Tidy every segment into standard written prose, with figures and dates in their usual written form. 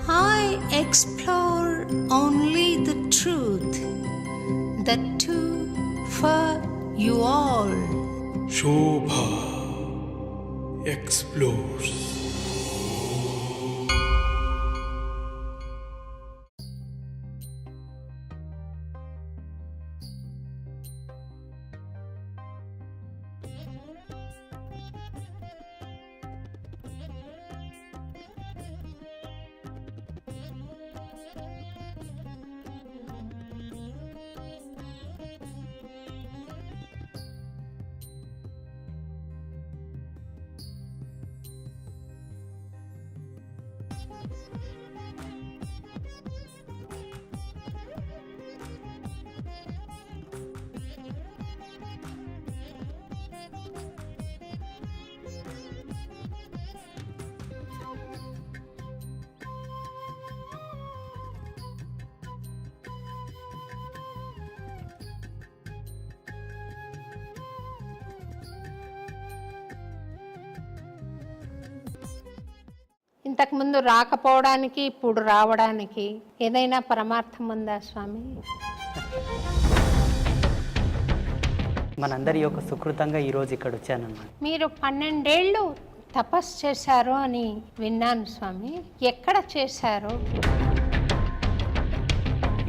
I explore only the truth, the two for you all. Shobha explores. ఇంతకుముందు రాకపోవడానికి ఇప్పుడు రావడానికి ఏదైనా పరమార్థం ఉందా స్వామి? మనందరి యొక్క సుకృతంగా ఈరోజు ఇక్కడ వచ్చానన్నమాట. మీరు 12 ఏళ్ళు తపస్సు చేశారు అని విన్నాను స్వామి. ఎక్కడ చేశారు?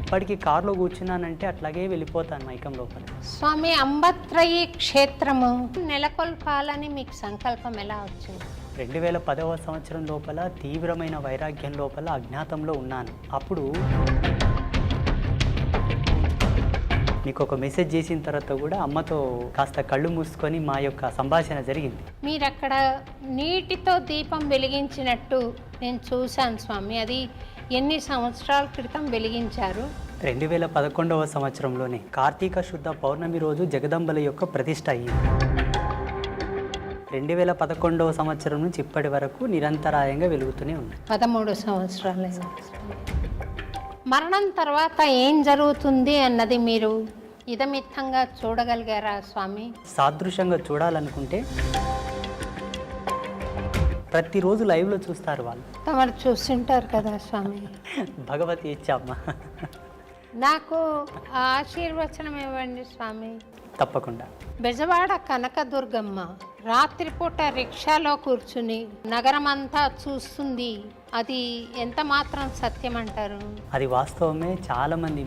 ఇప్పటికీ కారులో కూర్చున్నానంటే అట్లాగే వెళ్ళిపోతాను మైకం లోపల. స్వామి, అంబత్రయి క్షేత్రము నెలకొల్పాలని మీకు సంకల్పం ఎలా వచ్చింది? 2010వ సంవత్సరం లోపల తీవ్రమైన వైరాగ్యం లోపల అజ్ఞాతంలో ఉన్నాను. అప్పుడు మీకు ఒక మెసేజ్ చేసిన తర్వాత కూడా అమ్మతో కాస్త కళ్ళు మూసుకొని మా యొక్క సంభాషణ జరిగింది. మీరు అక్కడ నీటితో దీపం వెలిగించినట్టు నేను చూశాను స్వామి. అది ఎన్ని సంవత్సరాల క్రితం వెలిగించారు? 2011వ సంవత్సరంలోనే కార్తీక శుద్ధ పౌర్ణమి రోజు జగదంబల యొక్క ప్రతిష్ట అయ్యింది. 2011వ సంవత్సరం నుంచి ఇప్పటి వరకు నిరంతరాయంగా వెలుగుతూనే ఉంది. 13 సంవత్సరాలు. మరణం తర్వాత ఏం జరుగుతుంది అన్నది మీరు ఇదమిత్తంగా చూడగలిగారా స్వామి? సాదృశ్యంగా చూడాలనుకుంటే ప్రతిరోజు లైవ్లో చూస్తారు వాళ్ళు. తమరు చూస్తుంటారు కదా స్వామి. భగవతి ఇచ్చామ్మ. నాకు ఆశీర్వచనం ఇవ్వండి స్వామి. తప్పకుండా. బెజవాడ కనకదుర్గమ్మ రాత్రిపూట రిక్షాలో కూర్చుని నగరమంతా చూస్తుంది. అది ఎంత మాత్రం సత్యం అంటారు? అది వాస్తవమే. చాలామంది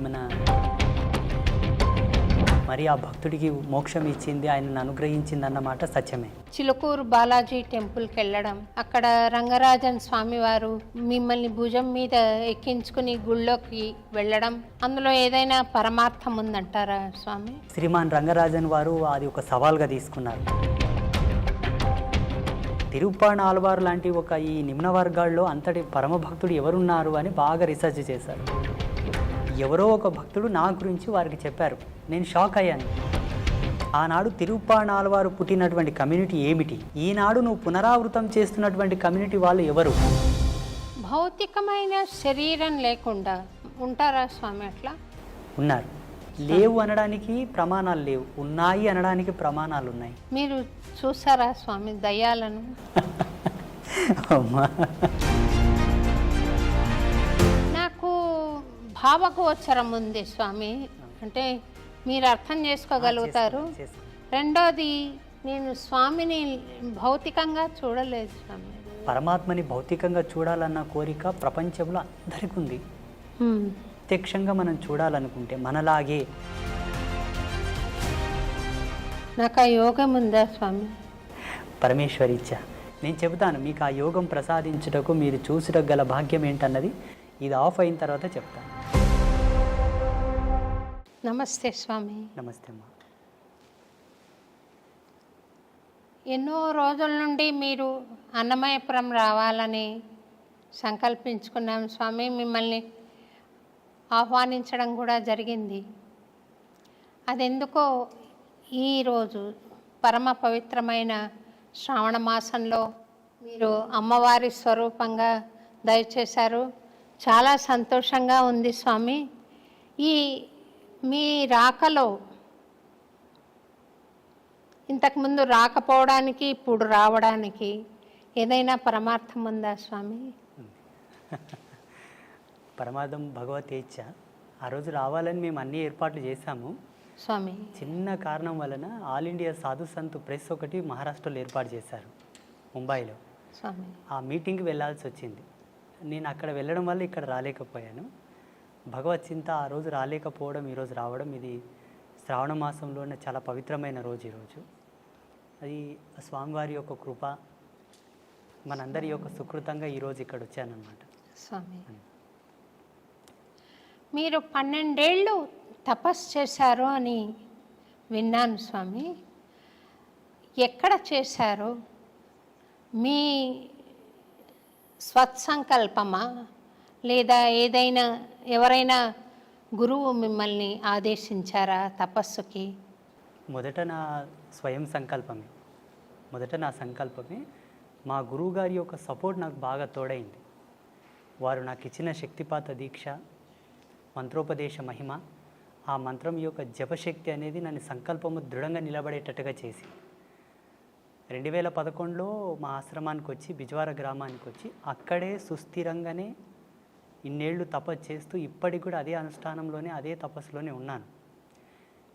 మరి ఆ భక్తుడికి మోక్షం ఇచ్చింది, ఆయనను అనుగ్రహించింది అన్నమాట సత్యమే. చిలుకూరు బాలాజీ టెంపుల్కి వెళ్ళడం, అక్కడ రంగరాజన్ స్వామి వారు మిమ్మల్ని భుజం మీద ఎక్కించుకుని గుళ్ళోకి వెళ్ళడం, అందులో ఏదైనా పరమార్థం ఉందంటారా స్వామి? శ్రీమాన్ రంగరాజన్ వారు అది ఒక సవాల్గా తీసుకున్నారు. తిరుప్పాణ ఆల్వారు లాంటి ఒక ఈ నిమ్న వర్గాల్లో అంతటి పరమభక్తుడు ఎవరున్నారు అని బాగా రీసెర్చ్ చేశారు. ఎవరో ఒక భక్తుడు నా గురించి వారికి చెప్పారు. నేను షాక్ అయ్యాను. ఆనాడు తిరుప్పాణ ఆల్వారు పుట్టినటువంటి కమ్యూనిటీ ఏమిటి, ఈనాడు నువ్వు పునరావృతం చేస్తున్నటువంటి కమ్యూనిటీ వాళ్ళు ఎవరు? భౌతికమైన శరీరం లేకుండా ఉంటారా స్వామి? అట్లా ఉన్నారు. లేవు అనడానికి ప్రమాణాలు లేవు, ఉన్నాయి అనడానికి ప్రమాణాలు ఉన్నాయి. మీరు చూసారా స్వామి దయ్యాలను? నాకు భావగోచరం ఉంది స్వామి. అంటే మీరు అర్థం చేసుకోగలుగుతారు. రెండోది, నేను స్వామిని భౌతికంగా చూడలేదు స్వామి. పరమాత్మని భౌతికంగా చూడాలన్న కోరిక ప్రపంచంలో అందరికీ ఉంది. ప్రత్యక్షంగా మనం చూడాలనుకుంటే మనలాగే. నాకు ఆ యోగం ఉందా స్వామి? పరమేశ్వరి ఇచ్చా. నేను చెబుతాను మీకు ఆ యోగం ప్రసాదించుటకు మీరు చూసుటకు గల భాగ్యం ఏంటన్నది ఇది ఆఫ్ అయిన తర్వాత చెప్తాను. నమస్తే స్వామి. నమస్తే అమ్మా. ఎన్నో రోజుల నుండి మీరు అన్నమయపురం రావాలని సంకల్పించుకున్నాం స్వామి. మిమ్మల్ని ఆహ్వానించడం కూడా జరిగింది. అదెందుకో ఈరోజు పరమ పవిత్రమైన శ్రావణ మాసంలో మీరు అమ్మవారి స్వరూపంగా దయచేశారు. చాలా సంతోషంగా ఉంది స్వామి. ఈ మీ రాకలో ఇంతకుముందు రాకపోవడానికి ఇప్పుడు రావడానికి ఏదైనా పరమార్థం ఉందా స్వామి? పరమార్థం భగవతేచ్ఛ. ఆ రోజు రావాలని మేము అన్ని ఏర్పాట్లు చేశాము. స్వామి చిన్న కారణం వలన ఆల్ ఇండియా సాధు సంత్ ప్రెస్ ఒకటి మహారాష్ట్రలో ఏర్పాటు చేశారు, ముంబైలో. స్వామి ఆ మీటింగ్కి వెళ్ళాల్సి వచ్చింది. నేను అక్కడ వెళ్ళడం వల్ల ఇక్కడ రాలేకపోయాను. భగవత్ చింత ఆ రోజు రాలేకపోవడం, ఈరోజు రావడం, ఇది శ్రావణ మాసంలోనే చాలా పవిత్రమైన రోజు ఈరోజు. అది స్వామివారి యొక్క కృప, మనందరి యొక్క సుకృతంగా ఈరోజు ఇక్కడ వచ్చానన్నమాట. స్వామి మీరు 12 ఏళ్ళు తపస్సు చేశారు అని విన్నాను స్వామి. ఎక్కడ చేశారు? మీ స్వత్సంకల్పమా లేదా ఏదైనా ఎవరైనా గురువు మిమ్మల్ని ఆదేశించారా తపస్సుకి? మొదట నా స్వయం సంకల్పమే, నా సంకల్పమే. మా గురువుగారి యొక్క సపోర్ట్ నాకు బాగా తోడైంది. వారు నాకు ఇచ్చిన శక్తిపాత దీక్ష, మంత్రోపదేశ మహిమ, ఆ మంత్రం యొక్క జపశక్తి అనేది నన్ను సంకల్పము దృఢంగా నిలబడేటట్టుగా చేసి 2011లో మా ఆశ్రమానికి వచ్చి, బిజ్వార గ్రామానికి వచ్చి, అక్కడే సుస్థిరంగానే ఇన్నేళ్ళు తపస్సు చేస్తూ ఇప్పటికి కూడా అదే అనుష్ఠానంలోనే, అదే తపస్సులోనే ఉన్నాను.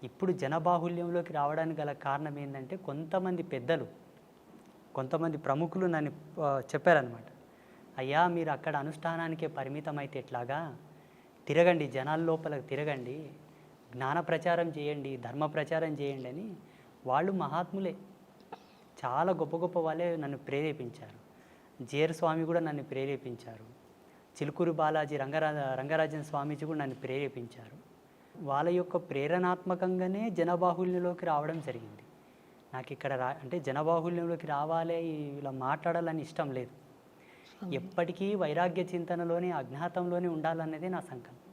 ఇప్పుడు జనబాహుల్యంలోకి రావడానికి గల కారణం ఏంటంటే, కొంతమంది పెద్దలు, కొంతమంది ప్రముఖులు నన్ను చెప్పారనమాట. అయ్యా, మీరు అక్కడ అనుష్ఠానానికే పరిమితం అయితే ఎట్లాగా, తిరగండి, జనాల లోపలికి తిరగండి, జ్ఞాన ప్రచారం చేయండి, ధర్మ ప్రచారం చేయండి అని. వాళ్ళు మహాత్ములే, చాలా గొప్ప గొప్ప వాళ్ళే నన్ను ప్రేరేపించారు. జేర్ స్వామి కూడా నన్ను ప్రేరేపించారు. చిలుకూరు బాలాజీ రంగరాజన్ స్వామీజీ కూడా నన్ను ప్రేరేపించారు. వాళ్ళ యొక్క ప్రేరణాత్మకంగానే జనబాహుల్యంలోకి రావడం జరిగింది. నాకు ఇక్కడ అంటే జనబాహుల్యంలోకి రావాలి, ఇలా మాట్లాడాలని ఇష్టం లేదు. ఎప్పటికీ వైరాగ్య చింతనలోనే, అజ్ఞాతంలోనే ఉండాలన్నదే నా సంకల్పం.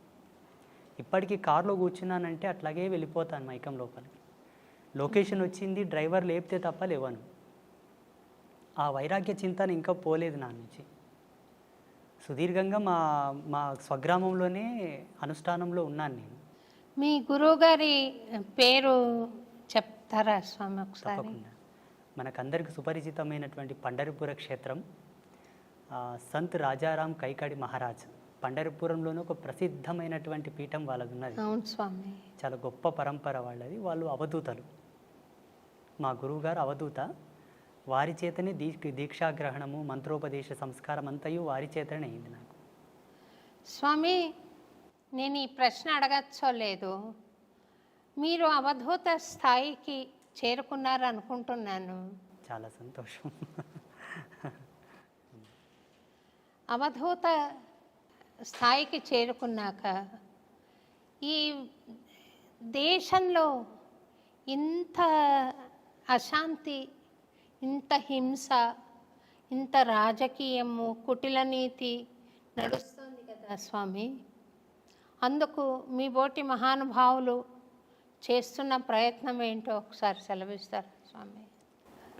ఇప్పటికీ కారులో కూర్చున్నానంటే అట్లాగే వెళ్ళిపోతాను మైకం లోపలికి. లొకేషన్ వచ్చింది, డ్రైవర్ లేపితే తప్ప లేవను. ఆ వైరాగ్య చింతన ఇంకా పోలేదు నా నుంచి. సుదీర్ఘంగా మా స్వగ్రామంలోనే అనుష్ఠానంలో ఉన్నాను నేను. మీ గురువుగారి పేరు చెప్తారా స్వామి ఒకసారి? తప్పకుండా. మనకందరికి సుపరిచితమైనటువంటి పండరిపుర క్షేత్రం, సంత్ రాజారాం కైకాడి మహారాజ్. పండరిపురంలోనే ఒక ప్రసిద్ధమైనటువంటి పీఠం వాళ్ళది ఉన్నది. అవును స్వామి. చాలా గొప్ప పరంపర వాళ్ళది. వాళ్ళు అవధూతలు. మా గురువుగారు అవధూత. వారి చేతనే దీక్షాగ్రహణము, మంత్రోపదేశ సంస్కారం అంతయు వారి చేతనే అయింది నాకు. స్వామి, నేను ఈ ప్రశ్న అడగచ్చో లేదు, మీరు అవధూత స్థాయికి చేరుకున్నారు అనుకుంటున్నాను. చాలా సంతోషం. అవధూత స్థాయికి చేరుకున్నాక ఈ దేశంలో ఇంత అశాంతి, ఇంత హింస, ఇంత రాజకీయము, కుటిల నీతి నడుస్తుంది కదా స్వామి. అందుకు మీ బోటి మహానుభావులు చేస్తున్న ప్రయత్నం ఏంటో ఒకసారి సెలవిస్తారు స్వామి.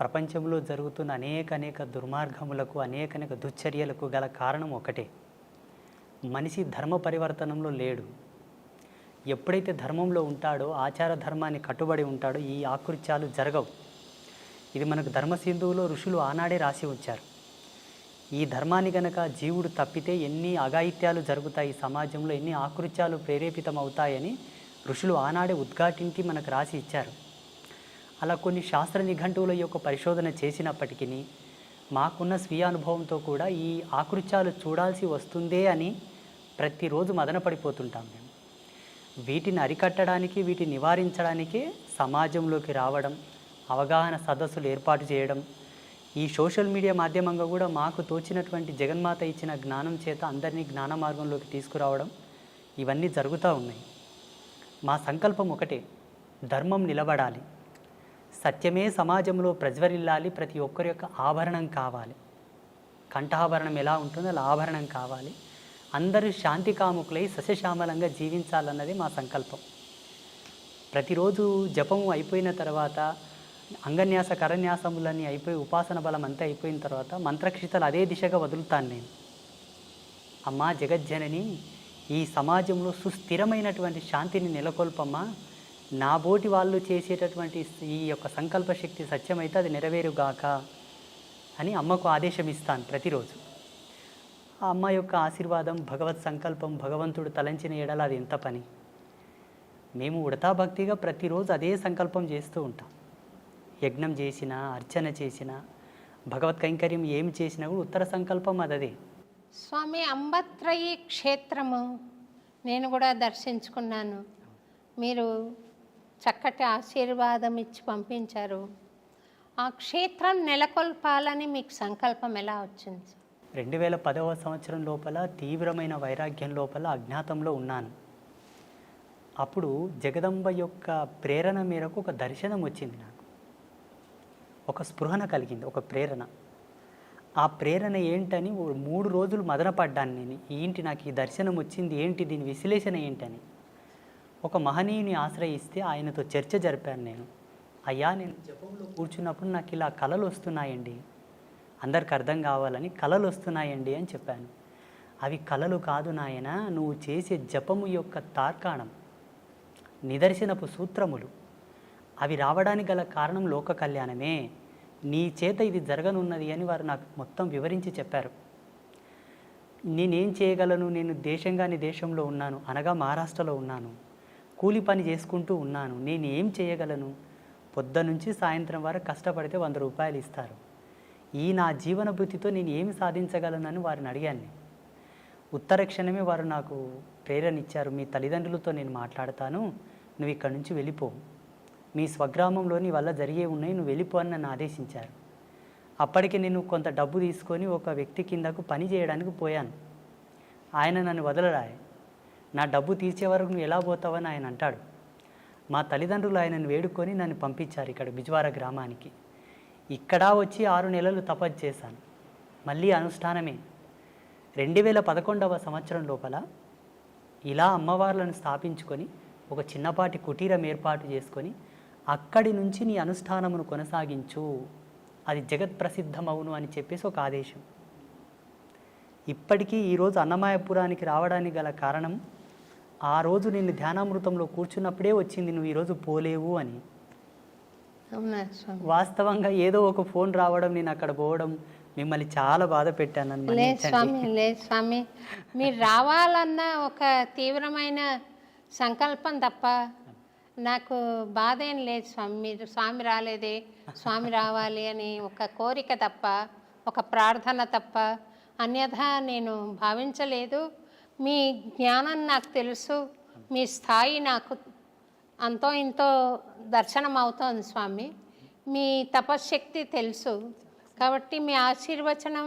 ప్రపంచంలో జరుగుతున్న అనేక దుర్మార్గములకు, అనేక దుశ్చర్యలకు గల కారణం ఒకటే, మనిషి ధర్మ పరివర్తనంలో లేడు. ఎప్పుడైతే ధర్మంలో ఉంటాడో, ఆచార ధర్మాన్ని కట్టుబడి ఉంటాడో, ఈ ఆకృత్యాలు జరగవు. ఇది మనకు ధర్మసింధువులో ఋషులు ఆనాడే రాసి ఉంచారు. ఈ ధర్మాన్ని గనక జీవుడు తప్పితే ఎన్ని అఘాయిత్యాలు జరుగుతాయి సమాజంలో, ఎన్ని ఆకృత్యాలు ప్రేరేపితం అవుతాయని ఋషులు ఆనాడే ఉద్ఘాటించి మనకు రాసి ఇచ్చారు. అలా కొన్ని శాస్త్ర నిఘంటువుల యొక్క పరిశోధన చేసినప్పటికీ మాకున్న స్వీయ అనుభవంతో కూడా ఈ ఆకృత్యాలు చూడాల్సి వస్తుందే అని ప్రతిరోజు మదనపడిపోతుంటాం మేము. వీటిని అరికట్టడానికి, వీటిని నివారించడానికే సమాజంలోకి రావడం, అవగాహన సదస్సులు ఏర్పాటు చేయడం, ఈ సోషల్ మీడియా మాధ్యమంగా కూడా మాకు తోచినటువంటి జగన్మాత ఇచ్చిన జ్ఞానం చేత అందరినీ జ్ఞాన మార్గంలోకి తీసుకురావడం, ఇవన్నీ జరుగుతూ ఉన్నాయి. మా సంకల్పం ఒకటే, ధర్మం నిలబడాలి, సత్యమే సమాజంలో ప్రజ్వరిల్లాలి, ప్రతి ఒక్కరి యొక్క ఆభరణం కావాలి. కంఠాభరణం ఎలా ఉంటుందో అలా ఆభరణం కావాలి. అందరూ శాంతి కాముకులై సస్యశ్యామలంగా జీవించాలన్నది మా సంకల్పం. ప్రతిరోజు జపం అయిపోయిన తర్వాత అంగన్యాస కరన్యాసములన్నీ అయిపోయి ఉపాసన బలం అంతా అయిపోయిన తర్వాత మంత్రక్షితలు అదే దిశగా వదులుతాను నేను. అమ్మా జగజ్జనని, ఈ సమాజంలో సుస్థిరమైనటువంటి శాంతిని నెలకొల్పమ్మా, నా బోటి వాళ్ళు చేసేటటువంటి ఈ యొక్క సంకల్ప శక్తి సత్యమైతే అది నెరవేరుగాక అని అమ్మకు ఆదేశం ఇస్తాను ప్రతిరోజు. ఆ అమ్మ యొక్క ఆశీర్వాదం, భగవత్ సంకల్పం, భగవంతుడు తలంచిన ఎడల అది ఎంత పని. మేము ఉడతా భక్తిగా ప్రతిరోజు అదే సంకల్పం చేస్తూ ఉంటాం. యజ్ఞం చేసినా, అర్చన చేసినా, భగవత్ కైంకర్యం ఏం చేసినా కూడా ఉత్తర సంకల్పం అదే. స్వామి, అంబత్రయి క్షేత్రము నేను కూడా దర్శించుకున్నాను. మీరు చక్కటి ఆశీర్వాదం ఇచ్చి పంపించారు. ఆ క్షేత్రం నెలకొల్పాలని మీకు సంకల్పం ఎలా వచ్చింది? 2010వ సంవత్సరం లోపల తీవ్రమైన వైరాగ్యం లోపల అజ్ఞాతంలో ఉన్నాను. అప్పుడు జగదంబ యొక్క ప్రేరణ మేరకు ఒక దర్శనం వచ్చింది నాకు. ఒక స్పృహణ కలిగింది, ఒక ప్రేరణ. ఆ ప్రేరణ ఏంటని 3 రోజులు మదనపడ్డాను నేను. ఏంటి నాకు ఈ దర్శనం వచ్చింది, ఏంటి దీని విశ్లేషణ ఏంటని. ఒక మహనీయుని ఆశ్రయిస్తే ఆయనతో చర్చ జరిపాను నేను. అయ్యా, నేను జపంలో కూర్చున్నప్పుడు నాకు ఇలా కళలు వస్తున్నాయండి, అందరికి అర్థం కావాలని కళలు వస్తున్నాయండి అని చెప్పాను. అవి కళలు కాదు నాయన, నువ్వు చేసే జపము యొక్క తార్కాణం, నిదర్శనపు సూత్రములు. అవి రావడానికి గల కారణం లోక కళ్యాణమే. నీ చేత ఇది జరగనున్నది అని వారు నాకు మొత్తం వివరించి చెప్పారు. నేనేం చేయగలను? నేను దేశంగాని దేశంలో ఉన్నాను, అనగా మహారాష్ట్రలో ఉన్నాను. కూలి పని చేసుకుంటూ ఉన్నాను. నేను ఏం చేయగలను? పొద్దునుంచి సాయంత్రం వరకు కష్టపడితే 100 రూపాయలు ఇస్తారు. ఈ నా జీవన భృతితో నేను ఏమి సాధించగలనని వారిని అడిగాను. ఉత్తర క్షణమే వారు నాకు ప్రేరణ ఇచ్చారు. మీ తల్లిదండ్రులతో నేను మాట్లాడతాను, నువ్వు ఇక్కడి నుంచి వెళ్ళిపో, మీ స్వగ్రామంలో నీ వల్ల జరిగే ఉన్నాయి, నువ్వు వెళ్ళిపో అని నన్ను ఆదేశించారు. అప్పటికి నేను కొంత డబ్బు తీసుకొని ఒక వ్యక్తి కిందకు పని చేయడానికి పోయాను. ఆయన నన్ను వదలరాయి. నా డబ్బు తీర్చే వరకు నువ్వు ఎలా పోతావని ఆయన అంటాడు. మా తల్లిదండ్రులు ఆయనను వేడుకొని నన్ను పంపించారు ఇక్కడ బిజ్వార గ్రామానికి. ఇక్కడ వచ్చి 6 నెలలు తపస్సు చేశాను. మళ్ళీ అనుష్ఠానమే. 2011వ సంవత్సరం లోపల ఇలా అమ్మవార్లను స్థాపించుకొని ఒక చిన్నపాటి కుటీరం ఏర్పాటు చేసుకొని అక్కడి నుంచి నీ అనుష్ఠానమును కొనసాగించు, అది జగత్ ప్రసిద్ధమవును అని చెప్పేసి ఒక ఆదేశం. ఇప్పటికీ ఈరోజు అన్నమయపురానికి రావడానికి గల కారణం, ఆ రోజు నిన్ను ధ్యానామృతంలో కూర్చున్నప్పుడే వచ్చింది, నువ్వు ఈరోజు పోలేవు అని. వాస్తవంగా ఏదో ఒక ఫోన్ రావడం, నేను అక్కడ పోవడం మిమ్మల్ని చాలా బాధ పెట్టాను. లేదు స్వామి, లేదు స్వామి, మీరు రావాలన్న ఒక తీవ్రమైన సంకల్పం తప్ప నాకు బాధ ఏం లేదు స్వామి. మీరు స్వామి రాలేదే, స్వామి రావాలి అని ఒక కోరిక తప్ప, ఒక ప్రార్థన తప్ప అన్యథా నేను భావించలేదు. మీ జ్ఞానం నాకు తెలుసు, మీ స్థాయి నాకు అంతో ఇంతో దర్శనం అవుతోంది స్వామి. మీ తపశ్శక్తి తెలుసు కాబట్టి మీ ఆశీర్వచనం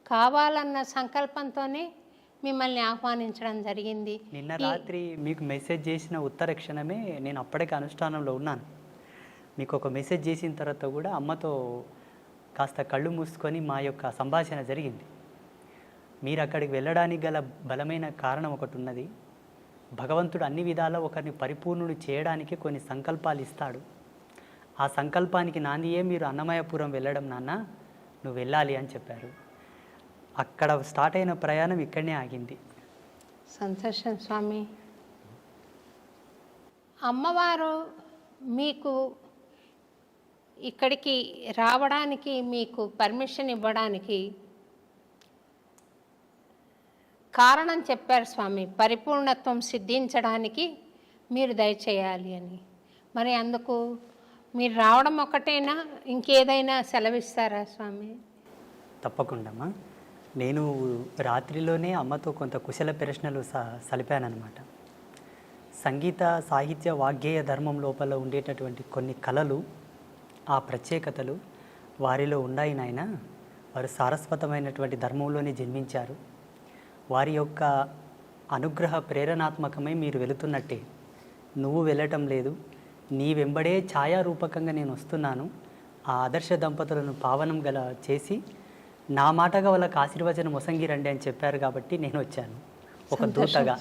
కావాలన్న సంకల్పంతోనే మిమ్మల్ని ఆహ్వానించడం జరిగింది. నిన్న రాత్రి మీకు మెసేజ్ చేసిన ఉత్తర క్షణమే నేను అప్పటికే అనుష్ఠానంలో ఉన్నాను. మీకు ఒక మెసేజ్ చేసిన తర్వాత కూడా అమ్మతో కాస్త కళ్ళు మూసుకొని మా యొక్క సంభాషణ జరిగింది. మీరు అక్కడికి వెళ్ళడానికి గల బలమైన కారణం ఒకటి ఉన్నది. భగవంతుడు అన్ని విధాలా ఒకరిని పరిపూర్ణుడు చేయడానికి కొన్ని సంకల్పాలు ఇస్తాడు. ఆ సంకల్పానికి నాందియే మీరు అన్నమయపురం వెళ్ళడం నాన్న, నువ్వు వెళ్ళాలి అని చెప్పారు. అక్కడ స్టార్ట్ అయిన ప్రయాణం ఇక్కడనే ఆగింది. సంతోషం స్వామి. అమ్మవారు మీకు ఇక్కడికి రావడానికి మీకు పర్మిషన్ ఇవ్వడానికి కారణం చెప్పారు స్వామి. పరిపూర్ణత్వం సిద్ధించడానికి మీరు దయచేయాలి అని. మరి అందుకు మీరు రావడం ఒకటేనా, ఇంకేదైనా సెలవిస్తారా స్వామి? తప్పకుండా. నేను రాత్రిలోనే అమ్మతో కొంత కుశల ప్రశ్నలు సలిపానమాట. సంగీత సాహిత్య వాగ్గేయ ధర్మం లోపల ఉండేటటువంటి కొన్ని కళలు, ఆ ప్రత్యేకతలు వారిలో ఉన్నాయి నాయన. వారు సారస్వతమైనటువంటి ధర్మంలోనే జన్మించారు. వారి యొక్క అనుగ్రహ ప్రేరణాత్మకమై మీరు వెళుతున్నట్టే. నువ్వు వెళ్ళటం లేదు, నీ వెంబడే ఛాయారూపకంగా నేను వస్తున్నాను. ఆ ఆదర్శ దంపతులను పావనం గల చేసి నా మాటగా వాళ్ళకి ఆశీర్వచనం మొసంగిరండి అని చెప్పారు కాబట్టి నేను వచ్చాను ఒక దూతగా.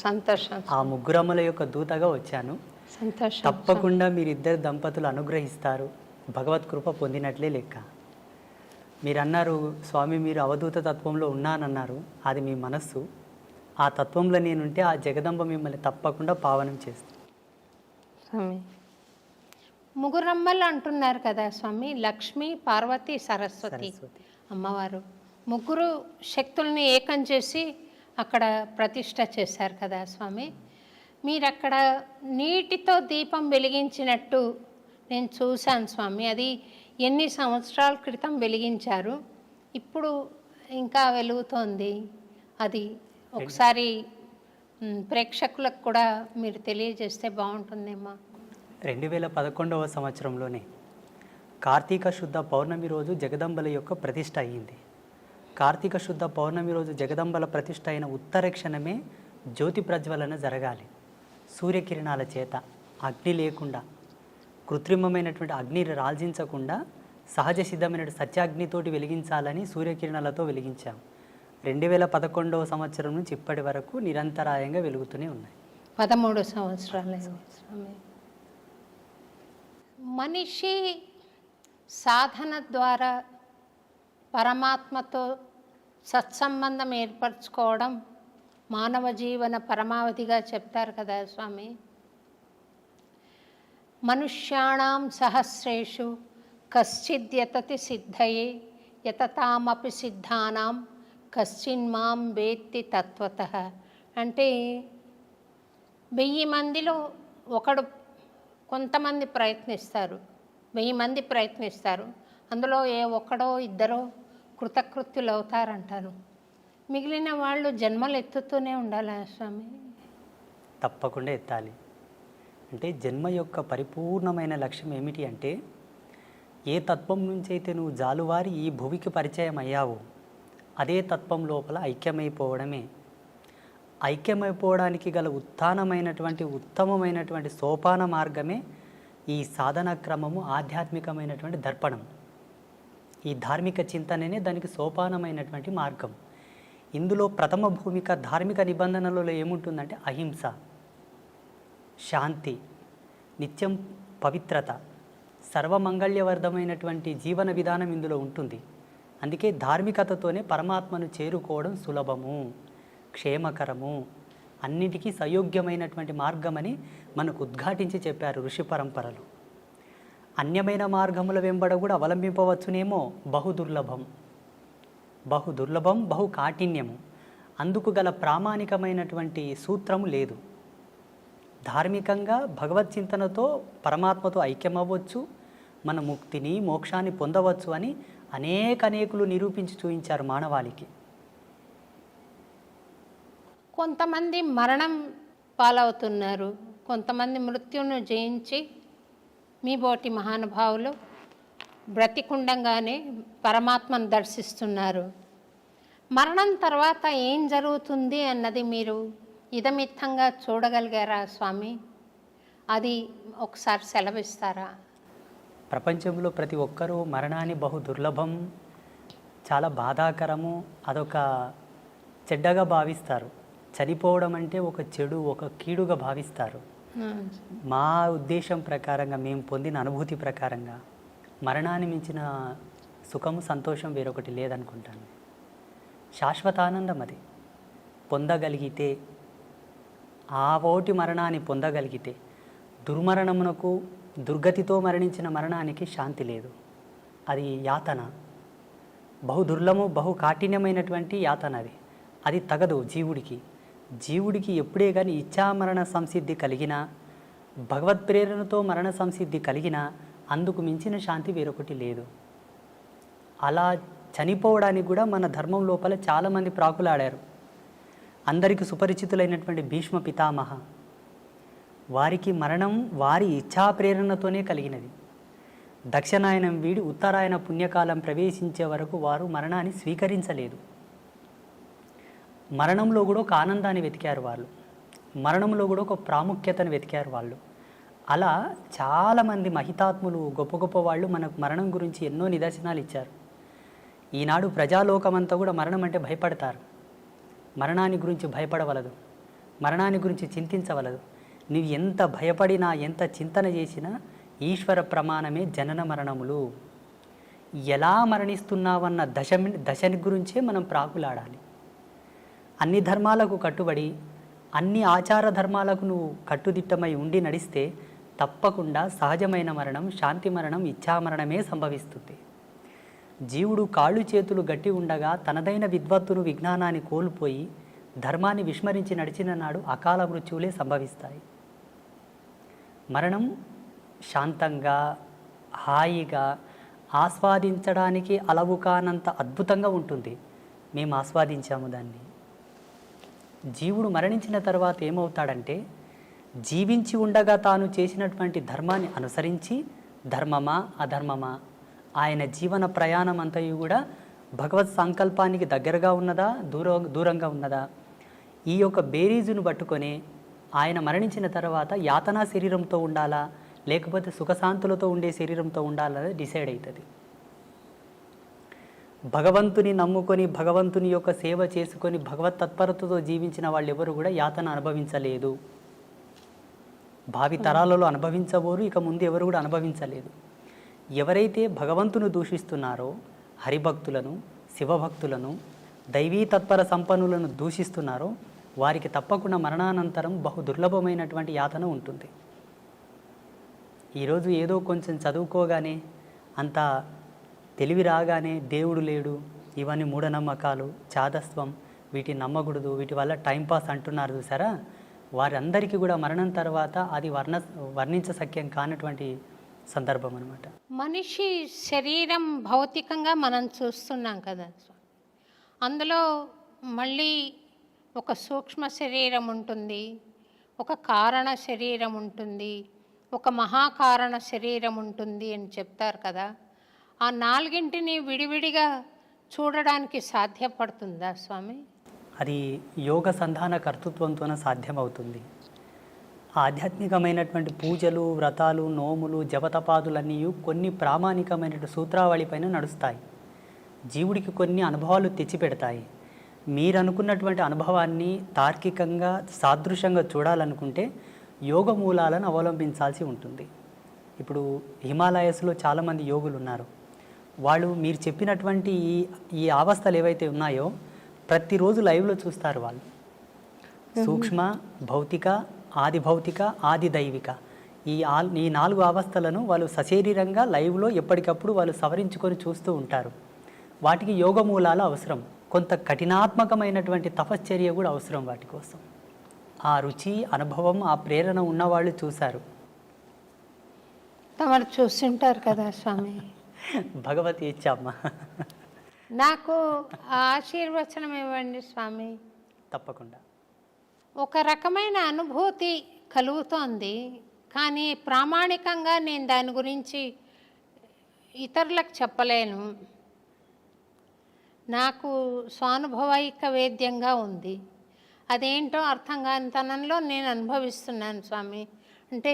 సంతోషం. ఆ ముగ్గురమ్మల యొక్క దూతగా వచ్చాను. సంతోషం. తప్పకుండా మీరిద్దరు దంపతులు అనుగ్రహిస్తారు, భగవత్ కృప పొందినట్లే లెక్క. మీరు అన్నారు స్వామి మీరు అవధూత తత్వంలో ఉన్నానన్నారు, అది మీ మనస్సు. ఆ తత్వంలో నేనుంటే ఆ జగదంబ మిమ్మల్ని తప్పకుండా పావనం చేస్తుంది. స్వామి ముగ్గురమ్మలు అంటున్నారు కదా స్వామి, లక్ష్మి, పార్వతి, సరస్వతి అమ్మవారు ముగ్గురు శక్తుల్ని ఏకం చేసి అక్కడ ప్రతిష్ట చేశారు కదా స్వామి. మీరు అక్కడ నీటితో దీపం వెలిగించినట్టు నేను చూశాను స్వామి. అది ఎన్ని సంవత్సరాల క్రితం వెలిగించారు, ఇప్పుడు ఇంకా వెలుగుతోంది. అది ఒకసారి ప్రేక్షకులకు కూడా మీరు తెలియజేస్తే బాగుంటుందేమో. 2011వ సంవత్సరంలోనే కార్తీక శుద్ధ పౌర్ణమి రోజు జగదంబల యొక్క ప్రతిష్ట అయ్యింది. కార్తీక శుద్ధ పౌర్ణమి రోజు జగదంబల ప్రతిష్ట అయిన ఉత్తర క్షణమే జ్యోతి ప్రజ్వలన జరగాలి. సూర్యకిరణాల చేత, అగ్ని లేకుండా, కృత్రిమమైనటువంటి అగ్ని రాల్జించకుండా సహజ సిద్ధమైన సత్యాగ్నితోటి వెలిగించాలని సూర్యకిరణాలతో వెలిగించాం. 2011వ సంవత్సరం నుంచి ఇప్పటి వరకు నిరంతరాయంగా వెలుగుతూనే ఉన్నాయి. 13 సంవత్సరాలు స్వామి. మనిషి సాధన ద్వారా పరమాత్మతో సత్సంబంధం ఏర్పరచుకోవడం మానవ జీవన పరమావధిగా చెప్తారు కదా స్వామి. మనుష్యాణం సహస్రేషు కశ్చిద్యతతి సిద్ధయే యతతామపి సిద్ధానాం కశ్చిన్మాం వేత్తి తత్వతః. అంటే 1000 మందిలో ఒకడు, కొంతమంది ప్రయత్నిస్తారు, 1000 మంది ప్రయత్నిస్తారు, అందులో ఏ ఒక్కడో ఇద్దరో కృతకృత్యులు అవుతారంటారు. మిగిలిన వాళ్ళు జన్మలు ఎత్తుతూనే ఉండాలా స్వామి? తప్పకుండా ఎత్తాలి. అంటే జన్మ యొక్క పరిపూర్ణమైన లక్ష్యం ఏమిటి అంటే, ఏ తత్వం నుంచి అయితే నువ్వు జాలువారి ఈ భువికి పరిచయం అయ్యావో అదే తత్వం లోపల ఐక్యమైపోవడమే. ఐక్యమైపోవడానికి గల ఉత్తమమైనటువంటి సోపాన మార్గమే ఈ సాధన క్రమము, ఆధ్యాత్మికమైనటువంటి దర్పణం. ఈ ధార్మిక చింతననే దానికి సోపానమైనటువంటి మార్గం. ఇందులో ప్రథమ భూమిక ధార్మిక నిబంధనలలో ఏముంటుందంటే అహింస, శాంతి, నిత్యం పవిత్రత, సర్వమంగళ్యవర్ధమైనటువంటి జీవన విధానం ఇందులో ఉంటుంది. అందుకే ధార్మికతతోనే పరమాత్మను చేరుకోవడం సులభము, క్షేమకరము, అన్నిటికీ సయోగ్యమైనటువంటి మార్గమని మనకు ఉద్ఘాటించి చెప్పారు ఋషి పరంపరలు. అన్యమైన మార్గముల వెంబడ కూడా అవలంబింపవచ్చునేమో, బహుదుర్లభం, బహు కాఠిన్యము. అందుకు గల ప్రామాణికమైనటువంటి సూత్రము లేదు. ధార్మికంగా భగవత్ చింతనతో పరమాత్మతో ఐక్యమవ్వచ్చు, మన ముక్తిని మోక్షాన్ని పొందవచ్చు అని అనేకులు నిరూపించి చూపించారు మానవాళికి. కొంతమంది మరణం పాలవుతున్నారు, కొంతమంది మృత్యువును జయించి మీ బోటి మహానుభావులు బ్రతికుండంగానే పరమాత్మను దర్శిస్తున్నారు. మరణం తర్వాత ఏం జరుగుతుంది అన్నది మీరు ఇదమిత్తంగా చూడగలిగారా స్వామి? అది ఒకసారి సెలవిస్తారా? ప్రపంచంలో ప్రతి ఒక్కరూ మరణాన్ని దుర్లభం, చాలా బాధాకరము, అదొక చెడ్డగా భావిస్తారు. చనిపోవడం అంటే ఒక చెడు, ఒక కీడుగా భావిస్తారు. మా ఉద్దేశం ప్రకారంగా, మేము పొందిన అనుభూతి ప్రకారంగా మరణాన్ని మించిన సుఖము, సంతోషం వేరొకటి లేదనుకుంటాను. శాశ్వతానందం అది పొందగలిగితే, ఆ ఓటి మరణాన్ని పొందగలిగితే, దుర్మరణమునకు, దుర్గతితో మరణించిన మరణానికి శాంతి లేదు. అది యాతన, బహు కాఠిన్యమైనటువంటి యాతన. అది తగదు జీవుడికి ఎప్పుడే కానీ ఇచ్ఛామరణ సంసిద్ధి కలిగినా, భగవత్ ప్రేరణతో మరణ సంసిద్ధి కలిగినా అందుకు మించిన శాంతి వేరొకటి లేదు. అలా చనిపోవడానికి కూడా మన ధర్మం లోపల చాలామంది ప్రాకులాడారు. అందరికీ సుపరిచితులైనటువంటి భీష్మ పితామహ, వారికి మరణం వారి ఇచ్ఛా ప్రేరణతోనే కలిగినది. దక్షిణాయనం వీడి ఉత్తరాయణ పుణ్యకాలం ప్రవేశించే వరకు వారు మరణాన్ని స్వీకరించలేదు. మరణంలో కూడా ఒక ఆనందాన్ని వెతికారు వాళ్ళు, మరణంలో కూడా ఒక ప్రాముఖ్యతను వెతికారు వాళ్ళు. అలా చాలామంది మహితాత్ములు, గొప్ప వాళ్ళు మనకు మరణం గురించి ఎన్నో నిదర్శనాలు ఇచ్చారు. ఈనాడు ప్రజాలోకమంతా కూడా మరణం అంటే భయపడతారు. మరణాన్ని గురించి భయపడవలదు, మరణాన్ని గురించి చింతించవలదు. నువ్వు ఎంత భయపడినా, ఎంత చింతన చేసినా ఈశ్వర ప్రమాణమే జనన మరణములు. ఎలా మరణిస్తున్నావన్న దశని గురించే మనం ప్రాకులాడాలి. అన్ని ధర్మాలకు కట్టుబడి అన్ని ఆచార ధర్మాలకు నువ్వు కట్టుదిట్టమై ఉండి నడిస్తే తప్పకుండా సహజమైన మరణం, శాంతి మరణం, ఇచ్ఛామరణమే సంభవిస్తుంది. జీవుడు కాళ్ళు చేతులు గట్టి ఉండగా తనదైన విద్వత్తును, విజ్ఞానాన్ని కోల్పోయి ధర్మాన్ని విస్మరించి నడిచిన నాడు అకాల మృత్యువులే సంభవిస్తాయి. మరణం శాంతంగా, హాయిగా, ఆస్వాదించడానికి అలవు కానంత అద్భుతంగా ఉంటుంది. మేము ఆస్వాదించాము దాన్ని. జీవుడు మరణించిన తర్వాత ఏమవుతాడంటే, జీవించి ఉండగా తాను చేసినటువంటి ధర్మాన్ని అనుసరించి ధర్మమా అధర్మమా, ఆయన జీవన ప్రయాణం అంతయు కూడా భగవత్ సంకల్పానికి దగ్గరగా ఉన్నదా, దూరంగా ఉన్నదా, ఈ యొక్క బేరీజును పట్టుకొని ఆయన మరణించిన తర్వాత యాతనా శరీరంతో ఉండాలా లేకపోతే సుఖశాంతులతో ఉండే శరీరంతో ఉండాలనేది డిసైడ్ అవుతుంది. భగవంతుని నమ్ముకొని భగవంతుని యొక్క సేవ చేసుకొని భగవత్ తత్పరతతో జీవించిన వాళ్ళు ఎవరు కూడా యాతన అనుభవించలేదు. భావి తరాలలో అనుభవించబోరు, ఇక ముందు ఎవరు కూడా అనుభవించలేదు. ఎవరైతే భగవంతును దూషిస్తున్నారో, హరిభక్తులను, శివభక్తులను, దైవీ తత్పర సంపన్నులను దూషిస్తున్నారో వారికి తప్పకుండా మరణానంతరం బహు దుర్లభమైనటువంటి యాతన ఉంటుంది. ఈరోజు ఏదో కొంచెం చదువుకోగానే, అంత తెలివి రాగానే దేవుడు లేడు, ఇవన్నీ మూఢనమ్మకాలు, చాదస్వం, వీటిని నమ్మకూడదు, వీటి వల్ల టైంపాస్ అంటున్నారు చూసారా, వారందరికీ కూడా మరణం తర్వాత అది వర్ణించశక్యం కానటువంటి సందర్భం అన్నమాట. మనిషి శరీరం భౌతికంగా మనం చూస్తున్నాం కదా, అందులో మళ్ళీ ఒక సూక్ష్మ శరీరం ఉంటుంది, ఒక కారణ శరీరం ఉంటుంది, ఒక మహాకారణ శరీరం ఉంటుంది అని చెప్తారు కదా. ఆ నాలుగింటిని విడివిడిగా చూడడానికి సాధ్యపడుతుందా స్వామి? అది యోగ సంధాన కర్తృత్వంతోనే సాధ్యమవుతుంది. ఆధ్యాత్మికమైనటువంటి పూజలు, వ్రతాలు, నోములు, జపతపాదులన్నీ కొన్ని ప్రామాణికమైనటువంటి సూత్రావళిపైన నడుస్తాయి. జీవుడికి కొన్ని అనుభవాలు తెచ్చిపెడతాయి. మీరు అనుకున్నటువంటి అనుభవాన్ని తార్కికంగా సాదృశ్యంగా చూడాలనుకుంటే యోగ మూలాలను అవలంబించాల్సి ఉంటుంది. ఇప్పుడు హిమాలయస్లో చాలామంది యోగులు ఉన్నారు. వాళ్ళు మీరు చెప్పినటువంటి ఈ అవస్థలు ఏవైతే ఉన్నాయో ప్రతిరోజు లైవ్లో చూస్తారు. వాళ్ళు సూక్ష్మ, భౌతిక, ఆది భౌతిక, ఆది దైవిక, ఈ నాలుగు అవస్థలను వాళ్ళు సశరీరంగా లైవ్లో ఎప్పటికప్పుడు వాళ్ళు సవరించుకొని చూస్తూ ఉంటారు. వాటికి యోగ మూలాలు అవసరం, కొంత కఠినాత్మకమైనటువంటి తపశ్చర్య కూడా అవసరం వాటి కోసం. ఆ రుచి, అనుభవం, ఆ ప్రేరణ ఉన్నవాళ్ళు చూశారు. తమరు చూస్తుంటారు కదా స్వామి. భగవతి ఇచ్చామ్మా. నాకు ఆశీర్వచనం ఇవ్వండి స్వామి. తప్పకుండా. ఒక రకమైన అనుభూతి కలుగుతోంది, కానీ ప్రామాణికంగా నేను దాని గురించి ఇతరులకు చెప్పలేను. నాకు స్వానుభవైక వేద్యంగా ఉంది. అదేంటో అర్థం కాని తనంలో నేను అనుభవిస్తున్నాను స్వామి. అంటే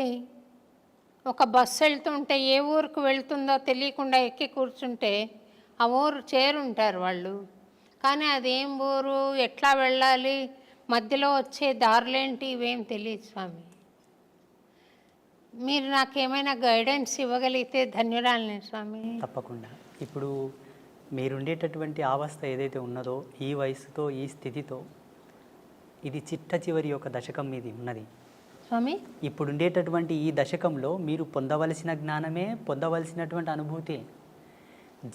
ఒక బస్సు వెళ్తుంటే ఏ ఊరికి వెళ్తుందో తెలియకుండా ఎక్కి కూర్చుంటే ఆ ఊరు చేరుంటారు వాళ్ళు, కానీ అదేం ఊరు, ఎట్లా వెళ్ళాలి, మధ్యలో వచ్చే దారులేంటి, ఇవేం తెలియదు స్వామి. మీరు నాకేమైనా గైడెన్స్ ఇవ్వగలిగితే ధన్యురాలనే స్వామి. తప్పకుండా. ఇప్పుడు మీరుండేటటువంటి అవస్థ ఏదైతే ఉన్నదో, ఈ వయసుతో, ఈ స్థితితో, ఇది చిట్ట చివరి యొక్క దశకం మీది ఉన్నది స్వామి. ఇప్పుడు ఉండేటటువంటి ఈ దశకంలో మీరు పొందవలసిన జ్ఞానమే, పొందవలసినటువంటి అనుభూతి.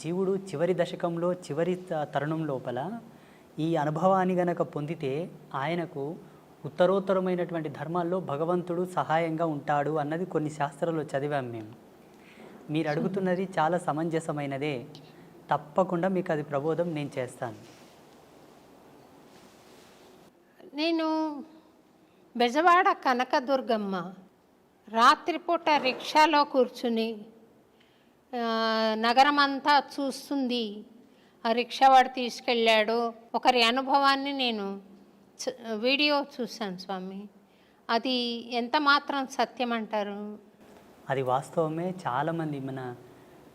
జీవుడు చివరి దశకంలో, చివరి తరుణం లోపల ఈ అనుభవాన్ని గనక పొందితే ఆయనకు ఉత్తరోత్తరమైనటువంటి ధర్మాల్లో భగవంతుడు సహాయంగా ఉంటాడు అన్నది కొన్ని శాస్త్రాల్లో చదివాం మేము. మీరు అడుగుతున్నది చాలా సమంజసమైనదే. తప్పకుండా మీకు అది ప్రబోధం నేను చేస్తాను. నేను బెజవాడ కనకదుర్గమ్మ రాత్రిపూట రిక్షాలో కూర్చుని నగరమంతా చూస్తుంది. ఆ రిక్షావాడు తీసుకెళ్ళాడు. ఒకరి అనుభవాన్ని నేను వీడియో చూశాను స్వామి. అది ఎంత మాత్రం సత్యం అంటారు? అది వాస్తవమే. చాలామంది మన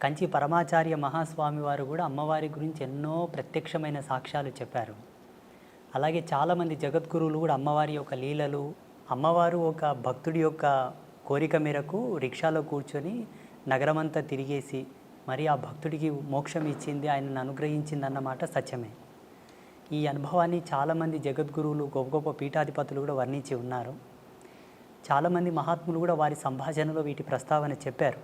కంచి పరమాచార్య మహాస్వామి వారు కూడా అమ్మవారి గురించి ఎన్నో ప్రత్యక్షమైన సాక్ష్యాలు చెప్పారు. అలాగే చాలామంది జగద్గురువులు కూడా అమ్మవారి యొక్క లీలలు, అమ్మవారు ఒక భక్తుడి యొక్క కోరిక మేరకు రిక్షాలో కూర్చొని నగరమంతా తిరిగేసి మరి ఆ భక్తుడికి మోక్షం ఇచ్చింది, ఆయనను అనుగ్రహించింది అన్నమాట సత్యమే. ఈ అనుభవాన్ని చాలామంది జగద్గురువులు, గొప్ప గొప్ప పీఠాధిపతులు కూడా వర్ణించి ఉన్నారు. చాలామంది మహాత్ములు కూడా వారి సంభాషణలో వీటి ప్రస్తావన చెప్పారు.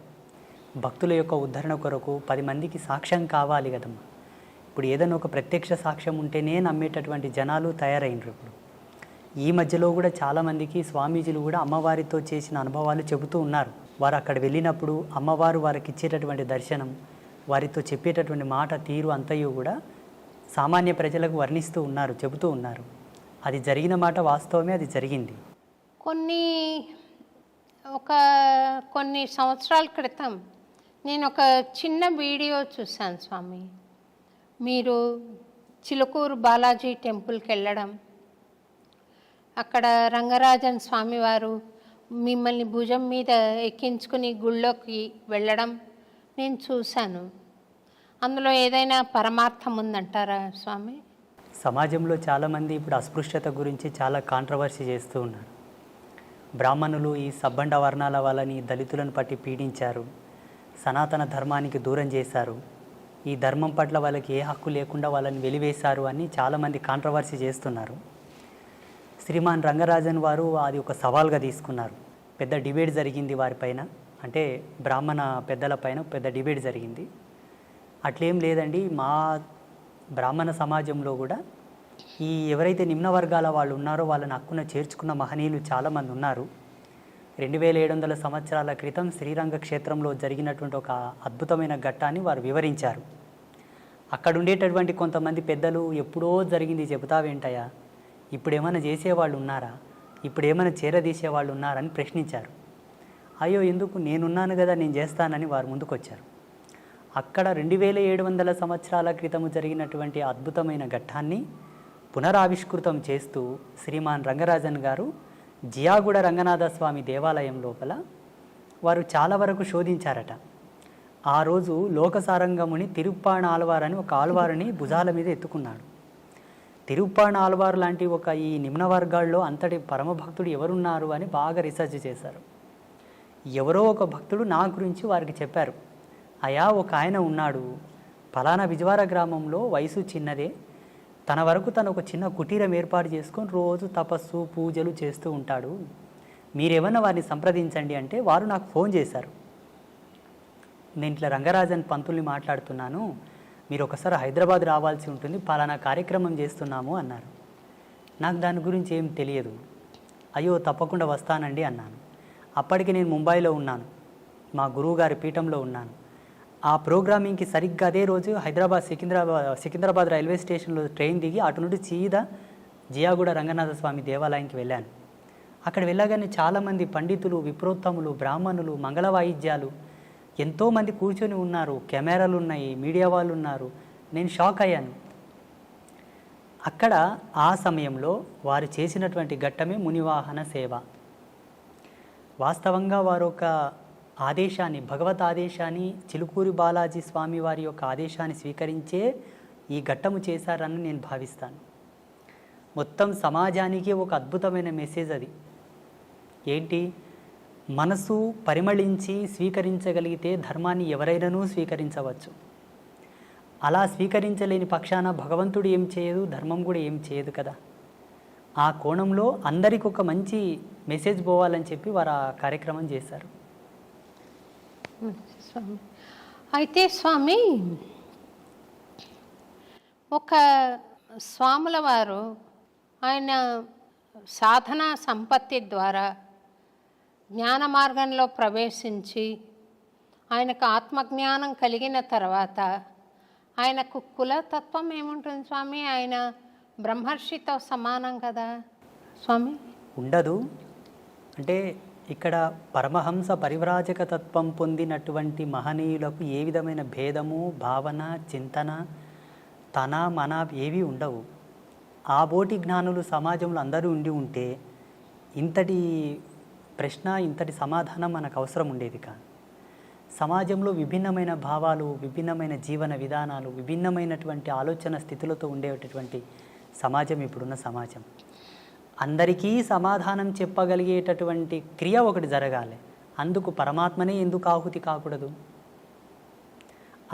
భక్తుల యొక్క ఉద్ధరణ కొరకు 10 మందికి సాక్ష్యం కావాలి కదమ్మా. ఇప్పుడు ఏదైనా ఒక ప్రత్యక్ష సాక్ష్యం ఉంటేనే నమ్మేటటువంటి జనాలు తయారైనరు. ఇప్పుడు ఈ మధ్యలో కూడా చాలామందికి స్వామీజీలు కూడా అమ్మవారితో చేసిన అనుభవాలు చెబుతూ ఉన్నారు. వారు అక్కడ వెళ్ళినప్పుడు అమ్మవారు వారికి ఇచ్చేటటువంటి దర్శనం, వారితో చెప్పేటటువంటి మాట తీరు అంతయు కూడా సామాన్య ప్రజలకు వర్ణిస్తూ ఉన్నారు, చెబుతూ ఉన్నారు. అది జరిగిన మాట వాస్తవమే, అది జరిగింది. కొన్ని సంవత్సరాల క్రితం నేను ఒక చిన్న వీడియో చూశాను స్వామి. మీరు చిలుకూరు బాలాజీ టెంపుల్కి వెళ్ళడం, అక్కడ రంగరాజన్ స్వామివారు మిమ్మల్ని భుజం మీద ఎక్కించుకుని గుళ్ళోకి వెళ్ళడం నేను చూశాను. అందులో ఏదైనా పరమార్థం ఉందంటారా స్వామి? సమాజంలో చాలామంది ఇప్పుడు అస్పృశ్యత గురించి చాలా కాంట్రవర్సీ చేస్తూ ఉన్నారు. బ్రాహ్మణులు ఈ సబ్బండ వర్ణాల వాళ్ళని, దళితులను పట్టి పీడించారు, సనాతన ధర్మానికి దూరం చేశారు, ఈ ధర్మం పట్ల వాళ్ళకి ఏ హక్కు లేకుండా వాళ్ళని వెలివేశారు అని చాలామంది కాంట్రవర్సీ చేస్తున్నారు. శ్రీమాన్ రంగరాజన్ వారు అది ఒక సవాల్గా తీసుకున్నారు. పెద్ద డిబేట్ జరిగింది వారిపైన, అంటే బ్రాహ్మణ పెద్దల పైన పెద్ద డిబేట్ జరిగింది. అట్లేం లేదండి, మా బ్రాహ్మణ సమాజంలో కూడా ఈ ఎవరైతే నిమ్న వర్గాల వాళ్ళు ఉన్నారో వాళ్ళని హక్కున చేర్చుకున్న మహనీయులు చాలామంది ఉన్నారు. 2700 సంవత్సరాల క్రితం శ్రీరంగ క్షేత్రంలో జరిగినటువంటి ఒక అద్భుతమైన ఘట్టాన్ని వారు వివరించారు. అక్కడ ఉండేటటువంటి కొంతమంది పెద్దలు ఎప్పుడో జరిగింది చెబుతావేంటయ్యా, ఇప్పుడు ఏమైనా చేసేవాళ్ళు ఉన్నారా, ఇప్పుడు ఏమైనా చేరదీసేవాళ్ళు ఉన్నారని ప్రశ్నించారు. అయ్యో ఎందుకు, నేనున్నాను కదా, నేను చేస్తానని వారు ముందుకొచ్చారు. అక్కడ 2700 సంవత్సరాల క్రితము జరిగినటువంటి అద్భుతమైన ఘట్టాన్ని పునరావిష్కృతం చేస్తూ శ్రీమాన్ రంగరాజన్ గారు జియాగూడ రంగనాథ స్వామి దేవాలయం లోపల వారు చాలా వరకు శోధించారట. ఆ రోజు లోకసారంగముని తిరుప్పాణ ఆళ్వార్ అని ఒక ఆళ్వారుని భుజాల మీద ఎత్తుకున్నాడు. తిరుప్పాణ ఆళ్వార్ లాంటి ఒక ఈ నిమ్న వర్గాల్లో అంతటి పరమభక్తుడు ఎవరున్నారు అని బాగా రీసెర్చ్ చేశారు. ఎవరో ఒక భక్తుడు నా గురించి వారికి చెప్పారు, అయా ఒక ఆయన ఉన్నాడు, ఫలానా విజవార గ్రామంలో, వయసు చిన్నదే, తన వరకు తను ఒక చిన్న కుటీరం ఏర్పాటు చేసుకొని రోజు తపస్సు పూజలు చేస్తూ ఉంటాడు, మీరేమన్నా వారిని సంప్రదించండి అంటే వారు నాకు ఫోన్ చేశారు. నేను ఇట్లా రంగరాజన్ పంతుల్ని మాట్లాడుతున్నాను, మీరు ఒకసారి హైదరాబాద్ రావాల్సి ఉంటుంది, పలానా కార్యక్రమం చేస్తున్నాము అన్నారు. నాకు దాని గురించి ఏం తెలియదు. అయ్యో తప్పకుండా వస్తానండి అన్నాను. అప్పటికి నేను ముంబైలో ఉన్నాను, మా గురువుగారి పీఠంలో ఉన్నాను. ఆ ప్రోగ్రామింగ్కి సరిగ్గా అదే రోజు సికింద్రాబాద్ రైల్వే స్టేషన్లో ట్రైన్ దిగి అటు నుండి సీదా జియాగూడ రంగనాథ స్వామి దేవాలయానికి వెళ్ళాను. అక్కడ వెళ్ళగానే చాలామంది పండితులు, విప్రోత్తములు, బ్రాహ్మణులు, మంగళ వాయిద్యాలు ఎంతోమంది కూర్చొని ఉన్నారు, కెమెరాలు ఉన్నాయి, మీడియా వాళ్ళు ఉన్నారు. నేను షాక్ అయ్యాను. అక్కడ ఆ సమయంలో వారు చేసినటువంటి ఘట్టమే మునివాహన సేవ. వాస్తవంగా వారు ఒక ఆదేశాన్ని, భగవత్ ఆదేశాన్ని, చిలుకూరి బాలాజీ స్వామి వారి యొక్క ఆదేశాన్ని స్వీకరించే ఈ ఘట్టము చేశారని నేను భావిస్తాను. మొత్తం సమాజానికి ఒక అద్భుతమైన మెసేజ్ అది. ఏంటి, మనసు పరిమళించి స్వీకరించగలిగితే ధర్మాన్ని ఎవరైనానూ స్వీకరించవచ్చు. అలా స్వీకరించలేని పక్షాన భగవంతుడు ఏం చేయదు, ధర్మం కూడా ఏం చేయదు కదా. ఆ కోణంలో అందరికి ఒక మంచి మెసేజ్ పోవాలని చెప్పి వారు ఆ కార్యక్రమం చేశారు. స్వామి, అయితే స్వామి, ఒక స్వాముల వారు ఆయన సాధన సంపత్తి ద్వారా జ్ఞాన మార్గంలో ప్రవేశించి ఆయనకు ఆత్మజ్ఞానం కలిగిన తర్వాత ఆయనకు కులతత్వం ఏముంటుంది స్వామి? ఆయన బ్రహ్మర్షితో సమానం కదా స్వామి? ఉండదు. అంటే ఇక్కడ పరమహంస పరివ్రాజక తత్వం పొందినటువంటి మహనీయులకు ఏ విధమైన భేదము, భావన, చింతన, తన మన ఏవి ఉండవు. ఆ బోటి జ్ఞానులు సమాజంలో అందరూ ఉండి ఉంటే ఇంతటి ప్రశ్న, ఇంతటి సమాధానం మనకు అవసరం ఉండేది కాదు. సమాజంలో విభిన్నమైన భావాలు, విభిన్నమైన జీవన విధానాలు, విభిన్నమైనటువంటి ఆలోచన స్థితులతో ఉండేటటువంటి సమాజం ఇప్పుడున్న సమాజం. అందరికీ సమాధానం చెప్పగలిగేటటువంటి క్రియ ఒకటి జరగాలి. అందుకు పరమాత్మనే ఎందుకు ఆహుతి కాకూడదు?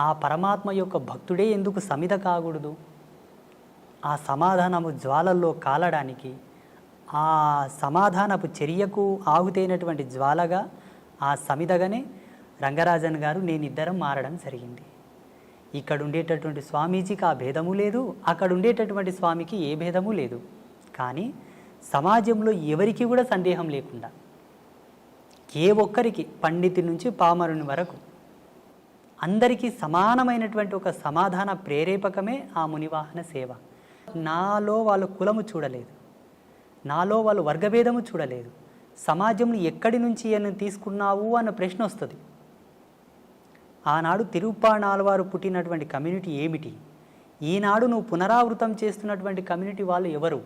ఆ పరమాత్మ యొక్క భక్తుడే ఎందుకు సమిధ కాకూడదు? ఆ సమాధానము జ్వాలల్లో కాలడానికి, ఆ సమాధానపు చర్యకు ఆహుతైనటువంటి జ్వాలగా, ఆ సమిధగానే రంగరాజన్ గారు నేనిద్దరం మారడం జరిగింది. ఇక్కడ ఉండేటటువంటి స్వామీజీకి ఆ భేదము లేదు, అక్కడ ఉండేటటువంటి స్వామికి ఏ భేదము లేదు. కానీ సమాజంలో ఎవరికి కూడా సందేహం లేకుండా, ఏ ఒక్కరికి, పండితుడి నుంచి పామరుని వరకు అందరికీ సమానమైనటువంటి ఒక సమాధాన ప్రేరేపకమే ఆ మునివాహన సేవ. నాలో వాళ్ళు కులము చూడలేదు, నాలో వాళ్ళు వర్గభేదము చూడలేదు. సమాజంలో ఎక్కడి నుంచి అని తీసుకున్నావు అన్న ప్రశ్న వస్తుంది. ఆనాడు తిరుప్పాణాళ్వారు పుట్టినటువంటి కమ్యూనిటీ ఏమిటి? ఈనాడు నువ్వు పునరావృతం చేస్తున్నటువంటి కమ్యూనిటీ వాళ్ళు ఎవరు?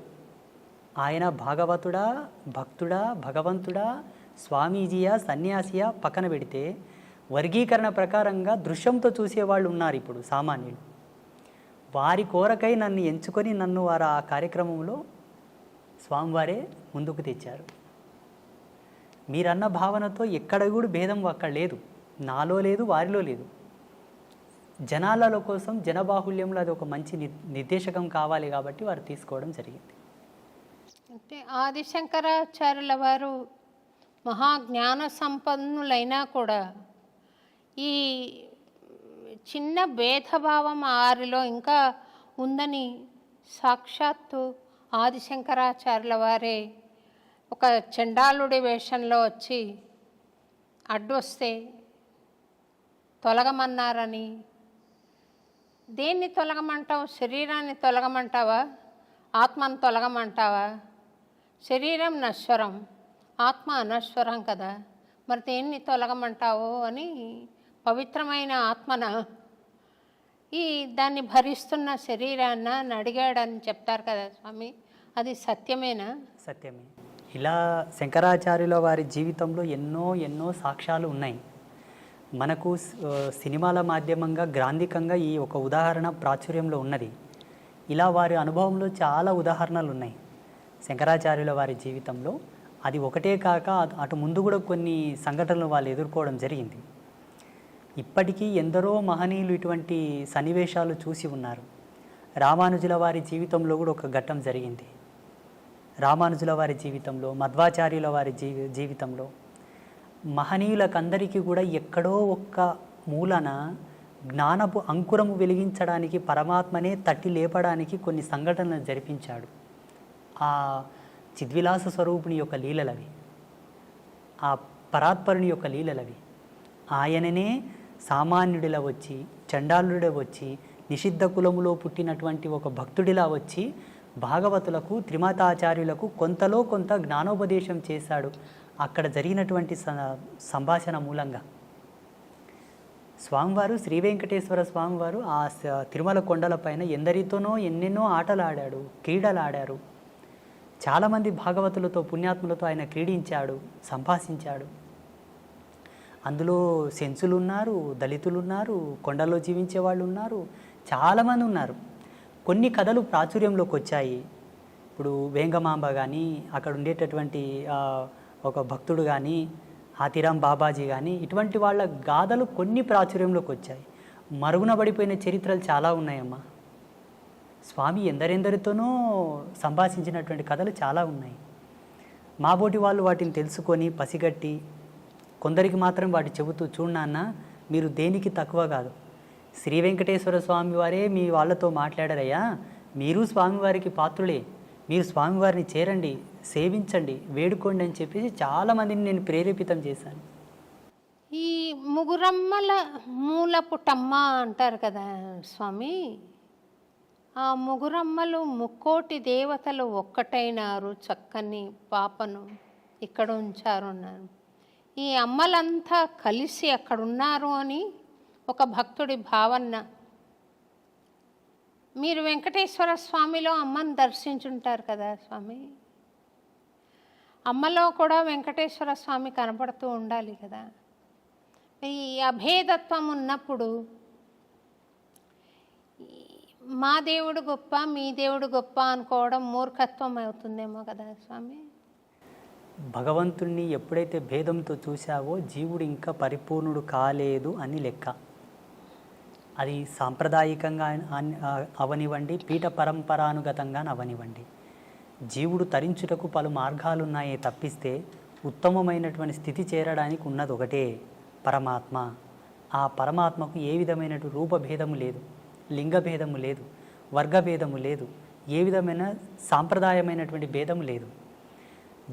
ఆయన భాగవతుడా, భక్తుడా, భగవంతుడా, స్వామీజీయా, సన్యాసియా పక్కన పెడితే వర్గీకరణ ప్రకారంగా దృశ్యంతో చూసేవాళ్ళు ఉన్నారు ఇప్పుడు సామాన్యులు. వారి కోరకై నన్ను ఎంచుకొని నన్ను వారు ఆ కార్యక్రమంలో స్వామివారే ముందుకు తెచ్చారు. మీరన్న భావనతో ఎక్కడ కూడా భేదం అక్కడ లేదు, నాలో లేదు, వారిలో లేదు. జనాల కోసం, జనబాహుల్యంలో అది ఒక మంచి నిర్దేశకం కావాలి కాబట్టి వారు తీసుకోవడం జరిగింది. అంటే ఆదిశంకరాచార్యుల వారు మహాజ్ఞాన సంపన్నులైనా కూడా ఈ చిన్న భేదభావం వారిలో ఇంకా ఉందని సాక్షాత్తు ఆదిశంకరాచార్యుల వారే ఒక చండాలుడి వేషంలో వచ్చి అడ్డొస్తే తొలగమన్నారని. దేన్ని తొలగమంటావు? శరీరాన్ని తొలగమంటావా? ఆత్మను తొలగమంటావా? శరీరం నశ్వరం, ఆత్మ అనశ్వరం కదా, మరి దేన్ని తొలగమంటావు అని పవిత్రమైన ఆత్మన ఈ దాన్ని భరిస్తున్న శరీరాన్ని అడిగాడని చెప్తారు కదా స్వామి, అది సత్యమేనా? సత్యమే. ఇలా శంకరాచార్యుల వారి జీవితంలో ఎన్నో ఎన్నో సాక్ష్యాలు ఉన్నాయి. మనకు సినిమాల మాధ్యమంగా గ్రాంధికంగా ఈ ఒక ఉదాహరణ ప్రాచుర్యంలో ఉన్నది. ఇలా వారి అనుభవంలో చాలా ఉదాహరణలు ఉన్నాయి శంకరాచార్యుల వారి జీవితంలో. అది ఒకటే కాక అటు ముందు కూడా కొన్ని సంఘటనలు వాళ్ళు ఎదుర్కోవడం జరిగింది. ఇప్పటికీ ఎందరో మహనీయులు ఇటువంటి సన్నివేశాలు చూసి ఉన్నారు. రామానుజుల వారి జీవితంలో కూడా ఒక ఘట్టం జరిగింది. రామానుజుల వారి జీవితంలో, మధ్వాచార్యుల వారి జీవితంలో మహనీయులకందరికీ కూడా ఎక్కడో ఒక్క మూలన జ్ఞానపు అంకురము వెలిగించడానికి, పరమాత్మనే తట్టి లేపడానికి కొన్ని సంఘటనలు జరిపించాడు. ఆ చిద్విలాస స్వరూపుని యొక్క లీలలవి, ఆ పరాత్పరుని యొక్క లీలలవి. ఆయననే సామాన్యుడిలా వచ్చి, చండాలుడిలా వచ్చి, నిషిద్ధ కులములో పుట్టినటువంటి ఒక భక్తుడిలా వచ్చి భాగవతులకు, త్రిమతాచార్యులకు కొంతలో కొంత జ్ఞానోపదేశం చేశాడు. అక్కడ జరిగినటువంటి సంభాషణ మూలంగా స్వామివారు, శ్రీ వెంకటేశ్వర స్వామివారు ఆ తిరుమల కొండలపైన ఎందరితోనో ఎన్నెన్నో ఆటలు ఆడాడు, క్రీడలు ఆడారు. చాలామంది భాగవతులతో, పుణ్యాత్ములతో ఆయన క్రీడించాడు, సంభాషించాడు. అందులో సెంచులు ఉన్నారు, దళితులు ఉన్నారు, కొండల్లో జీవించే వాళ్ళు ఉన్నారు, చాలామంది ఉన్నారు. కొన్ని కథలు ప్రాచుర్యంలోకి వచ్చాయి. ఇప్పుడు వేంగమాంబ కానీ, అక్కడ ఉండేటటువంటి ఒక భక్తుడు కానీ, హాతీరాం బాబాజీ కానీ, ఇటువంటి వాళ్ళ గాథలు కొన్ని ప్రాచుర్యంలోకి వచ్చాయి. మరుగున పడిపోయిన చరిత్రలు చాలా ఉన్నాయమ్మా. స్వామి ఎందరెందరితోనో సంభాషించినటువంటి కథలు చాలా ఉన్నాయి. మాబోటి వాళ్ళు వాటిని తెలుసుకొని పసిగట్టి కొందరికి మాత్రం వాటి చెబుతూ, చూడన్న మీరు దేనికి తక్కువ కాదు, శ్రీ వెంకటేశ్వర స్వామి వారే మీ వాళ్ళతో మాట్లాడారయ్యా, మీరు స్వామివారికి పాత్రులే, మీరు స్వామివారిని చేరండి, సేవించండి, వేడుకోండి అని చెప్పేసి చాలామందిని నేను ప్రేరేపితం చేశాను. ఈ ముగురమ్మల మూలపుటమ్మ అంటారు కదా స్వామి, ఆ ముగురమ్మలు ముక్కోటి దేవతలు ఒక్కటైనారు, చక్కని పాపను ఇక్కడ ఉంచారు అన్నారు. ఈ అమ్మలంతా కలిసి అక్కడున్నారు అని ఒక భక్తుడి భావన. మీరు వెంకటేశ్వర స్వామిలో అమ్మను దర్శించుంటారు కదా స్వామి, అమ్మలో కూడా వెంకటేశ్వర స్వామి కనపడుతూ ఉండాలి కదా. ఈ అభేదత్వం ఉన్నప్పుడు మా దేవుడు గొప్ప, మీ దేవుడు గొప్ప అనుకోవడం మూర్ఖత్వం అవుతుందేమో కదా స్వామి. భగవంతుణ్ణి ఎప్పుడైతే భేదంతో చూశావో జీవుడు ఇంకా పరిపూర్ణుడు కాలేదు అని లెక్క. అది సాంప్రదాయికంగా అవనివ్వండి, పీఠ పరంపరానుగతంగా అవనివ్వండి. జీవుడు తరించుటకు పలు మార్గాలున్నాయే తప్పిస్తే ఉత్తమమైనటువంటి స్థితి చేరడానికి ఉన్నది ఒకటే, పరమాత్మ. ఆ పరమాత్మకు ఏ విధమైన రూపభేదము లేదు, లింగభేదము లేదు, వర్గభేదము లేదు, ఏ విధమైన సాంప్రదాయమైనటువంటి భేదము లేదు.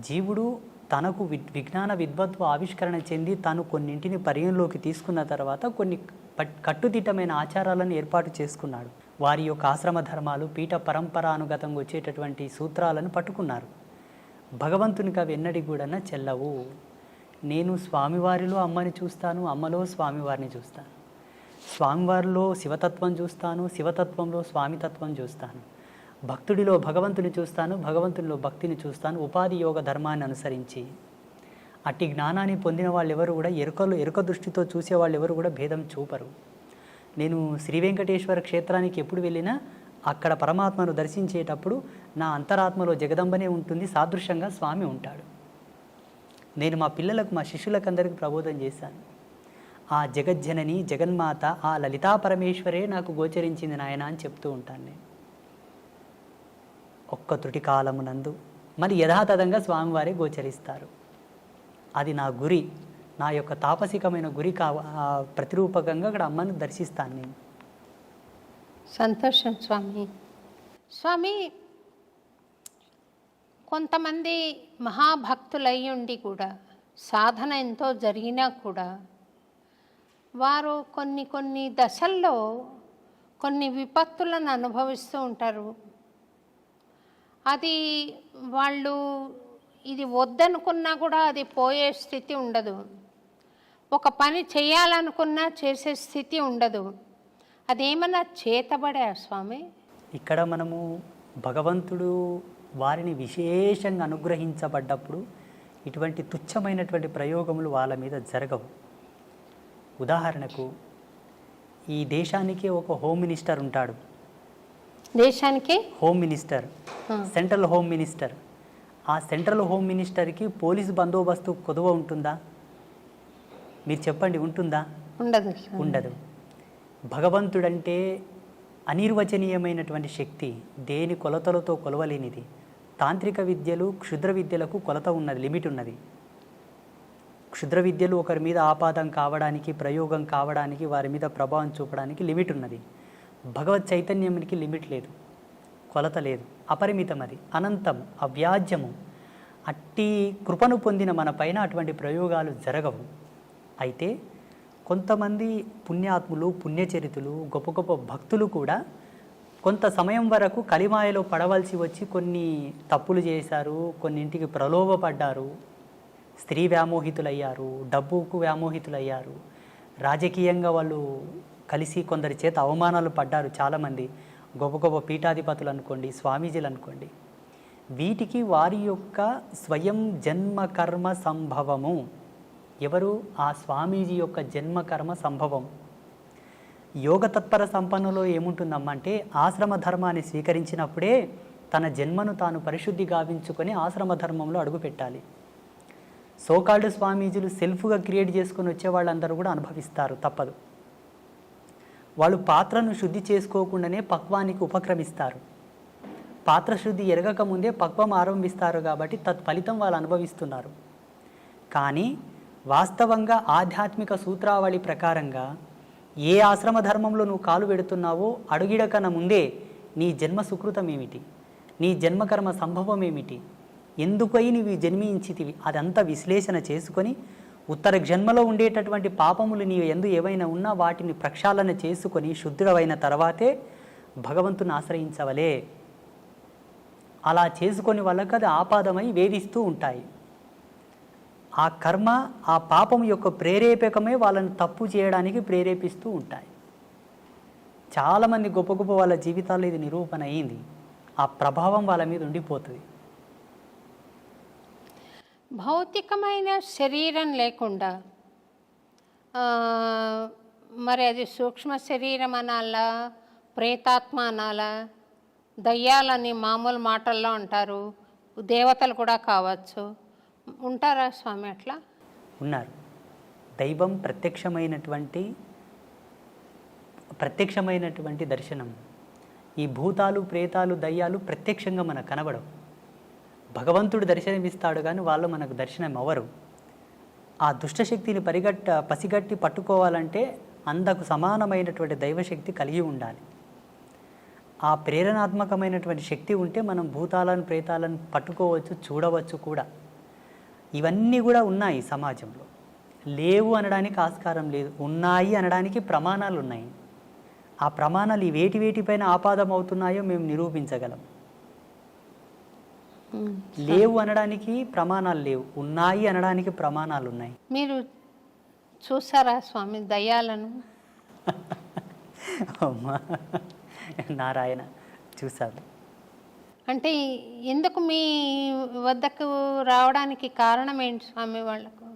జీవుడు తనకు విజ్ఞాన విద్వత్వ ఆవిష్కరణ చెంది తాను కొన్నింటిని పరిగణలోకి తీసుకున్న తర్వాత కొన్ని కట్టుదిట్టమైన ఆచారాలను ఏర్పాటు చేసుకున్నాడు. వారి యొక్క ఆశ్రమ ధర్మాలు, పీఠ పరంపరానుగతంగా వచ్చేటటువంటి సూత్రాలను పట్టుకున్నారు. భగవంతునికి అవి ఎన్నడి కూడా చెల్లవు. నేను స్వామివారిలో అమ్మని చూస్తాను, అమ్మలో స్వామివారిని చూస్తాను, స్వామివారిలో శివతత్వం చూస్తాను, శివతత్వంలో స్వామితత్వం చూస్తాను, భక్తుడిలో భగవంతుని చూస్తాను, భగవంతునిలో భక్తిని చూస్తాను, ఉపాధి యోగ ధర్మాన్ని అనుసరించి. అట్టి జ్ఞానాన్ని పొందిన వాళ్ళు ఎవరు కూడా ఎరుక దృష్టితో చూసే వాళ్ళు ఎవరు కూడా భేదం చూపరు. నేను శ్రీ వెంకటేశ్వర క్షేత్రానికి ఎప్పుడు వెళ్ళినా అక్కడ పరమాత్మను దర్శించేటప్పుడు నా అంతరాత్మలో జగదంబనే ఉంటుంది, సాదృశ్యంగా స్వామి ఉంటాడు. నేను మా పిల్లలకు, మా శిష్యులకు అందరికీ ప్రబోధం చేశాను. ఆ జగజ్జనని జగన్మాత ఆ లలితా పరమేశ్వరే నాకు గోచరించింది నాయన అని చెప్తూ ఉంటాను నేను. ఒక్క త్రుటి కాలమునందు మరి యథాతథంగా స్వామివారే గోచరిస్తారు. అది నా గురి, నా యొక్క తాపసికమైన గురి ప్రతిరూపకంగా అక్కడ అమ్మను దర్శిస్తాను నేను. సంతోషం స్వామి. స్వామి, కొంతమంది మహాభక్తులై ఉండి కూడా సాధన ఎంతో జరిగినా కూడా వారు కొన్ని దశల్లో కొన్ని విపత్తులను అనుభవిస్తూ ఉంటారు. అది వాళ్ళు ఇది వద్దనుకున్నా కూడా అది పోయే స్థితి ఉండదు. ఒక పని చేయాలనుకున్నా చేసే స్థితి ఉండదు. అదేమన్నా చేతబడా స్వామి? ఇక్కడ మనము భగవంతుడు వారిని విశేషంగా అనుగ్రహించబడ్డప్పుడు ఇటువంటి తుచ్చమైనటువంటి ప్రయోగములు వాళ్ళ మీద జరగవు. ఉదాహరణకు ఈ దేశానికి ఒక హోమ్ మినిస్టర్ ఉంటాడు. దేశానికి home minister, central home minister. ఆ సెంట్రల్ హోమ్ మినిస్టర్కి పోలీసు బందోబస్తు కొదువ ఉంటుందా? మీరు చెప్పండి, ఉంటుందా? ఉండదు. ఉండదు. భగవంతుడంటే అనిర్వచనీయమైనటువంటి శక్తి, దేని కొలతలతో కొలవలేనిది. తాంత్రిక విద్యలు, క్షుద్ర విద్యలకు కొలత ఉన్నది, లిమిట్ ఉన్నది. క్షుద్ర విద్యలు ఒకరి మీద ఆపాదం కావడానికి, ప్రయోగం కావడానికి, వారి మీద ప్రభావం చూపడానికి లిమిట్ ఉన్నది. భగవత్ చైతన్యానికి లిమిట్ లేదు, కొలత లేదు, అపరిమితం, అది అనంతం, అవ్యాజ్యము. అట్టి కృపను పొందిన మన పైన అటువంటి ప్రయోగాలు జరగవు. అయితే కొంతమంది పుణ్యాత్ములు, పుణ్యచరితులు, గొప్ప గొప్ప భక్తులు కూడా కొంత సమయం వరకు కలిమాయలో పడవలసి వచ్చి కొన్ని తప్పులు చేశారు, కొన్నింటికి ప్రలోభపడ్డారు, స్త్రీ వ్యామోహితులయ్యారు, డబ్బుకు వ్యామోహితులయ్యారు, రాజకీయంగా వాళ్ళు కలిసి కొందరి చేత అవమానాలు పడ్డారు. చాలామంది గొప్ప గొప్ప పీఠాధిపతులు అనుకోండి, స్వామీజీలు అనుకోండి. వీటికి వారి యొక్క స్వయం జన్మకర్మ సంభవము. ఎవరు? ఆ స్వామీజీ యొక్క జన్మకర్మ సంభవం. యోగ తత్పర సంపన్నులో ఏముంటుందమ్మా అంటే, ఆశ్రమ ధర్మాన్ని స్వీకరించినప్పుడే తన జన్మను తాను పరిశుద్ధి గావించుకొని ఆశ్రమ ధర్మంలో అడుగుపెట్టాలి. సోకాల్డ్ స్వామీజీలు సెల్ఫ్గా క్రియేట్ చేసుకొని వచ్చే వాళ్ళందరూ కూడా అనుభవిస్తారు, తప్పదు. వాళ్ళు పాత్రను శుద్ధి చేసుకోకుండానే పక్వానికి ఉపక్రమిస్తారు. పాత్ర శుద్ధి ఎరగక ముందే పక్వం ఆరంభిస్తారు కాబట్టి తత్ఫలితం వాళ్ళు అనుభవిస్తున్నారు. కానీ వాస్తవంగా ఆధ్యాత్మిక సూత్రావళి ప్రకారంగా ఏ ఆశ్రమ ధర్మంలో నువ్వు కాలు పెడుతున్నావో అడుగిడకన ముందే నీ జన్మ సుకృతం ఏమిటి, నీ జన్మకర్మ సంభవం ఏమిటి, ఎందుకై నీవు జన్మించితివి, అదంతా విశ్లేషణ చేసుకొని ఉత్తర జన్మలో ఉండేటటువంటి పాపములు నీవు ఎందు ఏవైనా ఉన్నా వాటిని ప్రక్షాళన చేసుకొని శుద్ధుడవైన తర్వాతే భగవంతుని ఆశ్రయించవలే. అలా చేసుకొని వాళ్ళకి అది ఆపాదమై వేధిస్తూ ఉంటాయి. ఆ కర్మ, ఆ పాపం యొక్క ప్రేరేపకమే వాళ్ళని తప్పు చేయడానికి ప్రేరేపిస్తూ ఉంటాయి. చాలామంది గొప్ప గొప్ప వాళ్ళ జీవితాల్లో ఇది నిరూపణ అయింది. ఆ ప్రభావం వాళ్ళ మీద ఉండిపోతుంది. భౌతికమైన శరీరం లేకుండా మరి అది సూక్ష్మ శరీరం అనాలా, ప్రేతాత్మ అనాలా, దయ్యాలని మామూలు మాటల్లో అంటారు, దేవతలు కూడా కావచ్చు. ఉంటారా స్వామి అట్లా? ఉన్నారు. దైవం ప్రత్యక్షమైనటువంటి దర్శనం. ఈ భూతాలు, ప్రేతాలు, దయ్యాలు ప్రత్యక్షంగా మనకు కనబడవు. భగవంతుడు దర్శనమిస్తాడు కానీ వాళ్ళు మనకు దర్శనం అవ్వరు. ఆ దుష్టశక్తిని పసిగట్టి పట్టుకోవాలంటే అంతకు సమానమైనటువంటి దైవశక్తి కలిగి ఉండాలి. ఆ ప్రేరణాత్మకమైనటువంటి శక్తి ఉంటే మనం భూతాలను, ప్రేతాలను పట్టుకోవచ్చు, చూడవచ్చు కూడా. ఇవన్నీ కూడా ఉన్నాయి సమాజంలో. లేవు అనడానికి ఆస్కారం లేదు. ఉన్నాయి అనడానికి ప్రమాణాలు ఉన్నాయి. ఆ ప్రమాణాలు వేటిపైన ఆపాదం అవుతున్నాయో మేము నిరూపించగలం. లేవు అనడానికి ప్రమాణాలు లేవు, ఉన్నాయి అనడానికి ప్రమాణాలు ఉన్నాయి. మీరు చూసారా స్వామి దయ్యాలను? అమ్మా నారాయణ, చూశాను. అంటే ఎందుకు మీ వద్దకు రావడానికి కారణం ఏంటి స్వామి? వాళ్ళకు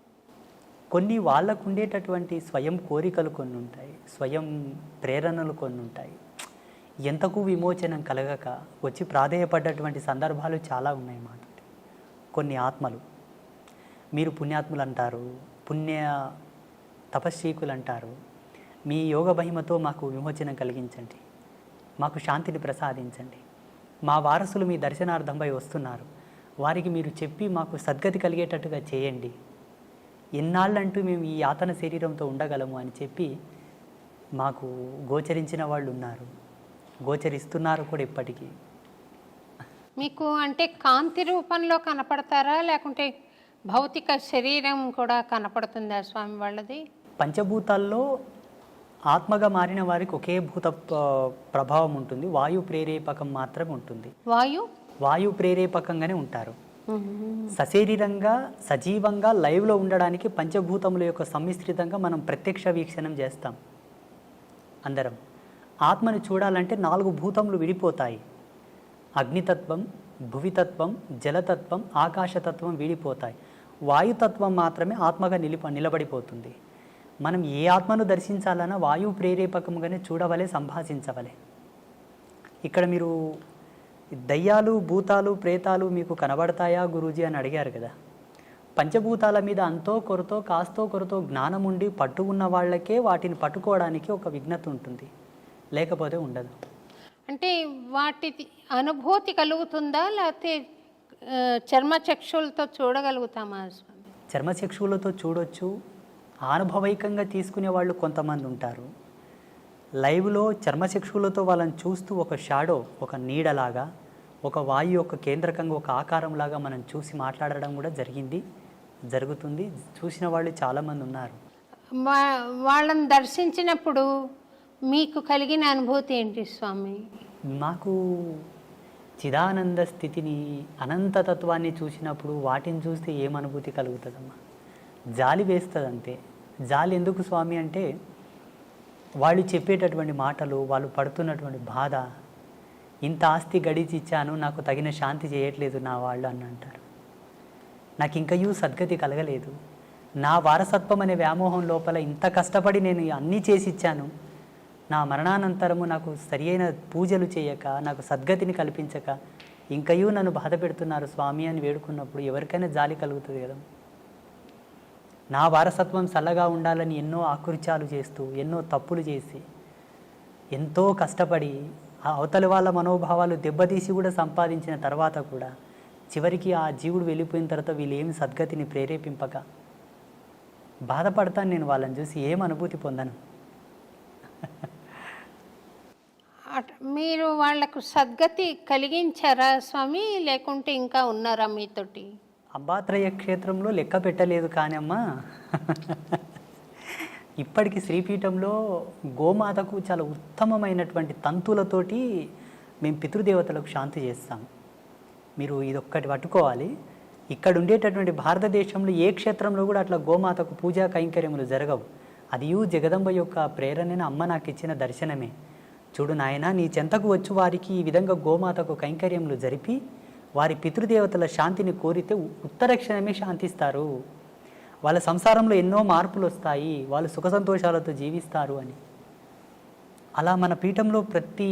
కొన్ని వాళ్ళకు ఉండేటటువంటి స్వయం కోరికలు కొన్ని ఉంటాయి, స్వయం ప్రేరణలు కొన్ని ఉంటాయి. ఎంతకు విమోచనం కలగక వచ్చి ప్రాధేయపడ్డటువంటి సందర్భాలు చాలా ఉన్నాయి మాట. కొన్ని ఆత్మలు, మీరు పుణ్యాత్ములు అంటారు, పుణ్య తపస్వీకులు అంటారు, మీ యోగ మహిమతో మాకు విమోచనం కలిగించండి, మాకు శాంతిని ప్రసాదించండి, మా వారసులు మీ దర్శనార్థంపై వస్తున్నారు, వారికి మీరు చెప్పి మాకు సద్గతి కలిగేటట్టుగా చేయండి, ఎన్నాళ్ళంటూ మేము ఈ యాతన శరీరంతో ఉండగలము అని చెప్పి మాకు గోచరించిన వాళ్ళు ఉన్నారు, గోచరిస్తున్నారు కూడా ఇప్పటికీ. మీకు అంటే కాంతి రూపంలో కనపడతారా, లేకుంటే భౌతిక శరీరం కూడా కనపడుతుందా స్వామి వాళ్ళది? పంచభూతాల్లో ఆత్మగా మారిన వారికి ఒకే భూత ప్రభావం ఉంటుంది, వాయు ప్రేరేపకం మాత్రమే ఉంటుంది. వాయు ప్రేరేపకంగానే ఉంటారు. సశరీరంగా సజీవంగా లైవ్లో ఉండడానికి పంచభూతముల యొక్క సమ్మిశ్రితంగా మనం ప్రత్యక్ష వీక్షణం చేస్తాం అందరం. ఆత్మని చూడాలంటే 4 భూతములు విడిపోతాయి. అగ్నితత్వం, భువితత్వం, జలతత్వం, ఆకాశతత్వం విడిపోతాయి. వాయుతత్వం మాత్రమే ఆత్మగా నిలబడిపోతుంది. మనం ఏ ఆత్మను దర్శించాలన్నా వాయువు ప్రేరేపకముగానే చూడవలే, సంభాషించవలే. ఇక్కడ మీరు దయ్యాలు, భూతాలు, ప్రేతాలు మీకు కనబడతాయా గురూజీ అని అడిగారు కదా. పంచభూతాల మీద అంతో కొరతో కాస్తో కొరతో జ్ఞానం ఉండి పట్టు ఉన్న వాళ్ళకే వాటిని పట్టుకోవడానికి ఒక విఘ్నత ఉంటుంది, లేకపోతే ఉండదు. అంటే వాటి అనుభూతి కలుగుతుందా, లేకపోతే చర్మచక్షులతో చూడగలుగుతామా స్వామి? చర్మచక్షువులతో చూడొచ్చు, అనుభవైకంగా తీసుకునే వాళ్ళు కొంతమంది ఉంటారు. లైవ్లో చర్మచక్షువులతో వాళ్ళని చూస్తూ ఒక షాడో, ఒక నీడలాగా, ఒక వాయు యొక్క కేంద్రకంగా ఒక ఆకారంలాగా మనం చూసి మాట్లాడడం కూడా జరుగుతుంది. చూసిన వాళ్ళు చాలామంది ఉన్నారు. వాళ్ళని దర్శించినప్పుడు మీకు కలిగిన అనుభూతి ఏంటి స్వామి? మాకు చిదానంద స్థితిని, అనంతతత్వాన్ని చూసినప్పుడు వాటిని చూస్తే ఏమనుభూతి కలుగుతుందమ్మా? జాలి వేస్తుంది అంతే. జాలి ఎందుకు స్వామి అంటే వాళ్ళు చెప్పేటటువంటి మాటలు, వాళ్ళు పడుతున్నటువంటి బాధ, ఇంత ఆస్తి గడిచి ఇచ్చాను, నాకు తగిన శాంతి చేయట్లేదు నా వాళ్ళు అని అంటారు. నాకు ఇంకయూ సద్గతి కలగలేదు, నా వారసత్వం అనే వ్యామోహం లోపల ఇంత కష్టపడి నేను అన్నీ చేసి ఇచ్చాను, నా మరణానంతరము నాకు సరి అయిన పూజలు చేయక, నాకు సద్గతిని కల్పించక ఇంకయూ నన్ను బాధ పెడుతున్నారు స్వామి అని వేడుకున్నప్పుడు ఎవరికైనా జాలి కలుగుతుంది కదా. నా వారసత్వం చల్లగా ఉండాలని ఎన్నో ఆకృత్యాలు చేస్తూ, ఎన్నో తప్పులు చేసి, ఎంతో కష్టపడి అవతలి వాళ్ళ మనోభావాలు దెబ్బతీసి కూడా సంపాదించిన తర్వాత కూడా చివరికి ఆ జీవుడు వెళ్ళిపోయిన తర్వాత వీళ్ళు ఏమి సద్గతిని ప్రేరేపింపక బాధపడతాను నేను. వాళ్ళని చూసి ఏం అనుభూతి పొందను. మీరు వాళ్లకు సద్గతి కలిగించారా స్వామి, లేకుంటే ఇంకా ఉన్నారా మీతోటి? అంబాత్రయ క్షేత్రంలో లెక్క పెట్టలేదు కానీ అమ్మా, ఇప్పటికి శ్రీపీఠంలో గోమాతకు చాలా ఉత్తమమైనటువంటి తంతులతోటి మేము పితృదేవతలకు శాంతి చేస్తాం. మీరు ఇదొక్కటి పట్టుకోవాలి. ఇక్కడ ఉండేటటువంటి భారతదేశంలో ఏ క్షేత్రంలో కూడా అట్లా గోమాతకు పూజా కైంకర్యములు జరగవు. అది జగదంబ యొక్క ప్రేరణని అమ్మ నాకు ఇచ్చిన దర్శనమే. చూడు నాయన, నీ చెంతకు వచ్చి వారికి ఈ విధంగా గోమాతకు కైంకర్యములు జరిపి వారి పితృదేవతల శాంతిని కోరితే ఉత్తరక్షణమే శాంతిస్తారు, వాళ్ళ సంసారంలో ఎన్నో మార్పులు వస్తాయి, వాళ్ళు సుఖ సంతోషాలతో జీవిస్తారు అని. అలా మన పీఠంలో ప్రతి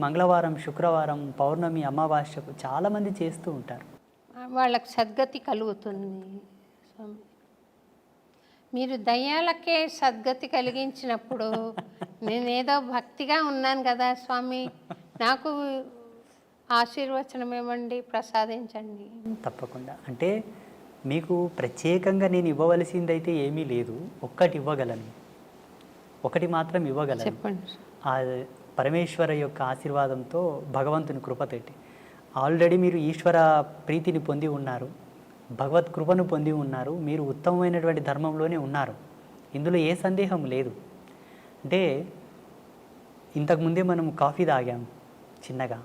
మంగళవారం, శుక్రవారం, పౌర్ణమి, అమావాస్యకు చాలామంది చేస్తూ ఉంటారు. వాళ్ళకి సద్గతి కలుగుతుంది స్వామి. మీరు దయ్యాలకే సద్గతి కలిగించినప్పుడు నేనేదో భక్తిగా ఉన్నాను కదా స్వామి, నాకు ఆశీర్వచనం ఇవ్వండి, ప్రసాదించండి. తప్పకుండా. అంటే మీకు ప్రత్యేకంగా నేను ఇవ్వవలసిందైతే ఏమీ లేదు. ఒక్కటి ఇవ్వగలను, ఒకటి మాత్రం ఇవ్వగలను. చెప్పండి. ఆ పరమేశ్వర యొక్క ఆశీర్వాదంతో, భగవంతుని కృపతోటి ఆల్రెడీ మీరు ఈశ్వర ప్రీతిని పొంది ఉన్నారు, భగవత్ కృపను పొంది ఉన్నారు, మీరు ఉత్తమమైనటువంటి ధర్మంలోనే ఉన్నారు. ఇందులో ఏ సందేహం లేదు. అంటే ఇంతకుముందే మనం కాఫీ తాగాము చిన్నగా.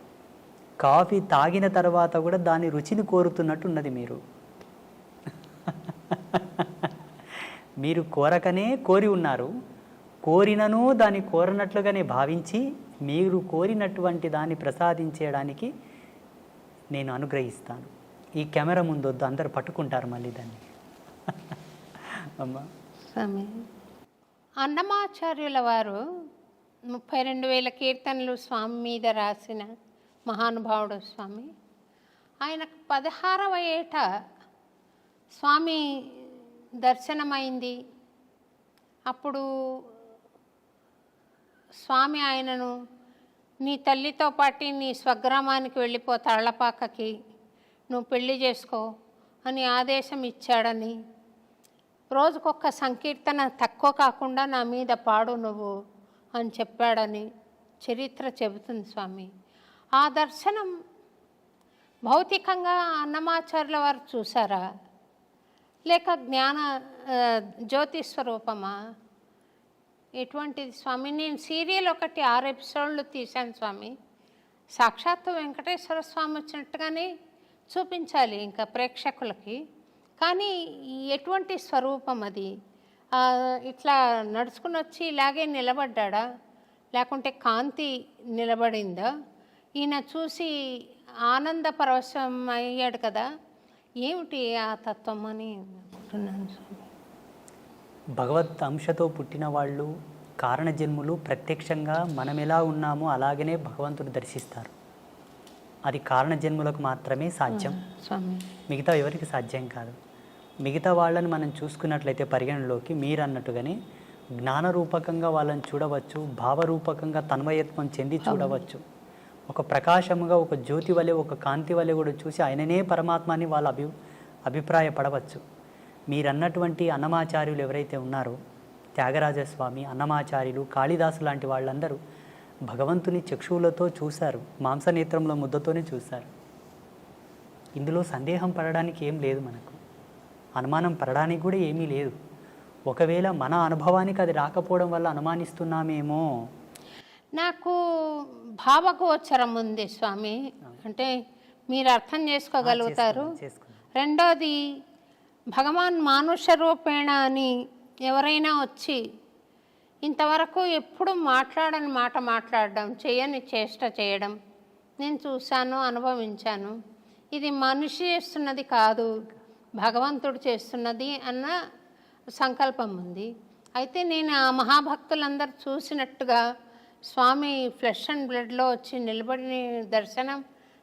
కాఫీ తాగిన తర్వాత కూడా దాని రుచిని కోరుతున్నట్టు ఉన్నది మీరు. మీరు కోరకనే కోరి ఉన్నారు. కోరినను దాన్ని కోరనట్లుగానే భావించి మీరు కోరినటువంటి దాన్ని ప్రసాదించడానికి నేను అనుగ్రహిస్తాను. ఈ కెమెరా ముందు వద్దు, అందరు పట్టుకుంటారు మళ్ళీ దాన్ని. అమ్మా స్వామి, అన్నమాచార్యుల వారు 32,000 కీర్తనలు స్వామి మీద రాసిన మహానుభావుడు స్వామి. ఆయనకు 16వ ఏట స్వామి దర్శనమైంది. అప్పుడు స్వామి ఆయనను, నీ తల్లితో పాటు నీ స్వగ్రామానికి వెళ్ళిపో, తాళ్లపాకకి, నువ్వు పెళ్లి చేసుకో అని ఆదేశం ఇచ్చాడని, రోజుకొక సంకీర్తన తక్కువ కాకుండా నా మీద పాడు నువ్వు అని చెప్పాడని చరిత్ర చెబుతుంది స్వామి. ఆ దర్శనం భౌతికంగా అన్నమాచార్యుల వారు చూసారా, లేక జ్ఞాన జ్యోతి స్వరూపమా? ఎటువంటిది స్వామి? నేను సీరియల్ ఒకటి 6 ఎపిసోడ్లు తీశాను స్వామి. సాక్షాత్తు వెంకటేశ్వర స్వామి వచ్చినట్టుగానే చూపించాలి ఇంకా ప్రేక్షకులకి. కానీ ఎటువంటి స్వరూపం అది? ఇట్లా నడుచుకుని వచ్చి ఇలాగే నిలబడ్డా, లేకుంటే కాంతి నిలబడిందా? ఈయన చూసి ఆనంద పరవశం అయ్యాడు కదా, ఏమిటి ఆ తత్వం అని అనుకుంటున్నాను స్వామి. భగవత్ అంశతో పుట్టిన వాళ్ళు, కారణజన్ములు ప్రత్యక్షంగా మనం ఎలా ఉన్నామో అలాగనే భగవంతుడు దర్శిస్తారు. అది కారణజన్ములకు మాత్రమే సాధ్యం, మిగతా ఎవరికి సాధ్యం కాదు. మిగతా వాళ్ళని మనం చూసుకున్నట్లయితే పరిగణలోకి మీరు అన్నట్టుగానే జ్ఞానరూపకంగా వాళ్ళని చూడవచ్చు, భావరూపకంగా తన్మయత్వం చెంది చూడవచ్చు. ఒక ప్రకాశముగా, ఒక జ్యోతి వలె, ఒక కాంతి వలె కూడా చూసి ఆయననే పరమాత్మని వాళ్ళు అభిప్రాయపడవచ్చు. మీరన్నటువంటి అన్నమాచార్యులు ఎవరైతే ఉన్నారో, త్యాగరాజస్వామి, అన్నమాచార్యులు, కాళిదాసు లాంటి వాళ్ళందరూ భగవంతుని చక్షువులతో చూశారు, మాంసనేత్రంలో ముద్దతోనే చూశారు. ఇందులో సందేహం పడడానికి ఏం లేదు, మనకు అనుమానం పడడానికి కూడా ఏమీ లేదు. ఒకవేళ మన అనుభవానికి అది రాకపోవడం వల్ల అనుమానిస్తున్నామేమో. నాకు భావగోచరం ఉంది స్వామి, అంటే మీరు అర్థం చేసుకోగలుగుతారు. రెండోది, భగవాన్ మానుష రూపేణ అని ఎవరైనా వచ్చి ఇంతవరకు ఎప్పుడు మాట్లాడని మాట మాట్లాడడం, చేయని చేష్ట చేయడం నేను చూశాను, అనుభవించాను. ఇది మనిషి చేస్తున్నది కాదు, భగవంతుడు చేస్తున్నది అన్న సంకల్పం ఉంది. అయితే నేను ఆ మహాభక్తులందరూ చూసినట్టుగా స్వామి ఫ్లెష్ అండ్ బ్లడ్లో వచ్చి నిలబడిన దర్శనం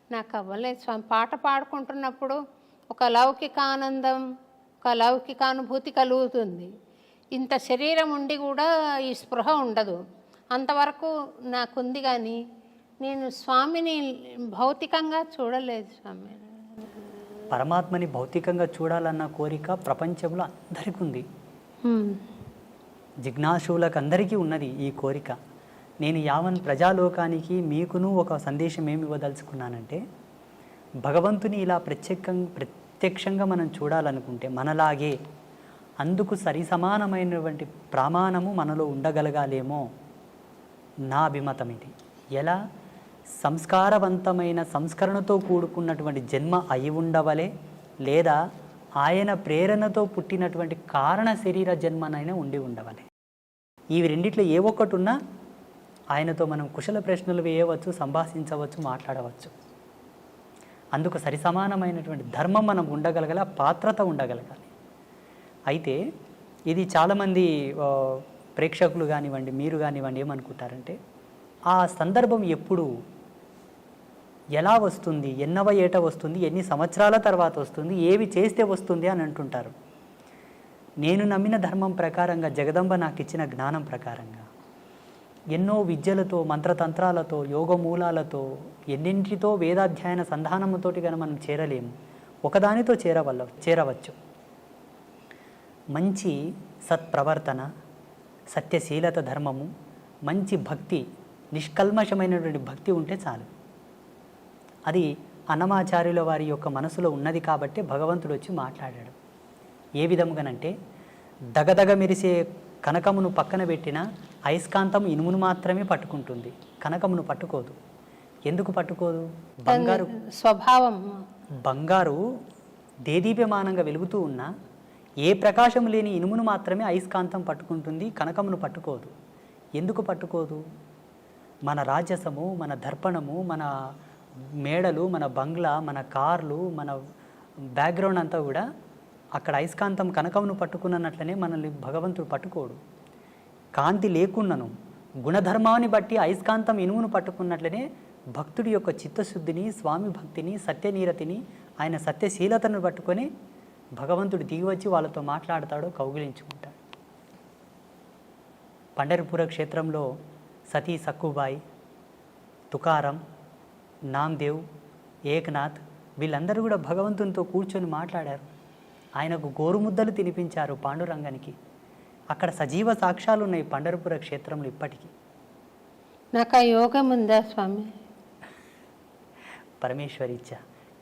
నాకు అవ్వలేదు స్వామి. పాట పాడుకుంటున్నప్పుడు ఒక లౌకిక ఆనందం, ఒక లౌకిక అనుభూతి కలుగుతుంది. ఇంత శరీరం ఉండి కూడా ఈ స్పృహ ఉండదు. అంతవరకు నాకుంది, కానీ నేను స్వామిని భౌతికంగా చూడలేదు స్వామి. పరమాత్మని భౌతికంగా చూడాలన్న కోరిక ప్రపంచంలో అందరికీ ఉంది, జిజ్ఞాసులకు అందరికీ ఉన్నది ఈ కోరిక. నేను యావన్ ప్రజాలోకానికి మీకును ఒక సందేశం ఏమి ఇవ్వదలుచుకున్నానంటే, భగవంతుని ఇలా ప్రత్యక్షంగా మనం చూడాలనుకుంటే మనలాగే అందుకు సరి సమానమైనటువంటి ప్రమాణము మనలో ఉండగలగాలేమో నా అభిమతం ఇది. ఎలా? సంస్కారవంతమైన సంస్కరణతో కూడుకున్నటువంటి జన్మ అయి ఉండవలే, లేదా ఆయన ప్రేరణతో పుట్టినటువంటి కారణ శరీర జన్మనైనా ఉండి ఉండవలే. ఈ రెండిట్లో ఏ ఒక్కటి ఉన్నా ఆయనతో మనం కుశల ప్రశ్నలు వేయవచ్చు, సంభాషించవచ్చు, మాట్లాడవచ్చు. అందుకు సరి సమానమైనటువంటి ధర్మం మనం ఉండగలగాలి, పాత్రత ఉండగలగాలి. అయితే ఇది చాలామంది ప్రేక్షకులు కానివ్వండి, మీరు కానివ్వండి ఏమనుకుంటారంటే, ఆ సందర్భం ఎప్పుడు ఎలా వస్తుంది, ఎన్నవ ఏట వస్తుంది, ఎన్ని సంవత్సరాల తర్వాత వస్తుంది, ఏవి చేస్తే వస్తుంది అని అంటుంటారు. నేను నమ్మిన ధర్మం ప్రకారంగా, జగదంబ నాకు ఇచ్చిన జ్ఞానం ప్రకారంగా ఎన్నో విద్యలతో, మంత్రతంత్రాలతో, యోగమూలాలతో, ఎన్నింటితో వేదాధ్యయన సంధానముతోటి కనుక మనం చేరలేము. ఒకదానితో చేరవచ్చు. మంచి సత్ప్రవర్తన, సత్యశీలత ధర్మము, మంచి భక్తి, నిష్కల్మషమైనటువంటి భక్తి ఉంటే చాలు. అది అన్నమాచార్యుల వారి యొక్క మనసులో ఉన్నది కాబట్టి భగవంతుడు వచ్చి మాట్లాడాడు. ఏ విధముగానంటే, దగదగ మెరిసే కనకమును పక్కన పెట్టిన అయస్కాంతం ఇనుమును మాత్రమే పట్టుకుంటుంది, కనకమును పట్టుకోదు. ఎందుకు పట్టుకోదు? బంగారు స్వభావం. బంగారు దేదీప్యమానంగా వెలుగుతూ ఉన్నా ఏ ప్రకాశం లేని ఇనుమును మాత్రమే అయస్కాంతం పట్టుకుంటుంది, కనకమును పట్టుకోదు. ఎందుకు పట్టుకోదు? మన రాజసము, మన దర్పణము, మన మేడలు, మన బంగ్లా, మన కార్లు, మన బ్యాక్గ్రౌండ్ అంతా కూడా అక్కడ అయస్కాంతం కనకమును పట్టుకున్నట్లనే మనల్ని భగవంతుడు పట్టుకోడు. కాంతి లేకున్నను గుణధర్మాన్ని బట్టి అయస్కాంతం ఇనుమును పట్టుకున్నట్లనే భక్తుడి యొక్క చిత్తశుద్ధిని, స్వామి భక్తిని, సత్యనీరతిని, ఆయన సత్యశీలతను పట్టుకొని భగవంతుడు దిగివచ్చి వాళ్ళతో మాట్లాడతాడు, కౌగిలించుకుంటాడు. పండరిపుర క్షేత్రంలో సతీ సక్కుబాయి, తుకారం, నామ్దేవ్, ఏక్నాథ్ వీళ్ళందరూ కూడా భగవంతునితో కూర్చొని మాట్లాడారు. ఆయనకు గోరుముద్దలు తినిపించారు పాండురంగానికి. అక్కడ సజీవ సాక్ష్యాలు ఉన్నాయి పండరిపుర క్షేత్రంలో ఇప్పటికీ. నాకు ఆ యోగం ఉందా స్వామి? పరమేశ్వరీచ్చ.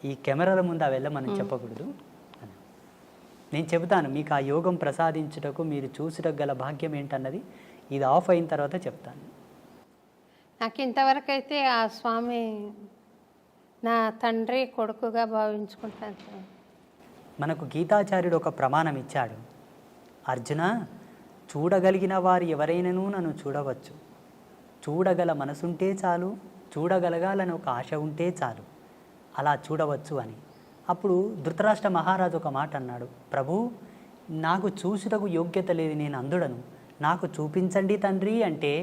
ఈ కెమెరాల ముందు అవి మనం చెప్పకూడదు. నేను చెబుతాను మీకు ఆ యోగం ప్రసాదించుటకు, మీరు చూసుటకు గల భాగ్యం ఏంటన్నది ఇది ఆఫ్ అయిన తర్వాత చెప్తాను. నాకు ఇంతవరకు అయితే ఆ స్వామి నా తండ్రి కొడుకుగా భావించుకుంటాను స్వామి. మనకు గీతాచార్యుడు ఒక ప్రమాణం ఇచ్చాడు. అర్జున, చూడగలిగిన వారు ఎవరైనాను నన్ను చూడవచ్చు, చూడగల మనసుంటే చాలు, చూడగలగాలని ఒక ఆశ ఉంటే చాలు, అలా చూడవచ్చు అని. అప్పుడు ధృతరాష్ట్ర మహారాజు ఒక మాట అన్నాడు, ప్రభు నాకు చూసుటకు యోగ్యత లేదు, నేను అంధుడను, నాకు చూపించండి తండ్రి అంటే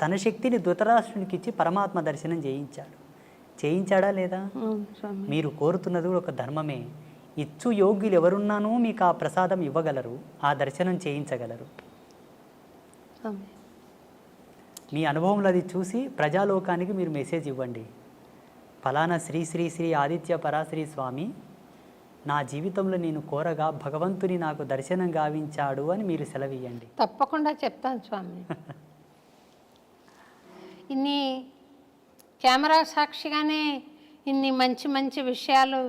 తన శక్తిని ధృతరాష్ట్రునికి ఇచ్చి పరమాత్మ దర్శనం చేయించాడా లేదా? మీరు కోరుతున్నది ఒక ధర్మమే. ఇచ్చు యోగ్యులు ఎవరున్నానో మీకు ఆ ప్రసాదం ఇవ్వగలరు, ఆ దర్శనం చేయించగలరు. మీ అనుభవంలో అది చూసి ప్రజాలోకానికి మీరు మెసేజ్ ఇవ్వండి. ఫలానా శ్రీ శ్రీ శ్రీ ఆదిత్య పరాశ్రీ స్వామి నా జీవితంలో నేను కోరగా భగవంతుని నాకు దర్శనం గావించాడు అని మీరు సెలవియ్యండి. తప్పకుండా చెప్తాను స్వామి. ఇన్ని కెమెరా సాక్షిగానే ఇన్ని మంచి మంచి విషయాలు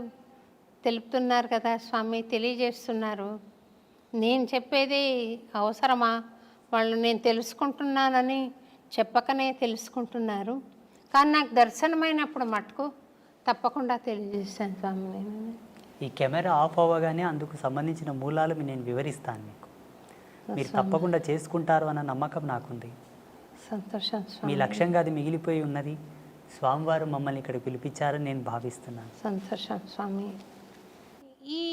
తెలుపుతున్నారు కదా స్వామి, తెలియజేస్తున్నారు. నేను చెప్పేది అవసరమా? వాళ్ళు నేను తెలుసుకుంటున్నానని చెప్పకనే తెలుసుకుంటున్నారు. కానీ నాకు దర్శనమైనప్పుడు మటుకు తప్పకుండా తెలియజేస్తాను స్వామి. నేను ఈ కెమెరా ఆఫ్ అవ్వగానే అందుకు సంబంధించిన మూలాలు నేను వివరిస్తాను మీకు. మీరు తప్పకుండా చేసుకుంటారు అన్న నమ్మకం నాకుంది. సంతోషం మీ స్వామి. లక్ష్యంగా అది మిగిలిపోయి ఉన్నది. స్వామివారు మమ్మల్ని ఇక్కడ పిలిపించారని నేను భావిస్తున్నాను. సంతోషం స్వామి. ఈ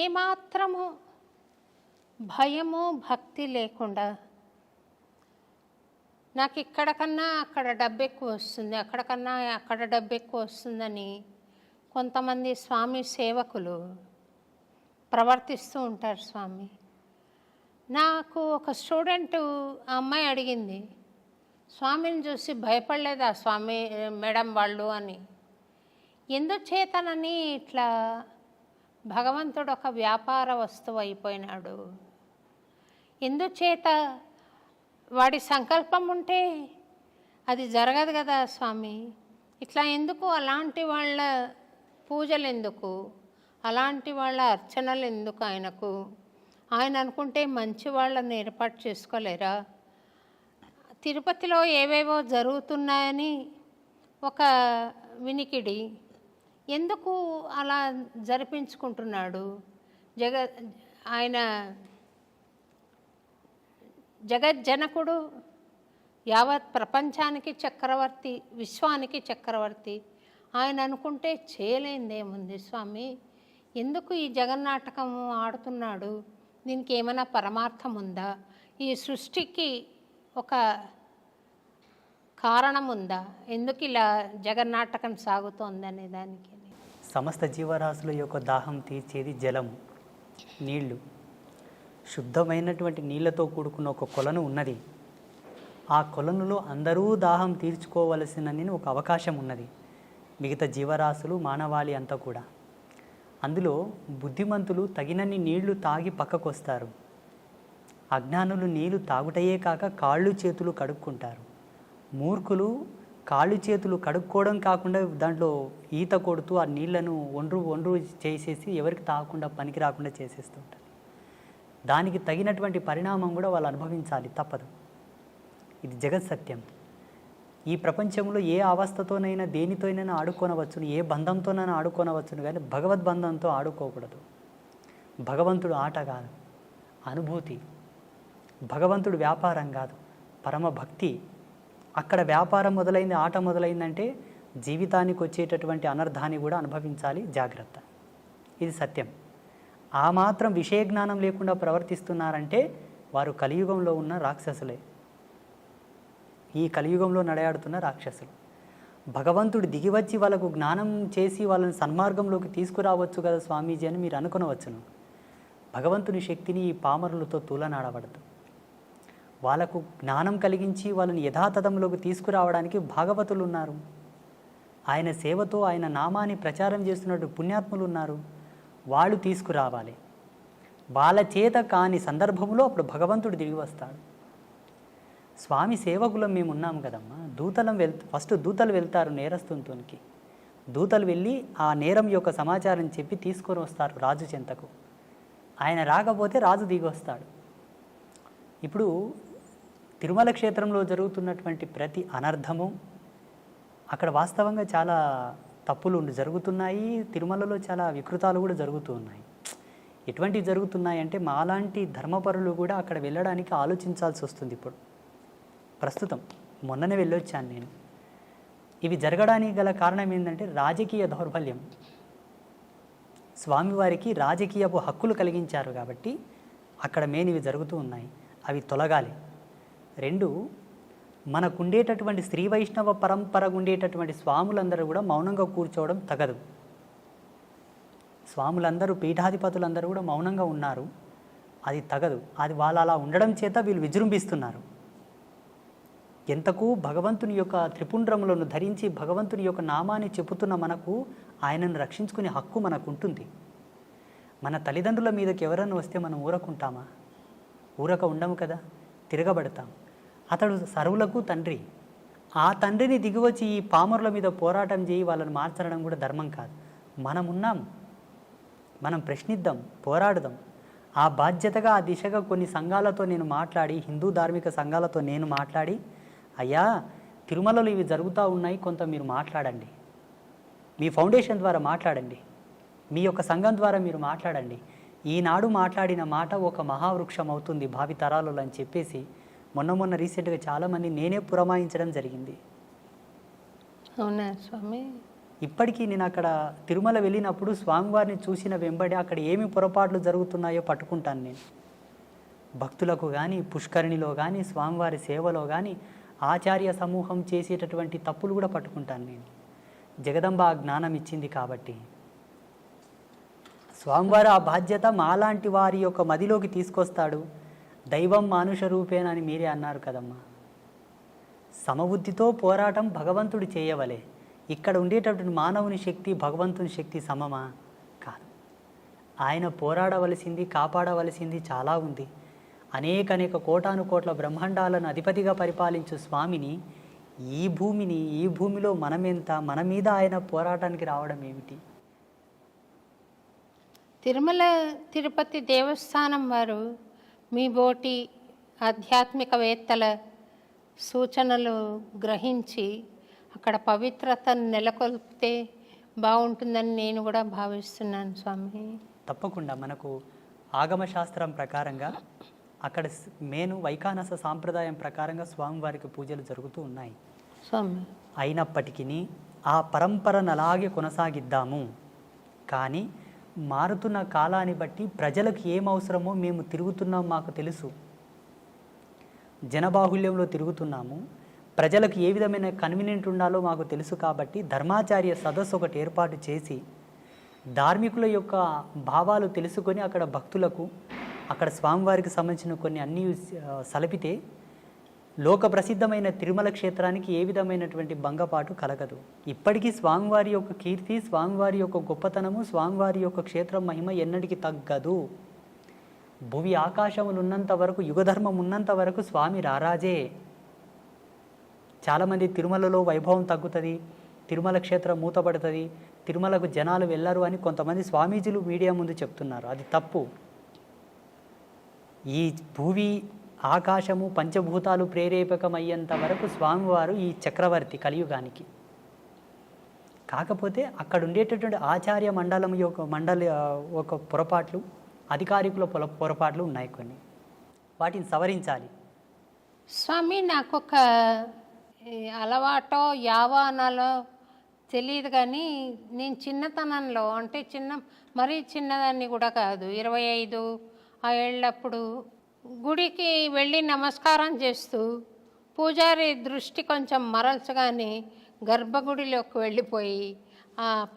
ఏమాత్రము భయము భక్తి లేకుండా నాకు ఇక్కడ కన్నా అక్కడ డబ్బు ఎక్కువ వస్తుంది, అక్కడ కన్నా అక్కడ డబ్బు ఎక్కువ వస్తుందని కొంతమంది స్వామి సేవకులు ప్రవర్తిస్తూ ఉంటారు స్వామి. నాకు ఒక స్టూడెంట్ ఆ అమ్మాయి అడిగింది, స్వామిని చూసి భయపడలేదా స్వామి మేడం వాళ్ళు అని. ఎందుచేతనని ఇట్లా భగవంతుడు ఒక వ్యాపార వస్తువు అయిపోయినాడు? ఎందుచేత? వాడి సంకల్పం ఉంటే అది జరగదు కదా స్వామి. ఇట్లా ఎందుకు? అలాంటి వాళ్ళ పూజలు ఎందుకు? అలాంటి వాళ్ళ అర్చనలు ఎందుకు ఆయనకు? ఆయన అనుకుంటే మంచి వాళ్ళని ఏర్పాటు చేసుకోలేరా? తిరుపతిలో ఏవేవో జరుగుతున్నాయని ఒక వినికిడి, ఎందుకు అలా జరిపించుకుంటున్నాడు? ఆయన జగజ్జనకుడు, యావత్ ప్రపంచానికి చక్రవర్తి, విశ్వానికి చక్రవర్తి. ఆయన అనుకుంటే చేయలేనిదేముంది స్వామి? ఎందుకు ఈ జగన్నాటకము ఆడుతున్నాడు? దీనికి ఏమైనా పరమార్థం ఉందా? ఈ సృష్టికి ఒక కారణం ఉందా? ఎందుకు ఇలా జగన్నాటకం సాగుతోంది అనే దానికి? సమస్త జీవరాశుల యొక్క దాహం తీర్చేది జలము, నీళ్లు. శుద్ధమైనటువంటి నీళ్లతో కూడుకున్న ఒక కొలను ఉన్నది. ఆ కొలనులో అందరూ దాహం తీర్చుకోవలసినని ఒక అవకాశం ఉన్నది. మిగతా జీవరాశులు, మానవాళి అంతా కూడా. అందులో బుద్ధిమంతులు తగినన్ని నీళ్లు తాగి పక్కకు వస్తారు. అజ్ఞానులు నీళ్లు తాగుటయే కాక కాళ్ళు చేతులు కడుక్కుంటారు. మూర్ఖులు కాళ్ళు చేతులు కడుక్కోవడం కాకుండా దాంట్లో ఈత కొడుతూ ఆ నీళ్లను ఒండ్రు చేసేసి ఎవరికి తాగకుండా పనికి రాకుండా చేసేస్తుంటారు. దానికి తగినటువంటి పరిణామం కూడా వాళ్ళు అనుభవించాలి, తప్పదు. ఇది జగత్ సత్యం. ఈ ప్రపంచంలో ఏ అవస్థతోనైనా దేనితోనైనా ఆడుకోనవచ్చును, ఏ బంధంతోనైనా ఆడుకోనవచ్చును, కానీ భగవద్బంధంతో ఆడుకోకూడదు. భగవంతుడు ఆట కాదు, అనుభూతి. భగవంతుడు వ్యాపారం కాదు, పరమ భక్తి. అక్కడ వ్యాపారం మొదలైంది, ఆట మొదలైందంటే జీవితానికి వచ్చేటటువంటి అనర్థాన్ని కూడా అనుభవించాలి. జాగ్రత్త, ఇది సత్యం. ఆ మాత్రం విషయ జ్ఞానం లేకుండా ప్రవర్తిస్తున్నారంటే వారు కలియుగంలో ఉన్న రాక్షసులే. ఈ కలియుగంలో నడయాడుతున్న రాక్షసులు. భగవంతుడు దిగివచ్చి వాళ్ళకు జ్ఞానం చేసి వాళ్ళని సన్మార్గంలోకి తీసుకురావచ్చు కదా స్వామీజీ అని మీరు అనుకునవచ్చును. భగవంతుని శక్తిని ఈ పామరులతో తూలనాడబడదు. వాళ్ళకు జ్ఞానం కలిగించి వాళ్ళని యథాతథంలోకి తీసుకురావడానికి భాగవతులు ఉన్నారు. ఆయన సేవతో ఆయన నామాన్ని ప్రచారం చేస్తున్నట్టు పుణ్యాత్ములు ఉన్నారు. వాళ్ళు తీసుకురావాలి. వాళ్ళ చేత కాని సందర్భంలో అప్పుడు భగవంతుడు తిరిగి వస్తాడు. స్వామి సేవకులం మేము ఉన్నాము కదమ్మా. ఫస్ట్ దూతలు వెళ్తారు నేరస్తునికి. దూతలు వెళ్ళి ఆ నేరం యొక్క సమాచారం చెప్పి తీసుకొని వస్తారు రాజు చెంతకు. ఆయన రాకపోతే రాజు దిగి వస్తాడు. ఇప్పుడు తిరుమల క్షేత్రంలో జరుగుతున్నటువంటి ప్రతి అనర్థము అక్కడ వాస్తవంగా చాలా తప్పులు జరుగుతున్నాయి. తిరుమలలో చాలా వికృతాలు కూడా జరుగుతూ ఉన్నాయి. ఎటువంటివి జరుగుతున్నాయి అంటే మాలాంటి ధర్మపరులు కూడా అక్కడ వెళ్ళడానికి ఆలోచించాల్సి వస్తుంది. ఇప్పుడు ప్రస్తుతం మొన్ననే వెళ్ళొచ్చాను నేను. ఇవి జరగడానికి గల కారణం ఏంటంటే రాజకీయ దౌర్బల్యం. స్వామివారికి రాజకీయపు హక్కులు కలిగించారు కాబట్టి అక్కడ ఇవి జరుగుతూ ఉన్నాయి. అవి తొలగాలి. 2, మనకుండేటటువంటి శ్రీ వైష్ణవ పరంపరకు ఉండేటటువంటి స్వాములందరూ కూడా మౌనంగా కూర్చోవడం తగదు. స్వాములందరూ, పీఠాధిపతులందరూ కూడా మౌనంగా ఉన్నారు. అది తగదు. అది వాళ్ళు అలా ఉండడం చేత వీళ్ళు విజృంభిస్తున్నారు. ఎంతకు భగవంతుని యొక్క త్రిపుండ్రములను ధరించి భగవంతుని యొక్క నామాన్ని చెప్పుతున్న మనకు ఆయనను రక్షించుకునే హక్కు మనకు ఉంటుంది. మన తల్లిదండ్రుల మీదకి ఎవరన్నా వస్తే మనం ఊరకుంటామా? ఊరక ఉండము కదా, తిరగబడతాం. అతడు సర్వులకు తండ్రి. ఆ తండ్రిని దిగివచ్చి ఈ పామరుల మీద పోరాటం చేయి వాళ్ళని మార్చడం కూడా ధర్మం కాదు. మనం ఉన్నాం, మనం ప్రశ్నిద్దాం, పోరాడదాం. ఆ బాధ్యతగా ఆ దిశగా కొన్ని సంఘాలతో నేను మాట్లాడి, హిందూ ధార్మిక సంఘాలతో నేను మాట్లాడి, అయ్యా తిరుమలలో ఇవి జరుగుతూ ఉన్నాయి, కొంత మీరు మాట్లాడండి, మీ ఫౌండేషన్ ద్వారా మాట్లాడండి, మీ యొక్క సంఘం ద్వారా మీరు మాట్లాడండి. ఈనాడు మాట్లాడిన మాట ఒక మహావృక్షం అవుతుంది భావితరాలలో అని చెప్పేసి మొన్న రీసెంట్గా చాలామంది నేనే పురమాయించడం జరిగింది. అవునా స్వామి? ఇప్పటికీ నేను అక్కడ తిరుమల వెళ్ళినప్పుడు స్వామివారిని చూసిన వెంబడి అక్కడ ఏమి పొరపాట్లు జరుగుతున్నాయో పట్టుకుంటాను నేను. భక్తులకు కానీ, పుష్కరిణిలో కానీ, స్వామివారి సేవలో కానీ ఆచార్య సమూహం చేసేటటువంటి తప్పులు కూడా పట్టుకుంటాను నేను. జగదంబ ఆ జ్ఞానం ఇచ్చింది కాబట్టి స్వామివారి ఆ బాధ్యత మాలాంటి వారి యొక్క మదిలోకి తీసుకొస్తాడు. దైవం మానుష రూపేణ అని మీరే అన్నారు కదమ్మా. సమబుద్ధితో పోరాటం భగవంతుడు చేయవలే. ఇక్కడ ఉండేటటువంటి మానవుని శక్తి భగవంతుని శక్తి సమమా? కాదు. ఆయన పోరాడవలసింది, కాపాడవలసింది చాలా ఉంది. అనేక కోటాను కోట్ల బ్రహ్మాండాలను అధిపతిగా పరిపాలించు స్వామిని, ఈ భూమిలో మనమెంత, మన మీద ఆయన పోరాటానికి రావడం ఏమిటి? తిరుమల తిరుపతి దేవస్థానం వారు మీ బోటి ఆధ్యాత్మికవేత్తల సూచనలు గ్రహించి అక్కడ పవిత్రతను నెలకొల్పితే బాగుంటుందని నేను కూడా భావిస్తున్నాను స్వామి. తప్పకుండా మనకు ఆగమశాస్త్రం ప్రకారంగా అక్కడ వైఖానస సాంప్రదాయం ప్రకారంగా స్వామివారికి పూజలు జరుగుతూ ఉన్నాయి స్వామి. అయినప్పటికీ ఆ పరంపరను అలాగే కొనసాగిద్దాము. కానీ మారుతున్న కాలాన్ని బట్టి ప్రజలకు ఏం అవసరమో మేము తిరుగుతున్నాం, మాకు తెలుసు. జనబాహుల్యంలో తిరుగుతున్నాము. ప్రజలకు ఏ విధమైన కన్వీనియంట్ ఉండాలో మాకు తెలుసు కాబట్టి ధర్మాచార్య సదస్సు ఒకటి ఏర్పాటు చేసి ధార్మికుల యొక్క భావాలు తెలుసుకొని అక్కడ భక్తులకు అక్కడ స్వామివారికి సంబంధించిన కొన్ని అన్నీ సలిపితే లోక ప్రసిద్ధమైన తిరుమల క్షేత్రానికి ఏ విధమైనటువంటి భంగపాటు కలగదు. ఇప్పటికీ స్వామివారి యొక్క కీర్తి, స్వామివారి యొక్క గొప్పతనము, స్వామివారి యొక్క క్షేత్రం మహిమ ఎన్నటికీ తగ్గదు. భువి ఆకాశములు ఉన్నంత వరకు, యుగధర్మం ఉన్నంత వరకు స్వామి రారాజే. చాలామంది తిరుమలలో వైభవం తగ్గుతుంది, తిరుమల క్షేత్రం మూతపడుతుంది, తిరుమలకు జనాలు వెళ్ళరు అని కొంతమంది స్వామీజీలు మీడియా ముందు చెప్తున్నారు. అది తప్పు. ఈ భూమి ఆకాశము పంచభూతాలు ప్రేరేపకమయ్యేంత వరకు స్వామివారు ఈ చక్రవర్తి కలియుగానికి. కాకపోతే అక్కడ ఉండేటటువంటి ఆచార్య మండలి ఒక పొరపాట్లు, అధికారికుల పొరపాట్లు ఉన్నాయి కొన్ని. వాటిని సవరించాలి. స్వామి నాకొక అలవాటో యావానాలో తెలియదు కానీ నేను చిన్నతనంలో అంటే మరీ చిన్నదాన్ని కూడా కాదు, 25 ఆ ఏళ్ళప్పుడు గుడికి వెళ్ళి నమస్కారం చేస్తూ పూజారి దృష్టి కొంచెం మరల్చగానే గర్భగుడిలోకి వెళ్ళిపోయి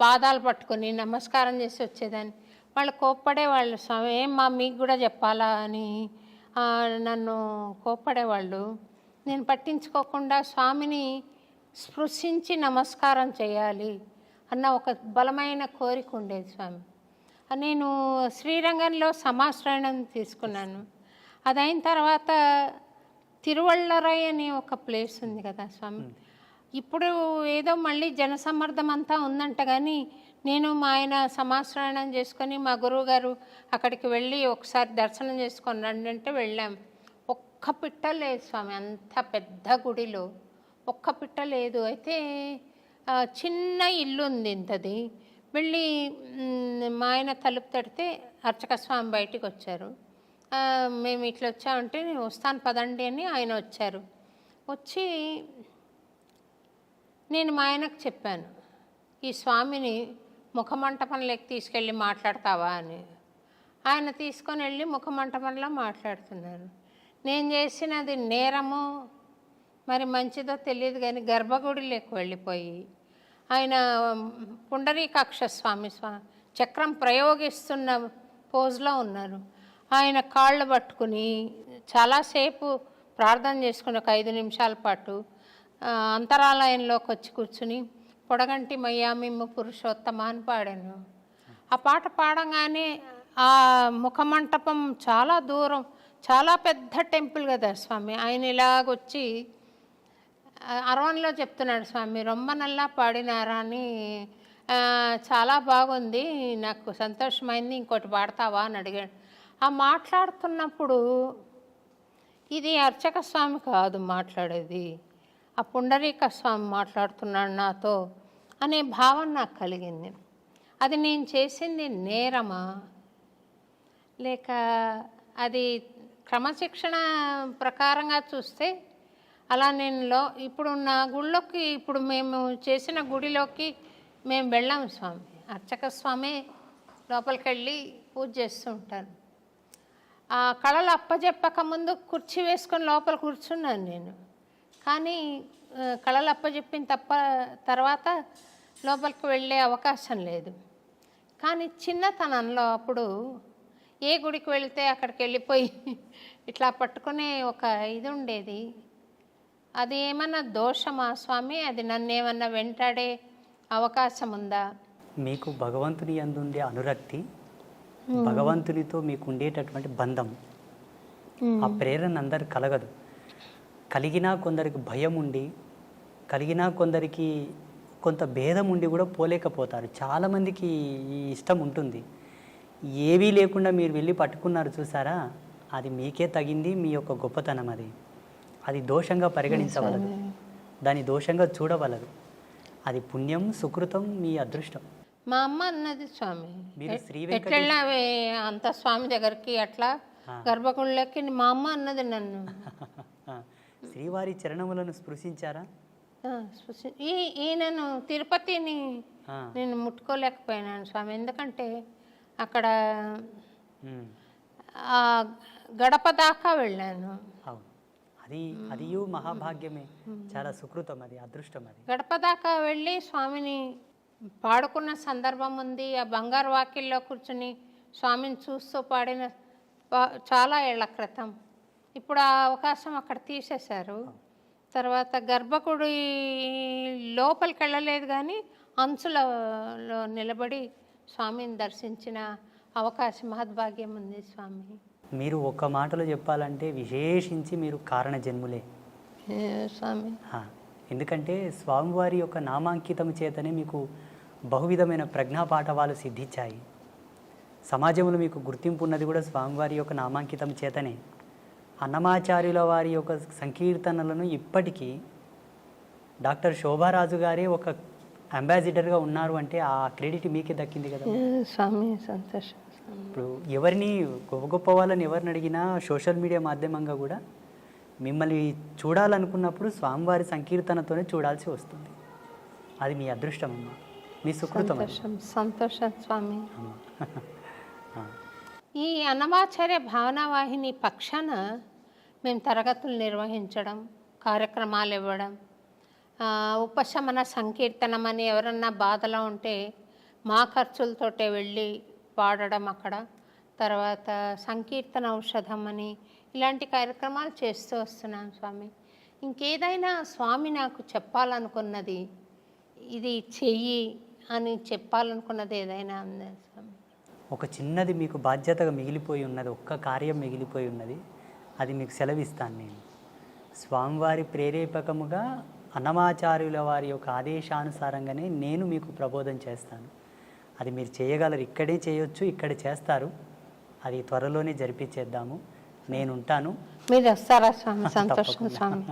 పాదాలు పట్టుకొని నమస్కారం చేసి వచ్చేదాన్ని. వాళ్ళు కోప్పడేవాళ్ళు, స్వామి ఏమ్మా మీకు కూడా చెప్పాలా అని నన్ను కోప్పడేవాళ్ళు. నేను పట్టించుకోకుండా స్వామిని స్పృశించి నమస్కారం చేయాలి అన్న ఒక బలమైన కోరిక ఉండేది స్వామి. నేను శ్రీరంగంలో సమాశ్రయణం తీసుకున్నాను. అదైన తర్వాత తిరువళ్ళరై అనే ఒక ప్లేస్ ఉంది కదా స్వామి, ఇప్పుడు ఏదో మళ్ళీ జనసమ్మర్దం అంతా ఉందంట కానీ నేను మా ఆయన సమాశ్రయణం చేసుకొని మా గురువు గారు అక్కడికి వెళ్ళి ఒకసారి దర్శనం చేసుకొని రండి అంటే వెళ్ళాం. ఒక్క పిట్ట లేదు స్వామి, అంత పెద్ద గుడిలో ఒక్క పిట్ట లేదు. అయితే చిన్న ఇల్లు ఉంది ఇంతది. వెళ్ళి మా ఆయన తలుపు తడితే అర్చక స్వామి బయటికి వచ్చారు. మేము ఇట్లా వచ్చామంటే నేను వస్తాను పదండి అని ఆయన వచ్చారు. వచ్చి నేను మా ఆయనకు చెప్పాను, ఈ స్వామిని ముఖమంటపంలోకి తీసుకెళ్ళి మాట్లాడతావా అని. ఆయన తీసుకొని వెళ్ళి ముఖమంటపంలో మాట్లాడుతున్నారు. నేను చేసినది నేరమో మరి మంచిదో తెలియదు కానీ గర్భగుడిలోకి వెళ్ళిపోయి ఆయన పుండరీకాక్ష స్వామి చక్రం ప్రయోగిస్తున్న పోజ్లో ఉన్నారు. ఆయన కాళ్ళు పట్టుకుని చాలాసేపు ప్రార్థన చేసుకుని ఒక 5 నిమిషాల పాటు అంతరాలయంలోకి వచ్చి కూర్చుని పొడగంటి మయ్యామిమ్మ పురుషోత్తమ అని పాడాను. ఆ పాట పాడంగానే ఆ ముఖమంటపం చాలా దూరం, చాలా పెద్ద టెంపుల్ కదా స్వామి. ఆయన ఇలాగొచ్చి అరవన్లో చెప్తున్నాడు, స్వామి రొమ్మ నల్లా పాడినారా అని, చాలా బాగుంది, నాకు సంతోషమైంది, ఇంకోటి పాడతావా అని అడిగాడు. ఆ మాట్లాడుతున్నప్పుడు ఇది అర్చక స్వామి కాదు మాట్లాడేది, ఆ పుండరీక స్వామి మాట్లాడుతున్నాడు నాతో అనే భావన నాకు కలిగింది. అది నేను చేసింది నేరమా లేక అది క్రమశిక్షణ ప్రకారంగా చూస్తే అలా నేను ఇప్పుడు నా గుళ్ళోకి, ఇప్పుడు మేము చేసిన గుడిలోకి మేము వెళ్ళాము స్వామి. అర్చక స్వామి లోపలికి వెళ్ళి పూజ చేస్తూ ఉంటాను. ఆ కళలు అప్పచెప్పక ముందు కుర్చీ వేసుకొని లోపల కూర్చున్నాను నేను. కానీ కళలు అప్పచెప్పిన తర్వాత లోపలికి వెళ్ళే అవకాశం లేదు. కానీ చిన్నతనంలో అప్పుడు ఏ గుడికి వెళితే అక్కడికి వెళ్ళిపోయి ఇట్లా పట్టుకునే ఒక ఇది ఉండేది. అది ఏమన్నా దోషమా స్వామి? అది నన్ను ఏమన్నా వెంటాడే అవకాశం ఉందా? మీకు భగవంతుని యందు ఉండే అనురక్తి, భగవంతునితో మీకు ఉండేటటువంటి బంధం, ఆ ప్రేరణ అందరికి కలగదు. కలిగినా కొందరికి భయం ఉండి, కలిగినా కొందరికి కొంత భేదం ఉండి కూడా పోలేకపోతారు. చాలామందికి ఈ ఇష్టం ఉంటుంది. ఏవీ లేకుండా మీరు వెళ్ళి పట్టుకున్నారు చూసారా, అది మీకే తగింది, మీ యొక్క గొప్పతనం. అది దోషంగా పరిగణించవలదు, దాని దోషంగా చూడవలదు. అది పుణ్యం, సుకృతం, మీ అదృష్టం. మా అమ్మ అన్నది స్వామి, మీరు ఎట్లెళ్ళావే అంత స్వామి దగ్గరికి అట్లా గర్భగుళ్ళకి, మా అమ్మ అన్నది నన్ను. శ్రీవారి చరణములను స్పృశించారా? ఈయనను తిరుపతిని నేను ముట్టుకోలేకపోయినాను స్వామి. ఎందుకంటే అక్కడ గడప దాకా వెళ్ళాను. అది మహాభాగ్యమే, చాలా సుకృతం, అది అదృష్టం. అది గడప దాకా వెళ్ళి స్వామిని పాడుకున్న సందర్భం ఉంది. ఆ బంగారు వాకిల్లో కూర్చుని స్వామిని చూస్తూ పాడిన చాలా ఏళ్ల క్రితం. ఇప్పుడు ఆ అవకాశం అక్కడ తీసేశారు. తర్వాత గర్భగుడి లోపలికి వెళ్ళలేదు, కానీ అంచులలో నిలబడి స్వామిని దర్శించిన అవకాశం, మహద్భాగ్యం ఉంది స్వామి. మీరు ఒక్క మాటలో చెప్పాలంటే విశేషించి మీరు కారణ జన్ములే స్వామి. ఎందుకంటే స్వామివారి యొక్క నామాంకితం చేతనే మీకు బహువిధమైన ప్రజ్ఞాపాఠవాలు సిద్ధించాయి. సమాజంలో మీకు గుర్తింపు ఉన్నది కూడా స్వామివారి యొక్క నామాంకితం చేతనే. అన్నమాచార్యుల వారి యొక్క సంకీర్తనలను ఇప్పటికీ డాక్టర్ శోభారాజు గారే ఒక అంబాసిడర్గా ఉన్నారు అంటే ఆ క్రెడిట్ మీకే దక్కింది కదా స్వామి. సంతోషం. ఇప్పుడు ఎవరిని గొప్ప గొప్ప వాళ్ళని ఎవరిని అడిగినా సోషల్ మీడియా మాధ్యమంగా కూడా మిమ్మల్ని చూడాలనుకున్నప్పుడు స్వామివారి సంకీర్తనతోనే చూడాల్సి వస్తుంది. అది మీ అదృష్టం అమ్మా, మీ సుకృతం. సంతోషం స్వామి. ఈ అన్నమాచార్య భావనావాహిని పక్షాన మేము తరగతులు నిర్వహించడం, కార్యక్రమాలు ఇవ్వడం, ఉపశమన సంకీర్తనం అని ఎవరన్నా బాధలో ఉంటే మా ఖర్చులతోటే వెళ్ళి పాడడం అక్కడ. తర్వాత సంకీర్తన ఔషధం అని ఇలాంటి కార్యక్రమాలు చేస్తూ వస్తున్నాను స్వామి. ఇంకేదైనా స్వామి నాకు చెప్పాలనుకున్నది, ఇది చెయ్యి అని చెప్పాలనుకున్నది ఏదైనా ఉందా స్వామి? ఒక చిన్నది మీకు బాధ్యతగా మిగిలిపోయి ఉన్నది, ఒక్క కార్యం మిగిలిపోయి ఉన్నది, అది మీకు సెలవిస్తాను నేను. స్వామివారి ప్రేరేపకముగా అన్నమాచార్యుల వారి యొక్క ఆదేశానుసారంగానే నేను మీకు ప్రబోధం చేస్తాను. అది మీరు చేయగలరు, ఇక్కడే చేయొచ్చు, ఇక్కడ చేస్తారు. అది త్వరలోనే జరిపించేద్దాము. నేను ఉంటాను. మీరు వస్తారా స్వామి? సంతోషం స్వామి.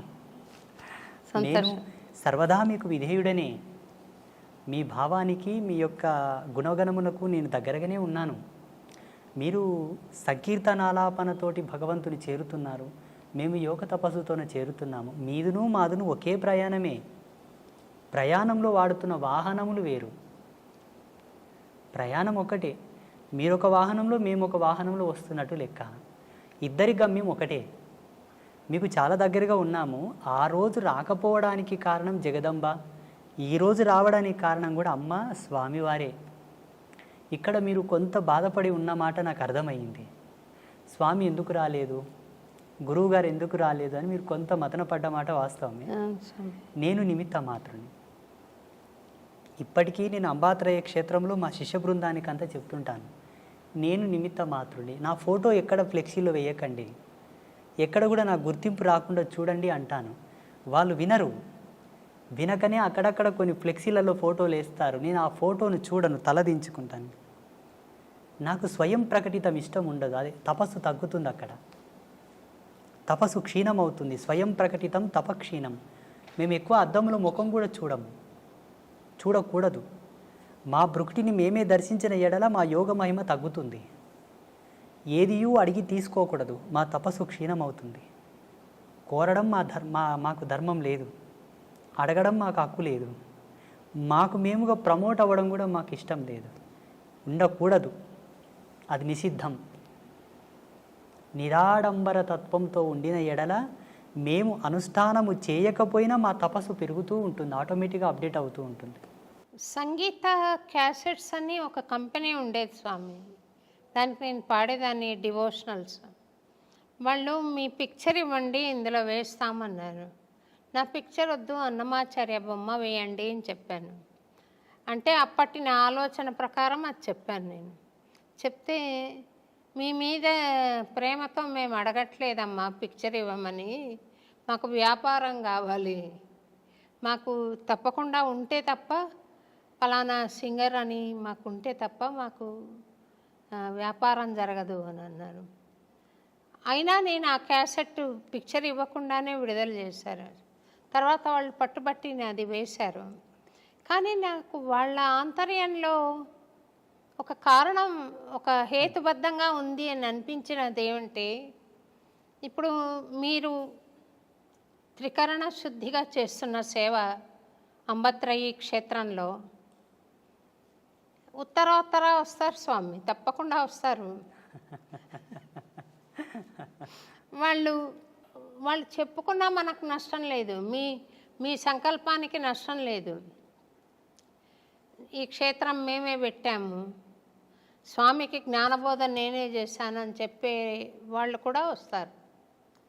నేను సర్వదా మీకు విధేయుడనే. మీ భావానికి, మీ యొక్క గుణగణమునకు నేను దగ్గరగానే ఉన్నాను. మీరు సంకీర్తనాలాపనతోటి భగవంతుని చేరుతున్నారు, మేము యోగ తపస్సుతోనే చేరుతున్నాము. మీదును మాదును ఒకే ప్రయాణమే. ప్రయాణంలో వాడుతున్న వాహనములు వేరు, ప్రయాణం ఒకటే. మీరు ఒక వాహనంలో, మేము ఒక వాహనంలో వస్తున్నట్టు లెక్క. ఇద్దరి గమ్యం ఒకటే. మీకు చాలా దగ్గరగా ఉన్నాము. ఆ రోజు రాకపోవడానికి కారణం జగదంబ, ఈరోజు రావడానికి కారణం కూడా అమ్మ స్వామివారే. ఇక్కడ మీరు కొంత బాధపడి ఉన్నమాట నాకు అర్థమైంది. స్వామి ఎందుకు రాలేదు, గురువుగారు ఎందుకు రాలేదు అని మీరు కొంత మతన పడ్డమాట వాస్తవమే. నేను నిమిత్త మాత్రుని. ఇప్పటికీ నేను అంబాత్రయ క్షేత్రంలో మా శిష్య బృందానికి అంతా చెప్తుంటాను, నేను నిమిత్త మాత్రుని. నా ఫోటో ఎక్కడ ఫ్లెక్సీలో వేయకండి, ఎక్కడ కూడా నా గుర్తింపు రాకుండా చూడండి అంటాను. వాళ్ళు వినరు. వినకనే అక్కడక్కడ కొన్ని ఫ్లెక్సీలలో ఫోటోలు వేస్తారు. నేను ఆ ఫోటోను చూడను, తలదించుకుంటాను. నాకు స్వయం ప్రకటితం ఇష్టం ఉండదు. అదే తపస్సు తగ్గుతుంది, అక్కడ తపస్సు క్షీణం అవుతుంది. స్వయం ప్రకటితం తపక్షీణం. మేము ఎక్కువ అద్దంలో ముఖం కూడా చూడకూడదు. మా భృకుటిని మేమే దర్శించిన ఎడల మా యోగ మహిమ తగ్గుతుంది. ఏదియూ అడిగి తీసుకోకూడదు, మా తపస్సు క్షీణం అవుతుంది. కోరడం మాకు ధర్మం లేదు, అడగడం మాకు హక్కు లేదు, మాకు మేముగా ప్రమోట్ అవ్వడం కూడా మాకు ఇష్టం లేదు, ఉండకూడదు. అది నిషిద్ధం. నిరాడంబర తత్వంతో ఉండిన ఎడల మేము అనుష్ఠానము చేయకపోయినా మా తపస్సు పెరుగుతూ ఉంటుంది, ఆటోమేటిక్గా అప్డేట్ అవుతూ ఉంటుంది. సంగీత క్యాసెట్స్ అని ఒక కంపెనీ ఉండేది స్వామి, దానికి నేను పాడేదాన్ని డివోషనల్స్. వాళ్ళు మీ పిక్చర్ ఇవ్వండి ఇందులో వేస్తామన్నారు. నా పిక్చర్ వద్దు, అన్నమాచార్య బొమ్మ వేయండి అని చెప్పాను. అంటే అప్పటి నా ఆలోచన ప్రకారం అది చెప్పాను నేను. చెప్తే మీ మీద ప్రేమతో మేము అడగట్లేదమ్మా పిక్చర్ ఇవ్వమని, మాకు వ్యాపారం కావాలి, మాకు తప్పకుండా ఉంటే తప్ప ఫలానా సింగర్ అని మాకు ఉంటే తప్ప మాకు వ్యాపారం జరగదు అని అన్నారు. అయినా నేను ఆ క్యాసెట్ పిక్చర్ ఇవ్వకుండానే విడుదల చేశారు. తర్వాత వాళ్ళు పట్టుబట్టి అది వేశారు. కానీ నాకు వాళ్ళ ఆంతర్యంలో ఒక కారణం, ఒక హేతుబద్ధంగా ఉంది అని అనిపించినది ఏమంటే, ఇప్పుడు మీరు త్రికరణ శుద్ధిగా చేస్తున్న సేవ అంబత్రయి క్షేత్రంలో ఉత్తరోత్తర వస్తారు స్వామి, తప్పకుండా వస్తారు. వాళ్ళు వాళ్ళు చెప్పుకున్నా మనకు నష్టం లేదు, మీ సంకల్పానికి నష్టం లేదు. ఈ క్షేత్రం మేమే పెట్టాము, స్వామికి జ్ఞానబోధన నేనే చేశానని చెప్పే వాళ్ళు కూడా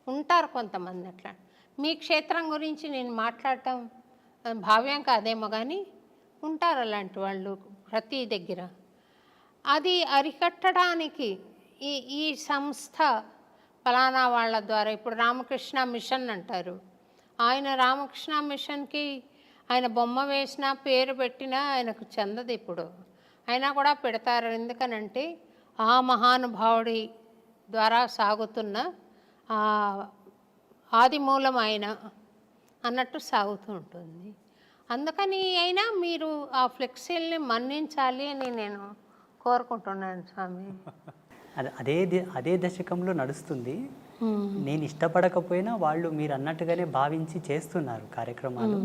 ఉంటారు కొంతమంది. అట్లా మీ క్షేత్రం గురించి నేను మాట్లాడటం భావ్యం కాదేమో, కానీ ఉంటారు అలాంటి వాళ్ళు ప్రతి దగ్గర. అది అరికట్టడానికి ఈ సంస్థ ఫలానా వాళ్ళ ద్వారా, ఇప్పుడు రామకృష్ణ మిషన్ అంటారు, ఆయన రామకృష్ణ మిషన్కి ఆయన బొమ్మ వేసినా పేరు పెట్టినా ఆయనకు చెందదు ఇప్పుడు, అయినా కూడా పెడతారు. ఎందుకనంటే ఆ మహానుభావుడి ద్వారా సాగుతున్న ఆదిమూలం ఆయన అన్నట్టు సాగుతూ ఉంటుంది. అందుకని అయినా మీరు ఆ ఫ్లెక్సీల్ని మన్నించాలి అని నేను కోరుకుంటున్నాను స్వామి. అదే దశకంలో నడుస్తుంది. నేను ఇష్టపడకపోయినా వాళ్ళు మీరు అన్నట్టుగానే భావించి చేస్తున్నారు కార్యక్రమాలు.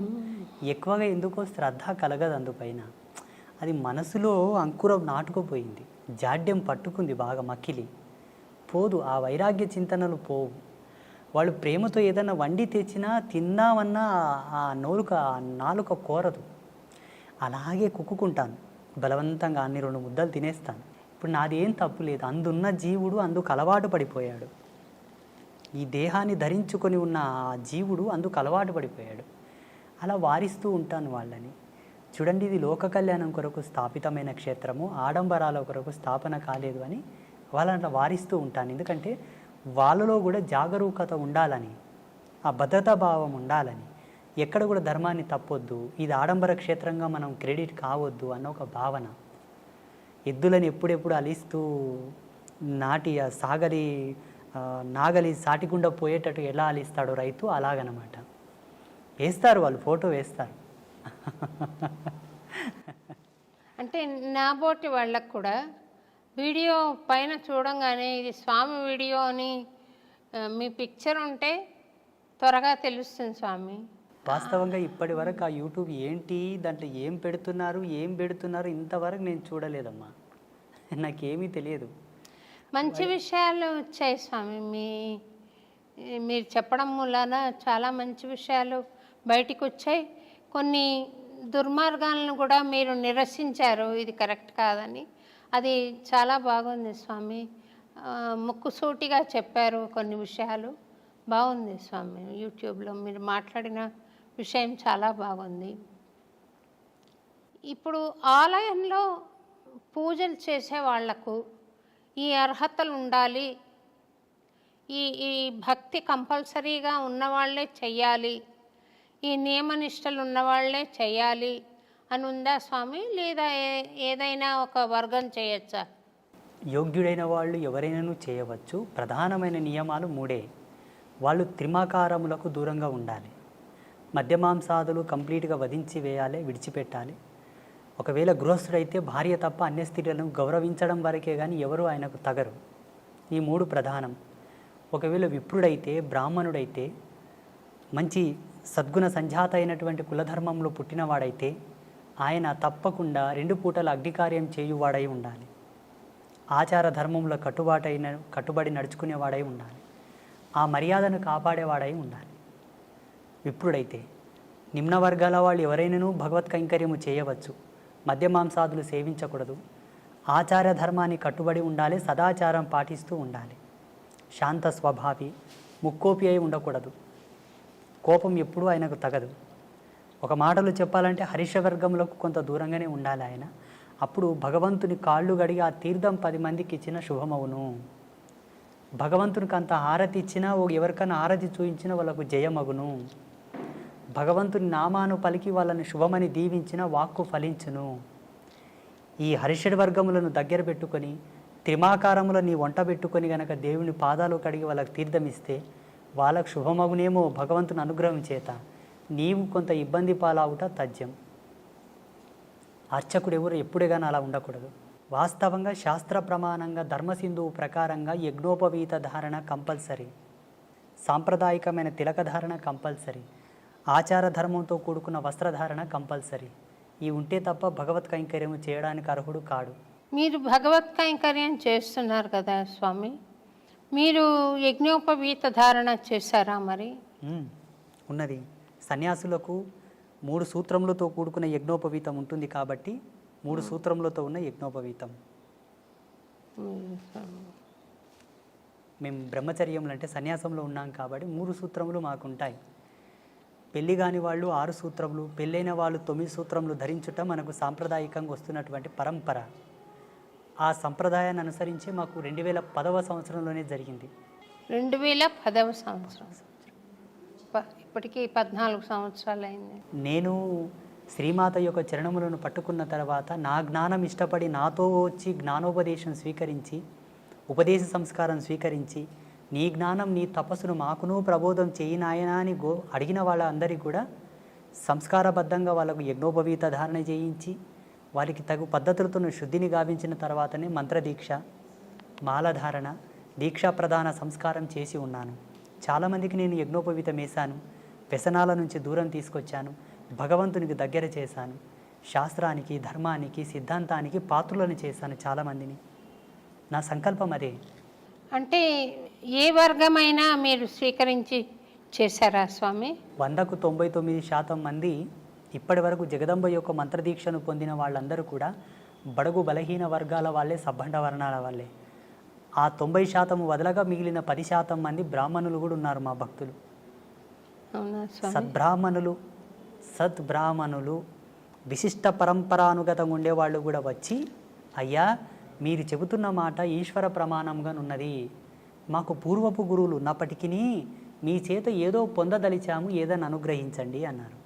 ఎక్కువగా ఎందుకో శ్రద్ధ కలగదు అందుపైన. అది మనసులో అంకురం నాటుకుపోయింది, జాడ్యం పట్టుకుంది బాగా, మక్కిలి పోదు, ఆ వైరాగ్య చింతనలు పోవు. వాళ్ళు ప్రేమతో ఏదైనా వండి తెచ్చినా తిందామన్నా ఆ నాలుక కోరదు. అలాగే కుక్కుకుంటాను బలవంతంగా, అన్ని 2 ముద్దలు తినేస్తాను. ఇప్పుడు నాది ఏం తప్పు లేదు, అందున్న జీవుడు అందుకు అలవాటు పడిపోయాడు. ఈ దేహాన్ని ధరించుకొని ఉన్న ఆ జీవుడు అందుకు అలవాటు పడిపోయాడు. అలా వారిస్తూ ఉంటాను వాళ్ళని. చూడండి, ఇది లోక కళ్యాణం కొరకు స్థాపితమైన క్షేత్రము, ఆడంబరాల కొరకు స్థాపన కాలేదు అని వాళ్ళని అట్లా వారిస్తూ ఉంటాను. ఎందుకంటే వాళ్ళలో కూడా జాగరూకత ఉండాలని, ఆ భద్రతా భావం ఉండాలని, ఎక్కడ కూడా ధర్మాన్ని తప్పొద్దు, ఇది ఆడంబర క్షేత్రంగా మనం క్రెడిట్ కావద్దు అన్న ఒక భావన. ఎద్దులని ఎప్పుడెప్పుడు అలిస్తూ నాగలి సాటికుండా పోయేటట్టు ఎలా అలిస్తాడో రైతు, అలాగనమాట. వేస్తారు వాళ్ళు, ఫోటో వేస్తారు. అంటే నాబోటి వాళ్ళకు కూడా వీడియో పైన చూడంగానే ఇది స్వామి వీడియో అని మీ పిక్చర్ ఉంటే త్వరగా తెలుస్తుంది స్వామి. వాస్తవంగా ఇప్పటి వరకు ఆ యూట్యూబ్ ఏంటి, దాంట్లో ఏం పెడుతున్నారు ఇంతవరకు నేను చూడలేదమ్మా, నాకేమీ తెలియదు. మంచి విషయాలు వచ్చాయి స్వామి, మీరు చెప్పడం మూలాన చాలా మంచి విషయాలు బయటికి వచ్చాయి. కొన్ని దుర్మార్గాలను కూడా మీరు నిరసించారు, ఇది కరెక్ట్ కాదని. అది చాలా బాగుంది స్వామి, ముక్కుసూటిగా చెప్పారు కొన్ని విషయాలు. బాగుంది స్వామి, యూట్యూబ్లో మీరు మాట్లాడిన విషయం చాలా బాగుంది. ఇప్పుడు ఆలయంలో పూజలు చేసే వాళ్లకు ఈ అర్హతలు ఉండాలి, ఈ భక్తి కంపల్సరీగా ఉన్నవాళ్లే చెయ్యాలి, ఈ నియమనిష్టలు ఉన్నవాళ్లే చెయ్యాలి అని ఉందా స్వామి, లేదా ఏదైనా ఒక వర్గం చేయొచ్చా? యోగ్యుడైన వాళ్ళు ఎవరైనాను చేయవచ్చు. ప్రధానమైన నియమాలు 3. వాళ్ళు త్రిమాకారములకు దూరంగా ఉండాలి, మద్యమాంసాదులు కంప్లీట్గా వధించి వేయాలి, విడిచిపెట్టాలి. ఒకవేళ గృహస్థుడైతే భార్య తప్ప అన్య స్త్రీలను గౌరవించడం వరకే కానీ ఎవరు ఆయనకు తగరు. ఈ 3 ప్రధానం. ఒకవేళ విప్రుడైతే, బ్రాహ్మణుడైతే, మంచి సద్గుణ సంజాత అయినటువంటి కులధర్మంలో పుట్టినవాడైతే ఆయన తప్పకుండా 2 పూటల అగ్నికార్యం చేయువాడై ఉండాలి. ఆచార ధర్మంలో కట్టుబడి నడుచుకునేవాడై ఉండాలి. ఆ మర్యాదను కాపాడేవాడై ఉండాలి విప్రుడైతే. నిమ్న వర్గాల వాళ్ళు ఎవరైనాను భగవత్ కైంకర్యము చేయవచ్చు, మద్యమాంసాదులు సేవించకూడదు, ఆచార ధర్మాన్ని కట్టుబడి ఉండాలి, సదాచారం పాటిస్తూ ఉండాలి, శాంత స్వభావి, ముక్కోపి అయి ఉండకూడదు, కోపం ఎప్పుడూ ఆయనకు తగదు. ఒక మాటలో చెప్పాలంటే హరిషవర్గములకు కొంత దూరంగానే ఉండాలి ఆయన. అప్పుడు భగవంతుని కాళ్ళు గడిగి ఆ తీర్థం 10 మందికి ఇచ్చిన శుభమవును. భగవంతునికి అంత హారతి ఇచ్చినా, ఎవరికైనా హారతి చూయించినా వాళ్ళకు జయమగును. భగవంతుని నామాను పలికి వాళ్ళని శుభమని దీవించిన వాక్కు ఫలించును. ఈ హరిషడ్ వర్గములను దగ్గర పెట్టుకొని, త్రిమాకారములను నీ వంట పెట్టుకొని గనక దేవుని పాదాలు కడిగి వాళ్ళకి తీర్థం ఇస్తే వాళ్ళకు శుభమగునేమో భగవంతుని అనుగ్రహం చేత. నీవు కొంత ఇబ్బంది పాలవుట తథ్యం. అర్చకుడు ఎవరు ఎప్పుడే కానీ అలా ఉండకూడదు. వాస్తవంగా శాస్త్ర ప్రమాణంగా ధర్మసింధువు ప్రకారంగా యజ్ఞోపవీత ధారణ కంపల్సరీ, సాంప్రదాయకమైన తిలకధారణ కంపల్సరీ, ఆచార ధర్మంతో కూడుకున్న వస్త్రధారణ కంపల్సరీ. ఈ ఉంటే తప్ప భగవత్ కైంకర్యం చేయడానికి అర్హుడు కాడు. మీరు భగవత్ కైంకర్యం చేస్తున్నారు కదా స్వామి, మీరు యజ్ఞోపవీత ధారణ చేశారా మరి? ఉన్నది. సన్యాసులకు 3 సూత్రములతో కూడుకున్న యజ్ఞోపవీతం ఉంటుంది కాబట్టి 3 సూత్రములతో ఉన్న యజ్ఞోపవీతం. మేము బ్రహ్మచర్యములు అంటే సన్యాసంలో ఉన్నాం కాబట్టి 3 సూత్రములు మాకుంటాయి. పెళ్లి కాని వాళ్ళు 6 సూత్రములు, పెళ్ళైన వాళ్ళు 9 సూత్రములు ధరించుట మనకు సాంప్రదాయకంగా వస్తున్నటువంటి పరంపర. ఆ సంప్రదాయాన్ని అనుసరించి మాకు 2010వ సంవత్సరంలోనే జరిగింది. 2010వ సంవత్సరం, ఇప్పటికీ 14 సంవత్సరాలు అయింది. నేను శ్రీమాత యొక్క చరణములను పట్టుకున్న తర్వాత నా జ్ఞానం ఇష్టపడి నాతో వచ్చి జ్ఞానోపదేశం స్వీకరించి, ఉపదేశ సంస్కారం స్వీకరించి, నీ జ్ఞానం నీ తపస్సును మాకును ప్రబోధం చేయి నాయనా అని అడిగిన వాళ్ళందరికీ కూడా సంస్కారబద్ధంగా వాళ్ళకు యజ్ఞోపవీత ధారణ చేయించి వారికి తగు పద్ధతులతో శుద్ధిని గావించిన తర్వాతనే మంత్రదీక్ష, మాలధారణ, దీక్షా ప్రధాన సంస్కారం చేసి ఉన్నాను. చాలామందికి నేను యజ్ఞోపవీతం వేశాను, వ్యసనాల నుంచి దూరం తీసుకొచ్చాను, భగవంతునికి దగ్గర చేశాను, శాస్త్రానికి, ధర్మానికి, సిద్ధాంతానికి పాత్రులను చేశాను చాలామందిని. నా సంకల్పం అదే. అంటే ఏ వర్గమైనా మీరు స్వీకరించి చేశారా స్వామి? 100కు 99% మంది ఇప్పటి వరకు జగదంబ యొక్క మంత్రదీక్షను పొందిన వాళ్ళందరూ కూడా బడుగు బలహీన వర్గాల వాళ్ళే, సబ్బండ వర్ణాల వాళ్ళే. ఆ 90% వదలగా మిగిలిన 10% మంది బ్రాహ్మణులు కూడా ఉన్నారు మా భక్తులు. సద్బ్రాహ్మణులు విశిష్ట పరంపరానుగతంగా ఉండేవాళ్ళు కూడా వచ్చి, అయ్యా మీరు చెబుతున్న మాట ఈశ్వర ప్రమాణంగా ఉన్నది, మాకు పూర్వపు గురువులు ఉన్నప్పటికీ మీ చేత ఏదో పొందదలిచాము, ఏదని అనుగ్రహించండి అన్నారు.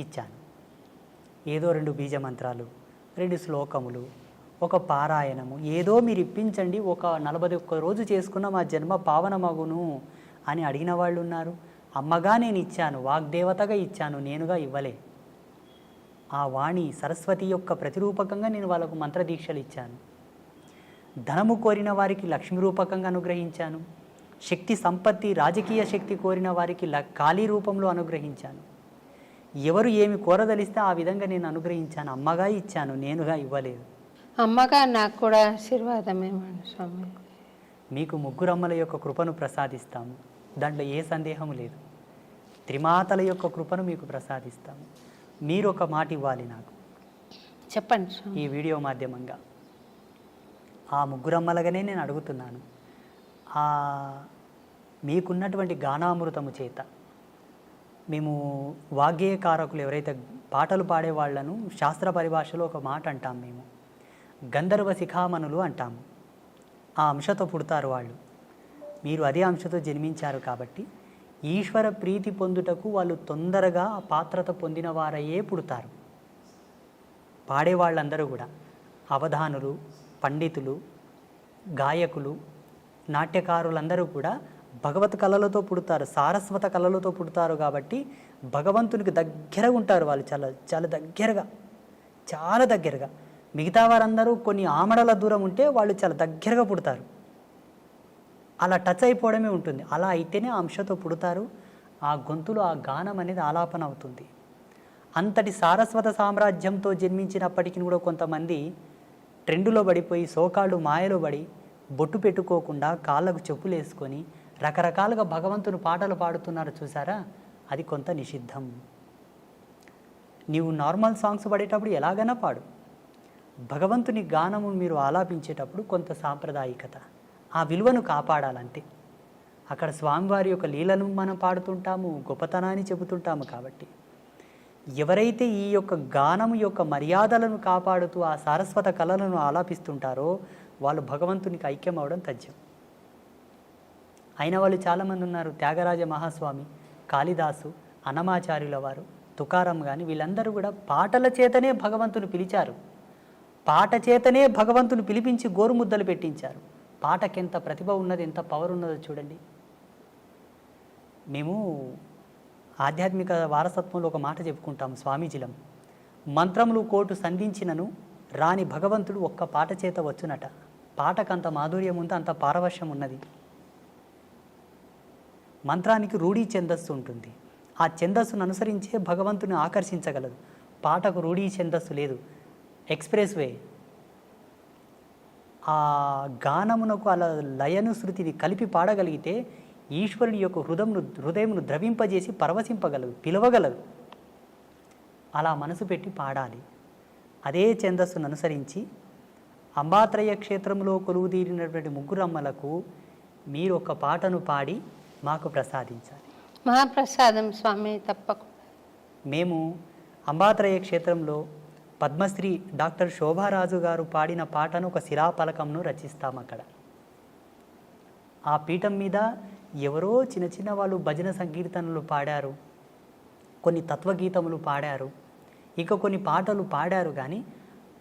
ఇచ్చాను. ఏదో 2 బీజమంత్రాలు, 2 శ్లోకములు, ఒక పారాయణము, ఏదో మీరు ఇప్పించండి, ఒక 41 రోజు చేసుకున్న మా జన్మ పావనమగును అని అడిగిన వాళ్ళు ఉన్నారు. అమ్మగా నేను ఇచ్చాను, వాగ్దేవతగా ఇచ్చాను, నేనుగా ఇవ్వలే. ఆ వాణి సరస్వతి యొక్క ప్రతిరూపకంగా నేను వాళ్ళకు మంత్రదీక్షలు ఇచ్చాను. ధనము కోరిన వారికి లక్ష్మీ రూపకంగా అనుగ్రహించాను. శక్తి సంపత్తి, రాజకీయ శక్తి కోరిన వారికి కాళీ రూపంలో అనుగ్రహించాను. ఎవరు ఏమి కోరదలిస్తే ఆ విధంగా నేను అనుగ్రహించాను. అమ్మగా ఇచ్చాను, నేనుగా ఇవ్వలేదు. అమ్మగా నాకు కూడా ఆశీర్వాదమేమండి స్వామి. మీకు 3 అమ్మల యొక్క కృపను ప్రసాదిస్తాము, దాంట్లో ఏ సందేహము లేదు. త్రిమాతల యొక్క కృపను మీకు ప్రసాదిస్తాము. మీరు ఒక మాట ఇవ్వాలి నాకు. చెప్పండి స్వామి. ఈ వీడియో మాధ్యమంగా ఆ 3 అమ్మలుగానే నేను అడుగుతున్నాను. మీకున్నటువంటి గానామృతము చేత మేము వాగ్గేయకారకులు ఎవరైతే పాటలు పాడేవాళ్లను శాస్త్ర పరిభాషలో ఒక మాట అంటాం, మేము గంధర్వ శిఖామణులు అంటాము. ఆ అంశతో పుడతారు వాళ్ళు. మీరు అదే అంశతో జన్మించారు కాబట్టి ఈశ్వర ప్రీతి పొందుటకు వాళ్ళు తొందరగా ఆ పాత్రత పొందిన వారయ్యే పుడతారు. పాడేవాళ్ళందరూ కూడా అవధానులు, పండితులు, గాయకులు, నాట్యకారులందరూ కూడా భగవత్ కళలతో పుడతారు, సారస్వత కళలతో పుడతారు. కాబట్టి భగవంతునికి దగ్గర ఉంటారు వాళ్ళు, చాలా చాలా దగ్గరగా. మిగతా వారందరూ కొన్ని ఆమడల దూరం ఉంటే వాళ్ళు చాలా దగ్గరగా పుడతారు. అలా టచ్ అయిపోవడమే ఉంటుంది. అలా అయితేనే ఆ అంశతో పుడతారు. ఆ గొంతులో ఆ గానం అనేది ఆలాపన అవుతుంది. అంతటి సారస్వత సామ్రాజ్యంతో జన్మించినప్పటికీ కూడా కొంతమంది ట్రెండులో పడిపోయి, సోకాళ్ళు మాయలో పడి, బొట్టు పెట్టుకోకుండా కాళ్ళకు చెప్పులు వేసుకొని రకరకాలుగా భగవంతుని పాటలు పాడుతున్నారు చూసారా, అది కొంత నిషిద్ధం. నీవు నార్మల్ సాంగ్స్ పాడేటప్పుడు ఎలాగైనా పాడు, భగవంతుని గానము మీరు ఆలాపించేటప్పుడు కొంత సాంప్రదాయికత, ఆ విలువను కాపాడాలంటే. అక్కడ స్వామివారి యొక్క లీలను మనం పాడుతుంటాము, గొప్పతనాన్ని చెబుతుంటాము. కాబట్టి ఎవరైతే ఈ యొక్క గానము యొక్క మర్యాదలను కాపాడుతూ ఆ సారస్వత కళలను ఆలాపిస్తుంటారో వాళ్ళు భగవంతునికి ఐక్యం అవడం తథ్యం. అయిన వాళ్ళు చాలామంది ఉన్నారు. త్యాగరాజ మహాస్వామి, కాళిదాసు, అన్నమాచార్యుల వారు, తుకారం కానీ వీళ్ళందరూ కూడా పాటల చేతనే భగవంతుని పిలిచారు. పాట చేతనే భగవంతుని పిలిపించి గోరుముద్దలు పెట్టించారు. పాటకెంత ప్రతిభ ఉన్నది, ఎంత పవర్ ఉన్నదో చూడండి. మేము ఆధ్యాత్మిక వారసత్వంలో ఒక మాట చెప్పుకుంటాం స్వామీజీలం, మంత్రములు కోటు సంధించినను రాని భగవంతుడు ఒక్క పాట చేత వచ్చునట. పాటకంత మాధుర్యం ఉంది, అంత పారవశ్యం ఉన్నది. మంత్రానికి రూఢీ ఛందస్సు ఉంటుంది. ఆ ఛందస్సును అనుసరించే భగవంతుని ఆకర్షించగలదు. పాటకు రూఢీ ఛందస్సు లేదు, ఎక్స్ప్రెస్ వే. ఆ గానమునకు అలా లయను శృతిని కలిపి పాడగలిగితే ఈశ్వరుని యొక్క హృదయమును ద్రవింపజేసి పరవశింపగలదు, పిలవగలదు. అలా మనసు పెట్టి పాడాలి. అదే ఛందస్సును అనుసరించి అంబాత్రయ క్షేత్రంలో కొలువుదీరినటువంటి ముగ్గురమ్మలకు మీరు ఒక పాటను పాడి మాకు ప్రసాదించాలి. మహాప్రసాదం స్వామి, తప్పకుండా. మేము అంబాత్రయ క్షేత్రంలో పద్మశ్రీ డాక్టర్ శోభారాజు గారు పాడిన పాటను ఒక శిలాపలకంను రచిస్తాం. అక్కడ ఆ పీఠం మీద ఎవరో చిన్న చిన్న వాళ్ళు భజన సంకీర్తనలు పాడారు, కొన్ని తత్వగీతములు పాడారు, ఇంకా కొన్ని పాటలు పాడారు. కానీ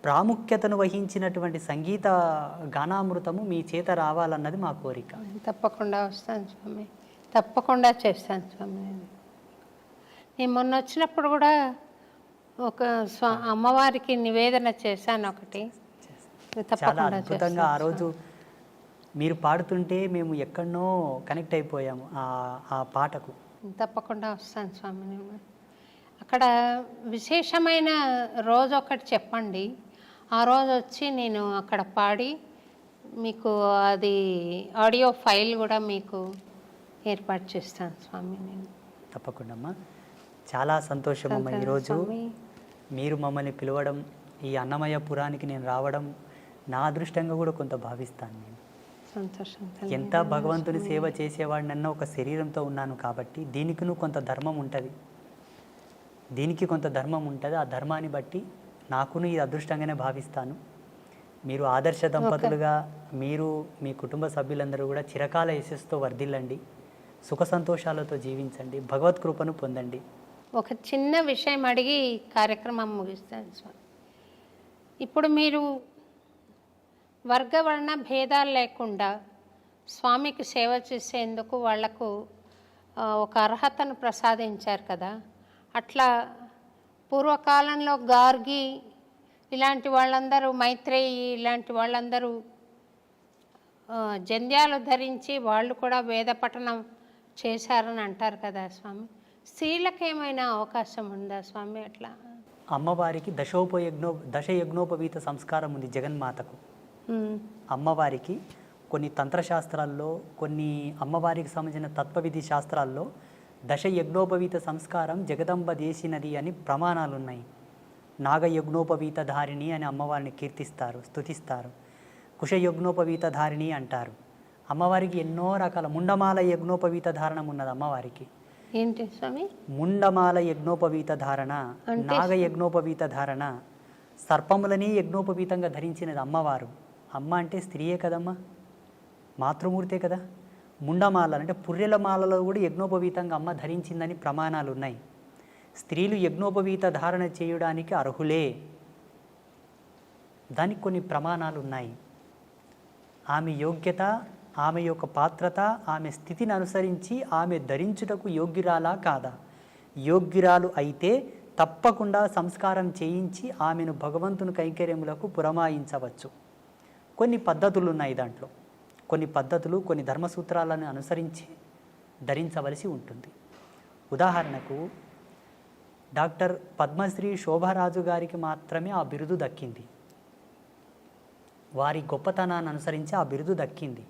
ప్రాముఖ్యతను వహించినటువంటి సంగీత గానామృతము మీ చేత రావాలన్నది మా కోరిక. తప్పకుండా వస్తాను స్వామి, తప్పకుండా చేస్తాను స్వామి. నేను మొన్న వచ్చినప్పుడు కూడా ఒక అమ్మవారికి నివేదన చేశాను ఒకటి. చాలా అద్భుతంగా ఆ రోజు మీరు పాడుతుంటే మేము ఎక్కడనో కనెక్ట్ అయిపోయాము ఆ పాటకు. తప్పకుండా వస్తాను స్వామి. నేను అక్కడ విశేషమైన రోజు ఒకటి చెప్పండి, ఆ రోజు వచ్చి నేను అక్కడ పాడి మీకు అది ఆడియో ఫైల్ కూడా మీకు ఏర్పాటు చేస్తాను స్వామి. నేను తప్పకుండా అమ్మా. చాలా సంతోషం అమ్మ, ఈరోజు మీరు మమ్మల్ని పిలవడం, ఈ అన్నమయ్య పురానికి నేను రావడం నా అదృష్టంగా కూడా కొంత భావిస్తాను. నేను సంతోషం. ఎంత భగవంతుని సేవ చేసేవాడినన్నా ఒక శరీరంతో ఉన్నాను కాబట్టి దీనికి కొంత ధర్మం ఉంటుంది, దీనికి కొంత ధర్మం ఉంటుంది. ఆ ధర్మాన్ని బట్టి నాకును ఇది అదృష్టంగానే భావిస్తాను. మీరు ఆదర్శ దంపతులుగా మీరు మీ కుటుంబ సభ్యులందరూ కూడా చిరకాల యశస్సుతో వర్ధిల్లండి, సుఖ సంతోషాలతో జీవించండి, భగవత్ కృపను పొందండి. ఒక చిన్న విషయం అడిగి కార్యక్రమం ముగిస్తాను స్వామి. ఇప్పుడు మీరు వర్గవర్ణ భేదాలు లేకుండా స్వామికి సేవ చేసేందుకు వాళ్లకు ఒక అర్హతను ప్రసాదించారు కదా. అట్లా పూర్వకాలంలో గార్గి ఇలాంటి వాళ్ళందరూ, మైత్రేయి ఇలాంటి వాళ్ళందరూ జంధ్యాలు ధరించి వాళ్ళు కూడా వేద పఠనం చేశారని అంటారు కదా స్వామి. స్త్రీలకు ఏమైనా అవకాశం ఉందా స్వామి అట్లా? అమ్మవారికి దశయజ్ఞోపవీత సంస్కారం ఉంది జగన్మాతకు. అమ్మవారికి కొన్ని తంత్రశాస్త్రాల్లో, కొన్ని అమ్మవారికి సంబంధించిన తత్వవిధి శాస్త్రాల్లో దశయజ్ఞోపవీత సంస్కారం జగదంబ చేసినది అని ప్రమాణాలు ఉన్నాయి. నాగయజ్ఞోపవీత ధారిణి అని అమ్మవారిని కీర్తిస్తారు, స్తుతిస్తారు. కుశయజ్ఞోపవీత ధారిణి అంటారు. అమ్మవారికి ఎన్నో రకాల ముండమాల యజ్ఞోపవీత ధారణం ఉన్నది అమ్మవారికి. ఏంటి స్వామి? ముండమాల యజ్ఞోపవీత ధారణ, నాగ యజ్ఞోపవీత ధారణ, సర్పములని యజ్ఞోపవీతంగా ధరించినది అమ్మవారు. అమ్మ అంటే స్త్రీయే కదమ్మా, మాతృమూర్తే కదా. ముండమాల అంటే పుర్రెల మాలలో కూడా యజ్ఞోపవీతంగా అమ్మ ధరించిందని ప్రమాణాలు ఉన్నాయి. స్త్రీలు యజ్ఞోపవీత ధారణ చేయడానికి అర్హులే, దానికి కొన్ని ప్రమాణాలు ఉన్నాయి. ఆమె యోగ్యత, ఆమె యొక్క పాత్రత, ఆమె స్థితిని అనుసరించి ఆమె ధరించుటకు యోగ్యురాలా కాదా? యోగ్యురాలు అయితే తప్పకుండా సంస్కారం చేయించి ఆమెను భగవంతుని కైంకర్యములకు పురమాయించవచ్చు. కొన్ని పద్ధతులు ఉన్నాయి దాంట్లో, కొన్ని పద్ధతులు, కొన్ని ధర్మసూత్రాలను అనుసరించి ధరించవలసి ఉంటుంది. ఉదాహరణకు డాక్టర్ పద్మశ్రీ శోభారాజు గారికి మాత్రమే ఆ బిరుదు దక్కింది. వారి గొప్పతనాన్ని అనుసరించి ఆ బిరుదు దక్కింది.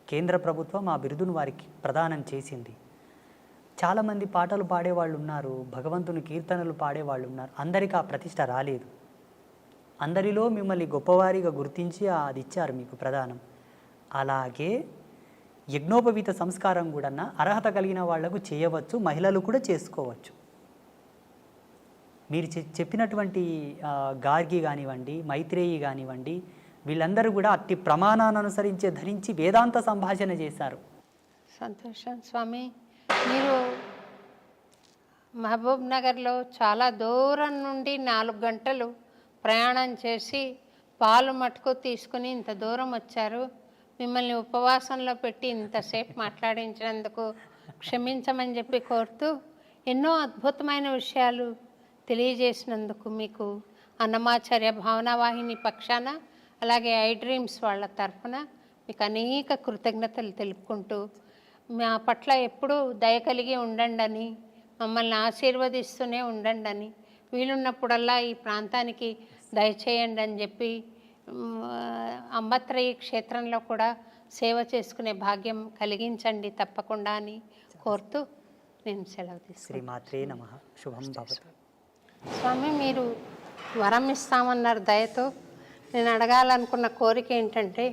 కేంద్ర ప్రభుత్వం ఆ బిరుదును వారికి ప్రదానం చేసింది. చాలామంది పాటలు పాడేవాళ్ళు ఉన్నారు, భగవంతుని కీర్తనలు పాడేవాళ్ళు ఉన్నారు, అందరికీ ఆ ప్రతిష్ట రాలేదు. అందరిలో మిమ్మల్ని గొప్పవారిగా గుర్తించి అది ఇచ్చారు మీకు ప్రదానం. అలాగే యజ్ఞోపవీత సంస్కారం కూడా అర్హత కలిగిన వాళ్లకు చేయవచ్చు, మహిళలు కూడా చేసుకోవచ్చు. మీరు చెప్పినటువంటి గార్గి కానివ్వండి, మైత్రేయి కానివ్వండి, వీళ్ళందరూ కూడా అట్టి ప్రమాణాన్ని అనుసరించే ధరించి వేదాంత సంభాషణ చేశారు. సంతోషం స్వామి. మీరు మహబూబ్ నగర్లో చాలా దూరం నుండి 4 గంటలు ప్రయాణం చేసి పాలు మటుకు తీసుకుని ఇంత దూరం వచ్చారు. మిమ్మల్ని ఉపవాసంలో పెట్టి ఇంతసేపు మాట్లాడించినందుకు క్షమించమని చెప్పి కోరుతూ, ఎన్నో అద్భుతమైన విషయాలు తెలియజేసినందుకు మీకు అన్నమాచార్య భావనావాహిని పక్షాన, అలాగే ఐ డ్రీమ్స్ వాళ్ళ తరఫున మీకు అనేక కృతజ్ఞతలు తెలుపుకుంటూ, మా పట్ల ఎప్పుడూ దయ కలిగి ఉండండి అని, మమ్మల్ని ఆశీర్వదిస్తూనే ఉండండి అని, వీలున్నప్పుడల్లా ఈ ప్రాంతానికి దయచేయండి అని చెప్పి అంబత్రయి క్షేత్రంలో కూడా సేవ చేసుకునే భాగ్యం కలిగించండి తప్పకుండా అని కోరుతూ నేను సెలవు తీసుకున్నాను. శ్రీమాత్రే నమః. శుభం భవతు. స్వామి, మీరు వరం ఇస్తామన్నారు దయతో. నేను అడగాలనుకున్న కోరిక ఏంటంటే,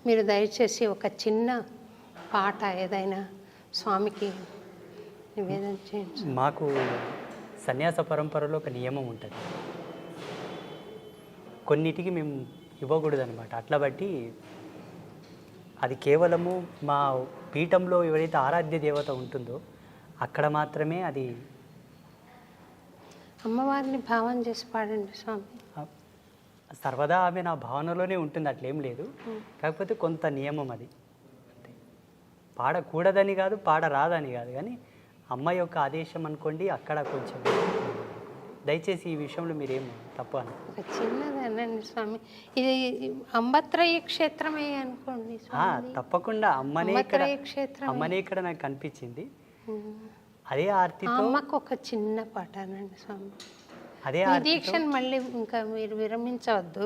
మీరు దయచేసి ఒక చిన్న పాట ఏదైనా స్వామికి నివేదన చేయండి. మాకు సన్యాస పరంపరలో ఒక నియమం ఉంటుంది, కొన్నిటికి మేము ఇవ్వకూడదు అనమాట. అట్లా బట్టి అది కేవలము మా పీఠంలో ఎవరైతే ఆరాధ్య దేవత ఉంటుందో అక్కడ మాత్రమే అది. అమ్మవారిని భావం చేసి పాడండి స్వామి. సర్వదా ఆమె నా భావనలోనే ఉంటుంది, అట్లేం లేదు. కాకపోతే కొంత నియమం అది. అంతే. పాడకూడదని కాదు, పాడరాదని కాదు, కానీ అమ్మ యొక్క ఆదేశం అనుకోండి. అక్కడ కొంచెం దయచేసి ఈ విషయంలో మీరేం తప్పు అని. ఒక చిన్నదనండి స్వామి, ఇది అంబత్రయ క్షేత్రమే అనుకోండి స్వామి. తప్పకుండా అమ్మనే ఇక్కడ, అంబత్రయ క్షేత్రం. అమ్మనే ఇక్కడ నాకు కనిపించింది. అదే ఆర్తితో అమ్మకు ఒక చిన్న పాట అనండి స్వామి. అదే ఈ ఆర్తితో దీక్షను మళ్ళీ ఇంకా మీరు విరమించవద్దు.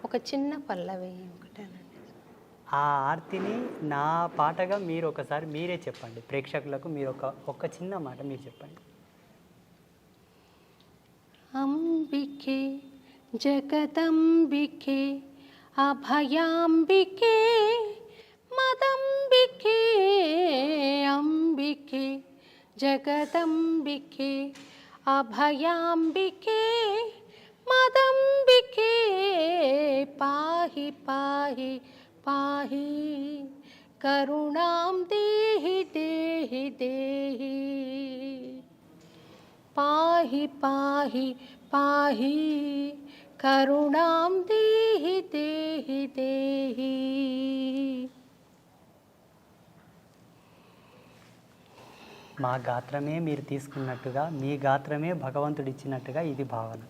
ఒక చిన్న పల్లవి ఒకటేనండి. ఆ ఆర్తిని నా పాటగా మీరు ఒకసారి మీరే చెప్పండి ప్రేక్షకులకు. మీరు ఒక చిన్న మాట మీరు చెప్పండి. అంబికే జగదంబికే అభయాంబికే మదంబికే అంబికే జగదంబికే అభయాంబికే మదంబికే పాహి పాహి పాహి కరుణాం దేహి దేహి దేహి పాహి పాహి పాహి కరుణాం దేహి దేహి దేహి. మా గాత్రమే మీరు తీసుకున్నట్టుగా, మీ గాత్రమే భగవంతుడిచ్చినట్టుగా ఇది భావన.